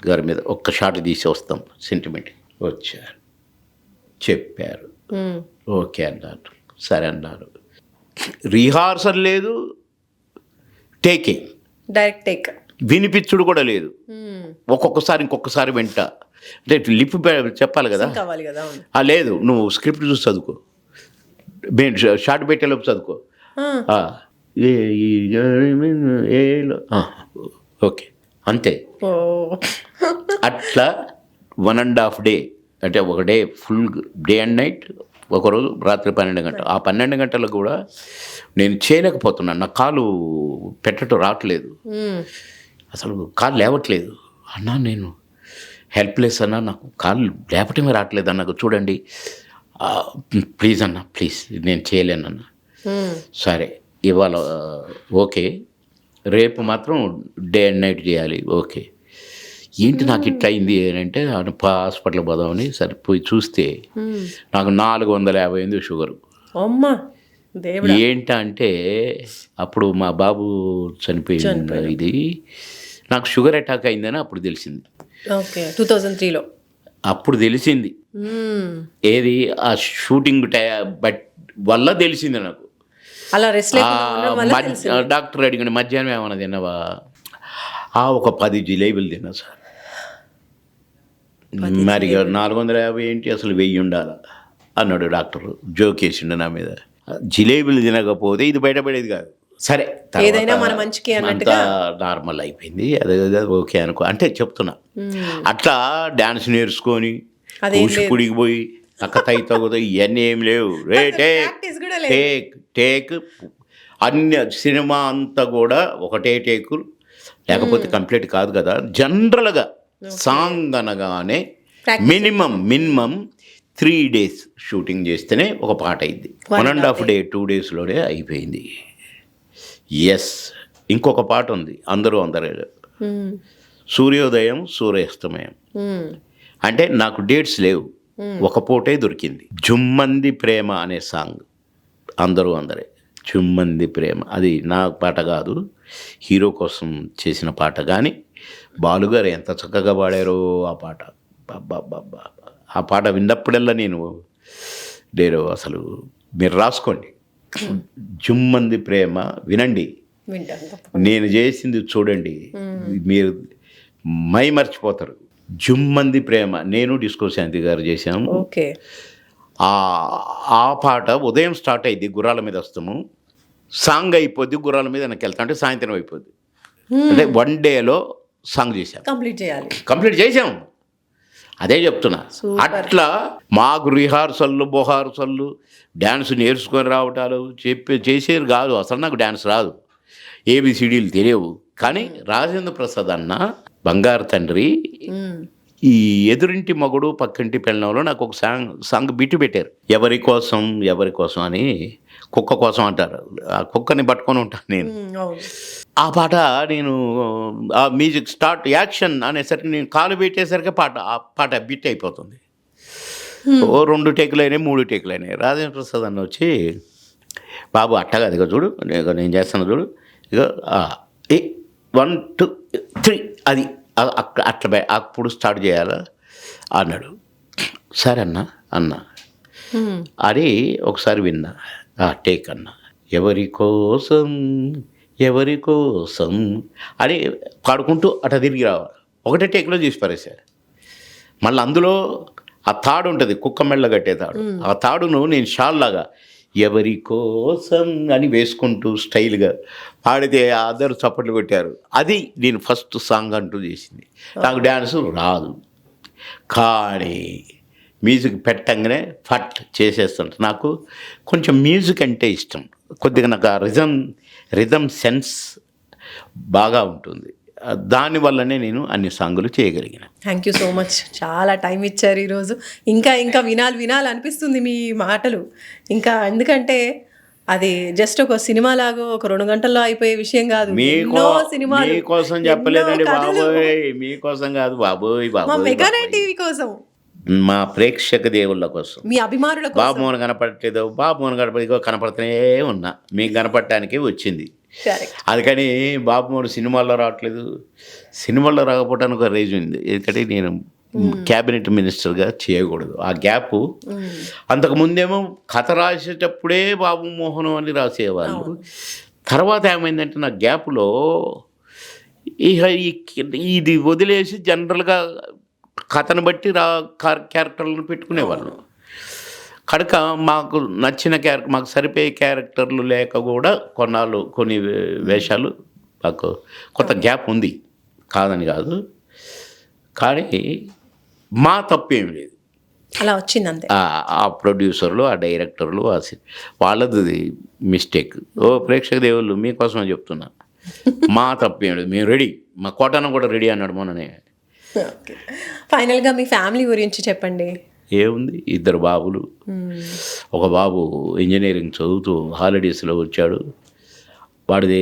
గారి మీద ఒక్క షాట్ తీసి వస్తాం, సెంటిమెంట్. వచ్చారు, చెప్పారు, ఓకే అన్నారు. సరే అన్నారు. రిహార్సల్ లేదు, టేకింగ్ డైరెక్ట్ టేక్, వినిపించుడు కూడా లేదు. ఒక్కొక్కసారి ఇంకొకసారి వెంట అంటే లిప్ చెప్పాలి కదా, కావాలి కదా. లేదు, నువ్వు స్క్రిప్ట్ చూసి చదువుకో, షార్ట్ పెట్టేలోపు చదువుకో. ఓకే అంతే. అట్లా 1.5 day, అంటే ఒక day full, day and night. ఒకరోజు రాత్రి 12 గంటలు. ఆ 12 గంటలకు కూడా నేను చేయలేకపోతున్నాను. నా కాలు పెట్టడం రావట్లేదు, అసలు కాలు లేవట్లేదు అన్నా. నేను హెల్ప్లెస్ అన్నా, నాకు కాలు లేపటమే రావట్లేదు అన్న. చూడండి ప్లీజ్ అన్న, ప్లీజ్, నేను చేయలేనన్నా. సరే ఇవాళ ఓకే, రేపు మాత్రం డే అండ్ నైట్ చేయాలి. ఓకే, ఏంటి నాకు ఇట్లా అయింది అంటే, హాస్పిటల్ పోదామని సరే పోయి చూస్తే నాకు 450 షుగరు. అమ్మా, దేవుడా. ఏంటంటే అప్పుడు మా బాబు చనిపోయిన ఇది నాకు షుగర్ అటాక్ అయిందని అప్పుడు తెలిసింది. ఓకే, 2003లో. అప్పుడు తెలిసింది ఏది ఆ షూటింగ్ వల్ల తెలిసింది నాకు. అలా రెస్ట్ డాక్టర్ అడిగిన మధ్యాహ్నం ఏమన్నా తిన్నావా? ఒక 10 జిలేబీలు తిన్నా సార్. మరి 450 ఏంటి అసలు 1000 ఉండాల అన్నాడు డాక్టర్. జోకేసిండు నా మీద. జిలేబీలు తినకపోతే ఇది బయటపడేది కాదు. సరే, ఏదైనా మన మంచికి అన్నట్టుగా నార్మల్ అయిపోయింది. అదే ఓకే అనుకో అంటే చెప్తున్నా. అట్లా డ్యాన్స్ నేర్చుకొని కూచిపూడికి పోయి అక్క తగ్గుతా ఇవన్నీ ఏం లేవు. టేక్ అన్ని సినిమా అంతా కూడా ఒకటే టేకులు, లేకపోతే కంప్లీట్ కాదు కదా. జనరల్గా సాంగ్ అనగానే మినిమం 3 days షూటింగ్ చేస్తేనే ఒక పాట అయింది. 1.5 day 2 daysలోనే అయిపోయింది. ఎస్, ఇంకొక పాట ఉంది అందరూ సూర్యోదయం సూర్యాస్తమయం. అంటే నాకు డేట్స్ లేవు, ఒక పూటే దొరికింది. జుమ్మంది ప్రేమ అనే సాంగ్ అందరే జుమ్మంది ప్రేమ. అది నా పాట కాదు, హీరో కోసం చేసిన పాట. కానీ బాలుగారు ఎంత చక్కగా పాడారో ఆ పాట. బాబా, ఆ పాట విన్నప్పుడల్లా నేను అసలు మీరు రాసుకోండి, జుమ్మంది ప్రేమ వినండి, నేను చేసింది చూడండి, మీరు మై మర్చిపోతారు. జుమ్మంది ప్రేమ నేను డిస్కో శాంతి గారు చేశాము. ఓకే, ఆ పాట ఉదయం స్టార్ట్ అయింది, గుర్రాల మీద వస్తాము, సాంగ్ అయిపోద్ది, గుర్రాల మీద వెనక్కి వెళ్తా అంటే సాయంత్రం అయిపోద్ది. అంటే 1 dayలో సాంగ్ చేశాం, కంప్లీట్ చేసాం. అదే చెప్తున్నా. అట్లా మాకు బొహార్సల్లు డ్యాన్స్ నేర్చుకొని రావటాలు చేసేది కాదు. అసలు నాకు డ్యాన్స్ రాదు, ABCDలు తెలియవు. కానీ రాజేంద్ర ప్రసాద్ అన్న బంగారు తండ్రి, ఈ ఎదురింటి మగుడు పక్కింటి పెళ్ళంలో నాకు ఒక సాంగ్ బిట్టు పెట్టారు. ఎవరి కోసం అని, కుక్క కోసం అంటారు. ఆ కుక్కని పట్టుకొని ఉంటాను నేను. ఆ పాట నేను ఆ మ్యూజిక్ స్టార్ట్ యాక్షన్ అనేసరికి నేను కాలు పెట్టేసరికి ఆ పాట బిట్ అయిపోతుంది. 2 టేకులు అయినాయి, 3 టేకులు అయినాయి. రాజేంద్ర ప్రసాద్ అన్న వచ్చి, బాబు అట్టగా ఇక చూడు, నేను చేస్తాను చూడు, ఇక 1 2 3 అది అట్లా అప్పుడు స్టార్ట్ చేయాలా అన్నాడు. సరే అన్న అది ఒకసారి విన్నా. టేక్ అన్న, ఎవరి కోసం అని పాడుకుంటూ అట్లా తిరిగి రావాలి. ఒకటే టేక్లో చేసి పారేశారు. మళ్ళీ అందులో ఆ తాడు ఉంటుంది, కుక్క మెళ్ళ కట్టే తాడు. ఆ తాడును నేను షాల్లాగా ఎవరి కోసం అని వేసుకుంటూ స్టైల్గా పాడితే అందరూ చప్పట్లు కొట్టారు. అది నేను ఫస్ట్ సాంగ్ అంటూ చేసింది. నాకు డ్యాన్స్ రాదు, కానీ మ్యూజిక్ పెట్టంగానే ఫట్ చేసేస్తుంట. నాకు కొంచెం మ్యూజిక్ అంటే ఇష్టం, కొద్దిగా నాకు ఆ రిథం సెన్స్ బాగా ఉంటుంది. దానివల్లనే నేను అన్ని సాంగులు చేయగలిగిన. థ్యాంక్ యూ సో మచ్, చాలా టైం ఇచ్చారు ఈరోజు. ఇంకా వినాలనిపిస్తుంది మీ మాటలు. ఇంకా ఎందుకంటే అది జస్ట్ ఒక సినిమా లాగా ఒక 2 గంటల్లో అయిపోయే విషయం కాదు. మీకోసం చెప్పలేదండి బాబోయ్, మీకోసం కాదు బాబోయ్, మెగా నైట్ టీవీ కోసం, మా ప్రేక్షక దేవుళ్ళ కోసం, మీ అభిమానుల కోసం. బాబు మోహన్ కనపడట్లేదు, కనపడుతూనే ఉన్నా, మీకు కనపడటానికి వచ్చింది. అది కానీ బాబు మోహన్ సినిమాల్లో రావట్లేదు. సినిమాల్లో రాకపోవడానికి ఒక రీజన్ ఉంది. ఎందుకంటే నేను క్యాబినెట్ మినిస్టర్గా చేయకూడదు. ఆ గ్యాప్ అంతకుముందేమో కథ రాసేటప్పుడే బాబు మోహన్ అని రాసేవాళ్ళు. తర్వాత ఏమైందంటే నా గ్యాప్లో ఇది వదిలేసి జనరల్గా కథను బట్టి క్యారెక్టర్లను పెట్టుకునేవాళ్ళు. కనుక మాకు నచ్చిన క్యారెక్టర్, మాకు సరిపోయే క్యారెక్టర్లు లేక కూడా కొన్ని వేషాలు మాకు కొంత గ్యాప్ ఉంది, కాదని కాదు. కానీ మా తప్పేం లేదు, అలా వచ్చింది అంతే. ఆ ప్రొడ్యూసర్లు, ఆ డైరెక్టర్లు, వాళ్ళది మిస్టేక్. ప్రేక్షక దేవుళ్ళు మీకోసమే చెప్తున్నా, మా తప్పేం లేదు. మేము రెడీ, మా కోటన కూడా రెడీ అన్నాడు మొన్ననే. ఫైనల్గా మీ ఫ్యామిలీ గురించి చెప్పండి. ఏముంది, 2 బాబులు. ఒక బాబు ఇంజనీరింగ్ చదువుతూ హాలిడేస్లో వచ్చాడు. వాడిది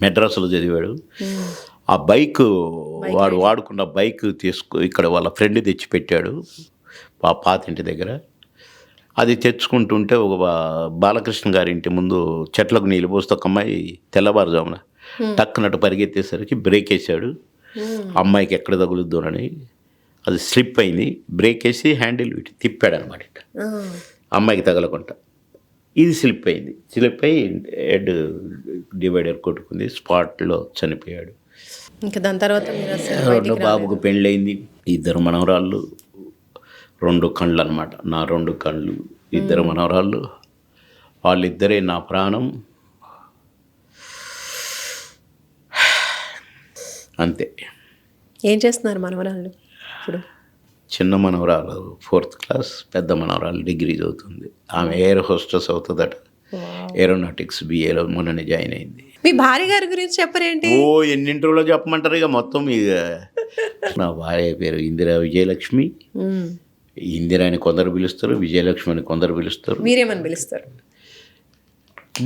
మెడ్రాస్లో చదివాడు. ఆ బైక్ వాడు వాడుకున్న బైక్ ఇక్కడ వాళ్ళ ఫ్రెండ్ తెచ్చి పెట్టాడు పాతింటి దగ్గర. అది తెచ్చుకుంటుంటే ఒక బాలకృష్ణ గారి ఇంటి ముందు చెట్లకు నీళ్ళు పోస్తే ఒక అమ్మాయి తెల్లవారుజామున టక్కునట్టు పరిగెత్తేసరికి బ్రేక్ వేసాడు. అమ్మాయికి ఎక్కడ తగులుద్దోనని అది స్లిప్ అయింది. బ్రేక్ వేసి హ్యాండిల్ ఇటు తిప్పాడు అనమాట. అమ్మాయికి తగలకుండా ఇది స్లిప్ అయింది. స్లిప్ అయ్యి హెడ్ డివైడర్ కొట్టుకుంది. స్పాట్లో చనిపోయాడు. ఇంకా దాని తర్వాత మీరు అసలు రెండో బాబుకు పెళ్ళయింది. 2 మనవరాళ్ళు, 2 కళ్ళు అనమాట. నా 2 కళ్ళు, 2 మనవరాళ్ళు. వాళ్ళిద్దరే నా ప్రాణం. అంతే. ఏం చేస్తున్నారు మనవరాళ్ళు ఇప్పుడు? చిన్న మనవరాలు 4th క్లాస్, పెద్ద మనవరాలు డిగ్రీ చదువుతుంది. ఆమె ఎయిర్ హోస్టెస్ అవుతుందట. ఏరోనాటిక్స్ BAలో మొన్ననే జాయిన్ అయింది. మీ భార్య గారి గురించి చెప్పరేంటి? ఓ ఎన్నింటిలో చెప్పమంటారు ఇక మొత్తం. ఇక నా భార్య పేరు ఇందిరా విజయలక్ష్మి. ఇందిరా అని కొందరు పిలుస్తారు, విజయలక్ష్మి అని కొందరు పిలుస్తారు. మీరేమని పిలుస్తారు?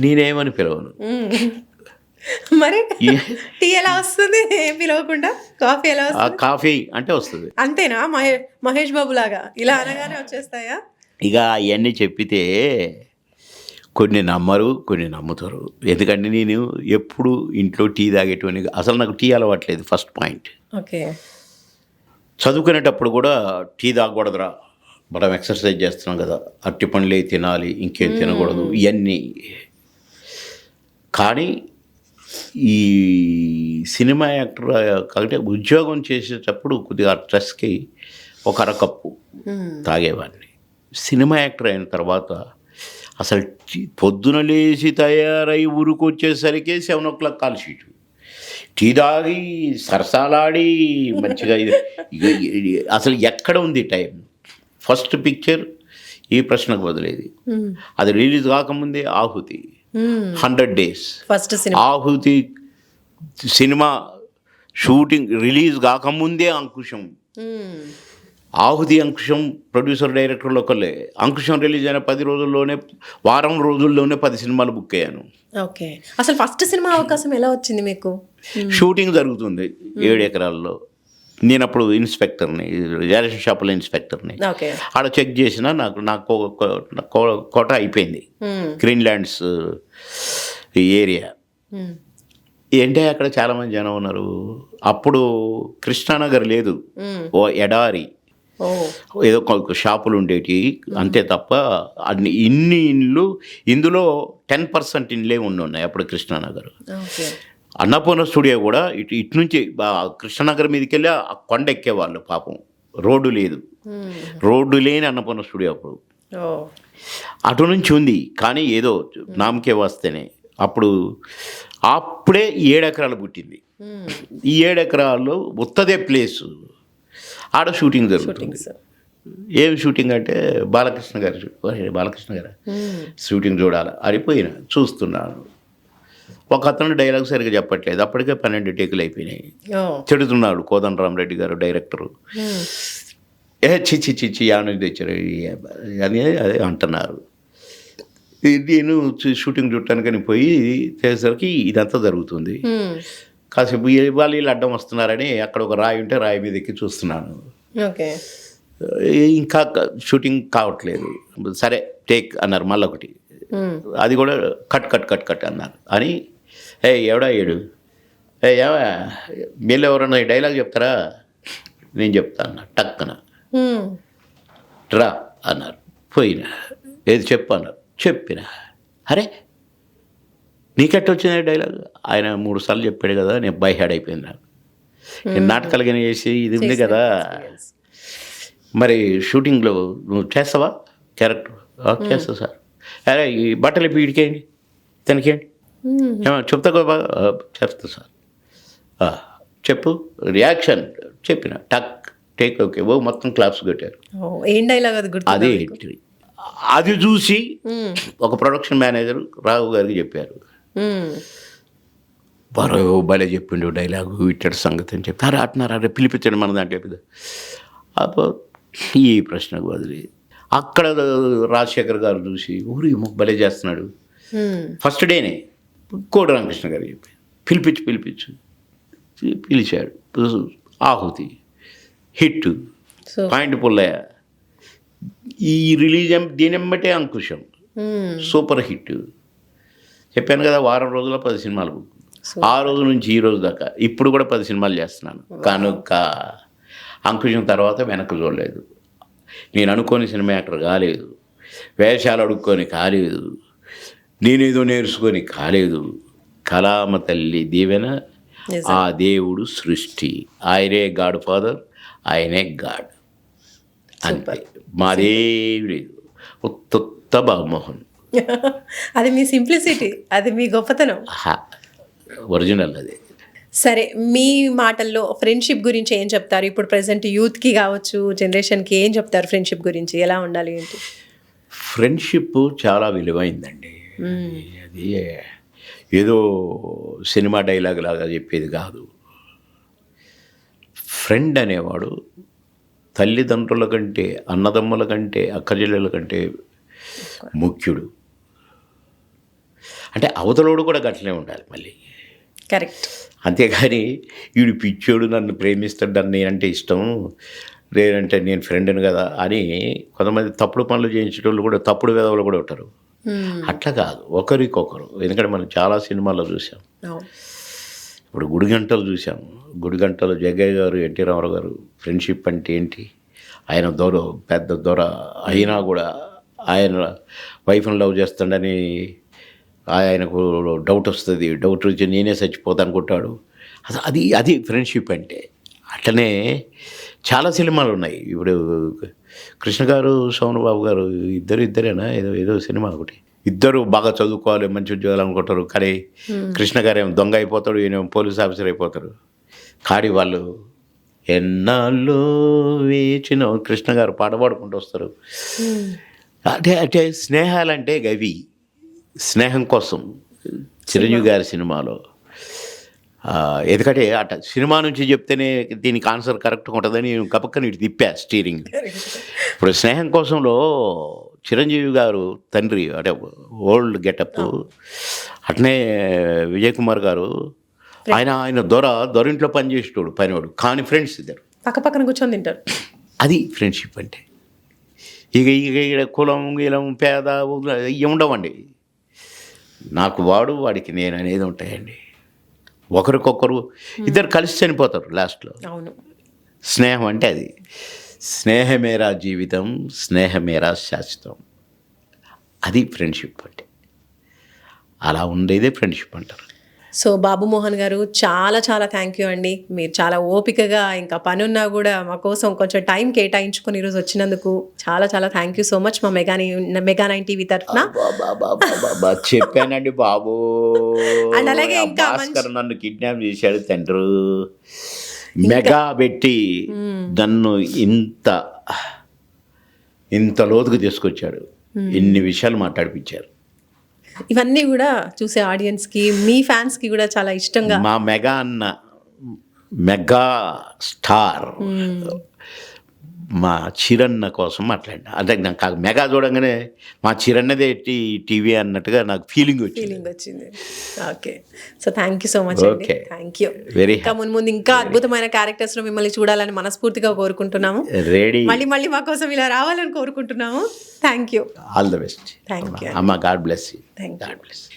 నేనేమని పిలవను. మరి టీ ఎలా వస్తుంది ఏం పిలవకుండా? కాఫీ ఎలా వస్తుంది? కాఫీ అంటే వస్తుంది. అంతేనా? మహేష్ బాబు లాగా ఇలా అనగానే వచ్చేస్తాయా? ఇక అవన్నీ చెప్పితే కొన్ని నమ్మరు, కొన్ని నమ్ముతారు. ఎందుకంటే నేను ఎప్పుడు ఇంట్లో టీ తాగేటువంటి, అసలు నాకు టీ అలవాట్లేదు. First point. ఓకే. చదువుకునేటప్పుడు కూడా టీ తాగకూడదురా, మనం ఎక్సర్సైజ్ చేస్తున్నాం కదా, అట్టి పండ్లే తినాలి, ఇంకేం తినకూడదు, ఇవన్నీ. కానీ ఈ సినిమా యాక్టర్ కాబట్టి ఉద్యోగం చేసేటప్పుడు కొద్దిగా స్ట్రెస్కి ఒక అరకప్పు తాగేవాడిని. సినిమా యాక్టర్ అయిన తర్వాత అసలు పొద్దున లేచి తయారై ఊరుకొచ్చేసరికి 7 o'clock కాల్ షీటు. టీ తాగి సరసాలాడి మంచిగా అసలు ఎక్కడ ఉంది టైం? ఫస్ట్ పిక్చర్ ఈ ప్రశ్నకు బదిలేదు. అది రిలీజ్ కాకముందే ఆహుతి 100 days. ఫస్ట్ సినిమా ఆహుతి సినిమా షూటింగ్ రిలీజ్ కాకముందే అంకుశం. ఆహుతి అంకుశం ప్రొడ్యూసర్ డైరెక్టర్లు ఒకళ్ళే. అంకుశం రిలీజ్ అయిన 10 రోజుల్లోనే, వారం రోజుల్లోనే 10 సినిమాలు బుక్ అయ్యాను. ఓకే. అసలు ఫస్ట్ సినిమా అవకాశం ఎలా వచ్చింది మీకు? షూటింగ్ జరుగుతుంది 7 ఎకరాల్లో. నేను అప్పుడు ఇన్స్పెక్టర్ని, రేషన్ షాపులో ఇన్స్పెక్టర్ని. ఓకే. ఆడ చెక్ చేసిన నాకు కోట అయిపోయింది. గ్రీన్లాండ్స్ ఏరియా ఏంటే అక్కడ చాలామంది జనం ఉన్నారు. అప్పుడు కృష్ణానగర్ లేదు, ఓ ఎడారి. ఏదో షాపులు ఉండేటి అంతే తప్ప ఇన్ని ఇండ్లు, ఇందులో 10% ఇండ్లే ఉన్నాయి అప్పుడు కృష్ణానగర్. అన్నపూర్ణ స్టూడియో కూడా ఇటు నుంచి కృష్ణనగర్ మీదకి వెళ్ళి ఆ కొండ ఎక్కేవాళ్ళు పాపం. రోడ్డు లేదు, రోడ్డు లేని అన్నపూర్ణ స్టూడియో అప్పుడు. అటు నుంచి ఉంది కానీ ఏదో నామకే వస్తేనే. అప్పుడే 7 ఎకరాలు పుట్టింది. ఈ 7 ఎకరాల్లో ఉత్తదే ప్లేసు. ఆడ షూటింగ్ జరుగుతుంది. ఏం షూటింగ్ అంటే బాలకృష్ణ గారు షూటింగ్ చూడాలి అడిపోయినా చూస్తున్నాను. ఒక అతను డైలాగ్ సరిగ్గా చెప్పట్లేదు. అప్పటికే 12 టేకులు అయిపోయినాయి. తిడుతున్నాడు కోదండరామరెడ్డి గారు డైరెక్టరు. చిచ్చి యాను తెచ్చారు అని అదే అంటున్నారు. నేను షూటింగ్ చూడటానికని పోయి చేసేసరికి ఇదంతా జరుగుతుంది. కాసేపు వీళ్ళు అడ్డం వస్తున్నారని అక్కడ ఒక రాయి ఉంటే రాయి మీద ఎక్కి చూస్తున్నాను. ఇంకా షూటింగ్ కావట్లేదు. సరే టేక్ అన్నారు మళ్ళీ ఒకటి. అది కూడా కట్ అన్నారు అని. ఎవడా ఏడు మీరు ఎవరన్నా ఈ డైలాగ్ చెప్తారా? నేను చెప్తా అన్నా. టక్కన రా అన్నారు. పోయినా ఏది చెప్పు అన్నారు. చెప్పిన. అరే నీకెట్ట వచ్చింది డైలాగ్? ఆయన 3 సార్లు చెప్పాడు కదా, నేను బై హ్యాడ్ అయిపోయింది. నాకు నాటకాలు కానీ చేసి ఇది ఉంది కదా. మరి షూటింగ్లో నువ్వు చేస్తావా క్యారెక్టర్? చేస్తా సార్. అరే ఈ బట్టలు పీడికేయండి, తనకేయండి, చెప్తా కదా. చేస్తా సార్. చెప్పు రియాక్షన్ చెప్పిన. టక్ టేక్ ఓకే ఓ మొత్తం క్లాప్స్ కొట్టారు. ఏం డైలాగ్ అది? అది చూసి ఒక ప్రొడక్షన్ మేనేజర్ రాఘు గారికి చెప్పారు. బరో భలే చెప్పిండు డైలాగు, ఇట్టడి సంగతి అని చెప్పి. అట్నారా అరే పిలిపించండి మన దాంట్లో. అప్పుడు ఈ ప్రశ్నకు వదిలి అక్కడ రాజశేఖర్ గారు చూసి ఊరి భలే చేస్తున్నాడు. ఫస్ట్ డేనే కోడి రామకృష్ణ గారు చెప్పి పిలిచాడు. ఆహుతి హిట్, పాయింట్ పుల్లయ్య ఈ రిలీజ్ దీనెమ్మటే అంకుశం సూపర్ హిట్. చెప్పాను కదా, వారం రోజుల్లో 10 సినిమాలు. ఆ రోజు నుంచి ఈ రోజు దాకా ఇప్పుడు కూడా 10 సినిమాలు చేస్తున్నాను. కనుక అంకుశం తర్వాత వెనక్కి చూడలేదు. నేను అనుకోని సినిమా యాక్టర్ కాలేదు, వేషాలు అడుక్కొని కాలేదు, నేనేదో నేర్చుకొని కాలేదు. కళామ తల్లి దీవెన, ఆ దేవుడు సృష్టి, ఆయనే గాడ్ ఫాదర్, ఆయనే గాడ్. అంతే, మాదేవి లేదు. ఉత్త బాబుమోహన్. అది మీ సింప్లిసిటీ, అది మీ గొప్పతనం. ఒరిజినల్ అది. సరే, మీ మాటల్లో ఫ్రెండ్షిప్ గురించి ఏం చెప్తారు? ఇప్పుడు ప్రజెంట్ యూత్కి కావచ్చు, జనరేషన్కి ఏం చెప్తారు ఫ్రెండ్షిప్ గురించి? ఎలా ఉండాలి ఏంటి? ఫ్రెండ్షిప్ చాలా విలువైందండి. అది ఏదో సినిమా డైలాగ్ లాగా చెప్పేది కాదు. ఫ్రెండ్ అనేవాడు తల్లిదండ్రుల కంటే, అన్నదమ్ముల కంటే, అక్కచెల్లెల కంటే ముఖ్యుడు. అంటే అవతలోడు కూడా గట్లనే ఉండాలి మళ్ళీ. కరెక్ట్. అంతేగాని వీడు పిచ్చోడు, నన్ను ప్రేమిస్తాడు, నన్ను నేనంటే ఇష్టం, లేదంటే నేను ఫ్రెండ్ని కదా అని కొంతమంది తప్పుడు పనులు చేయించేటోళ్ళు కూడా, తప్పుడు విధవులు కూడా ఉంటారు. అట్లా కాదు, ఒకరికొకరు. ఎందుకంటే మనం చాలా సినిమాల్లో చూసాం. ఇప్పుడు గుడిగంటలు చూసాం. గుడిగంటలు జగ్గయ్య గారు, ఎన్టీ రామారావు గారు ఫ్రెండ్షిప్ అంటే ఏంటి? ఆయన పెద్ద దొర అయినా కూడా ఆయన వైఫ్ని లవ్ చేస్తాడని ఆయనకు డౌట్ వస్తుంది. డౌట్ వచ్చి నేనే చచ్చిపోతా అనుకుంటాడు. అది ఫ్రెండ్షిప్ అంటే. అట్లనే చాలా సినిమాలు ఉన్నాయి. ఇప్పుడు కృష్ణ గారు, సోను బాబు గారు ఇద్దరేనా ఏదో సినిమా ఒకటి. ఇద్దరు బాగా చదువుకోవాలి, మంచి ఉద్యోగాలు అనుకుంటారు. కానీ కృష్ణ గారు ఏమో దొంగ అయిపోతాడు, ఈయన పోలీస్ ఆఫీసర్ అయిపోతారు. కానీ వాళ్ళు ఎన్నాళ్ళు వేచిన కృష్ణ గారు పాట పాడుకుంటూ వస్తారు. అంటే స్నేహాలంటే గవి. స్నేహం కోసం చిరంజీవి గారి సినిమాలో, ఎందుకంటే అట సినిమా నుంచి చెప్తేనే దీనికి ఆన్సర్ కరెక్ట్గా ఉంటుందని గబక్కని ఇటు తిప్పా స్టీరింగ్. ఇప్పుడు స్నేహం కోసంలో చిరంజీవి గారు తండ్రి, అంటే ఓల్డ్ గెటప్. అట్నే విజయ్ కుమార్ గారు, ఆయన దొరింట్లో పనిచేసేటోడు, పనివాడు, కానీ ఫ్రెండ్స్ ఇద్దరు పక్కన కూర్చొని తింటారు. అది ఫ్రెండ్షిప్ అంటే. ఇక కులం గీలం పేద ఇవి ఉండవండి. నాకు వాడు, వాడికి నేను అనేది ఉంటాయండి. ఒకరికొకరు ఇద్దరు కలిసి చనిపోతారు లాస్ట్లో. అవును. స్నేహం అంటే అది. స్నేహమేరా జీవితం, స్నేహమేరా శాశ్వతం. అది ఫ్రెండ్షిప్ అంటే. అలా ఉండేదే ఫ్రెండ్షిప్ అంటారు. సో బాబు మోహన్ గారు, చాలా థ్యాంక్ యూ అండి. మీరు చాలా ఓపికగా, ఇంకా పనున్నా కూడా మా కోసం కొంచెం టైం కేటాయించుకొని ఈరోజు వచ్చినందుకు చాలా థ్యాంక్ యూ సో మచ్. మా మెగా 9 టీవీ తరఫున చెప్పానండి బాబు. అండ్ అలాగే ఇంకా భాస్కర్ నన్ను కిడ్నాప్ చేశాడు తండ్రి. మెగా పెట్టి నన్ను ఇంత లోతుకు తీసుకొచ్చాడు. ఇన్ని విషయాలు మాట్లాడిపించారు. ఇవన్నీ కూడా చూసే ఆడియన్స్కి, మీ ఫ్యాన్స్కి కూడా చాలా ఇష్టంగా. మా మెగా స్టార్ మా చిరన్న కోసం మాట్లాడినా. అంటే నాకు మెగా చూడంగానే మా చిరన్నదే టీవీ అన్నట్టుగా నాకు ఫీలింగ్ వచ్చింది. Okay, so thank you so much అండి. Okay. Thank you. వెరీ ఇంకా ముందు ఇంకా అద్భుతమైన క్యారెక్టర్స్లో మిమ్మల్ని చూడాలని మనస్ఫూర్తిగా కోరుకుంటున్నాము. రెడీ. మళ్ళీ మా కోసం ఇలా రావాలని కోరుకుంటున్నాము. Thank you. All the best. Thank you. అమ్మ, God bless you. Thank you. God bless you.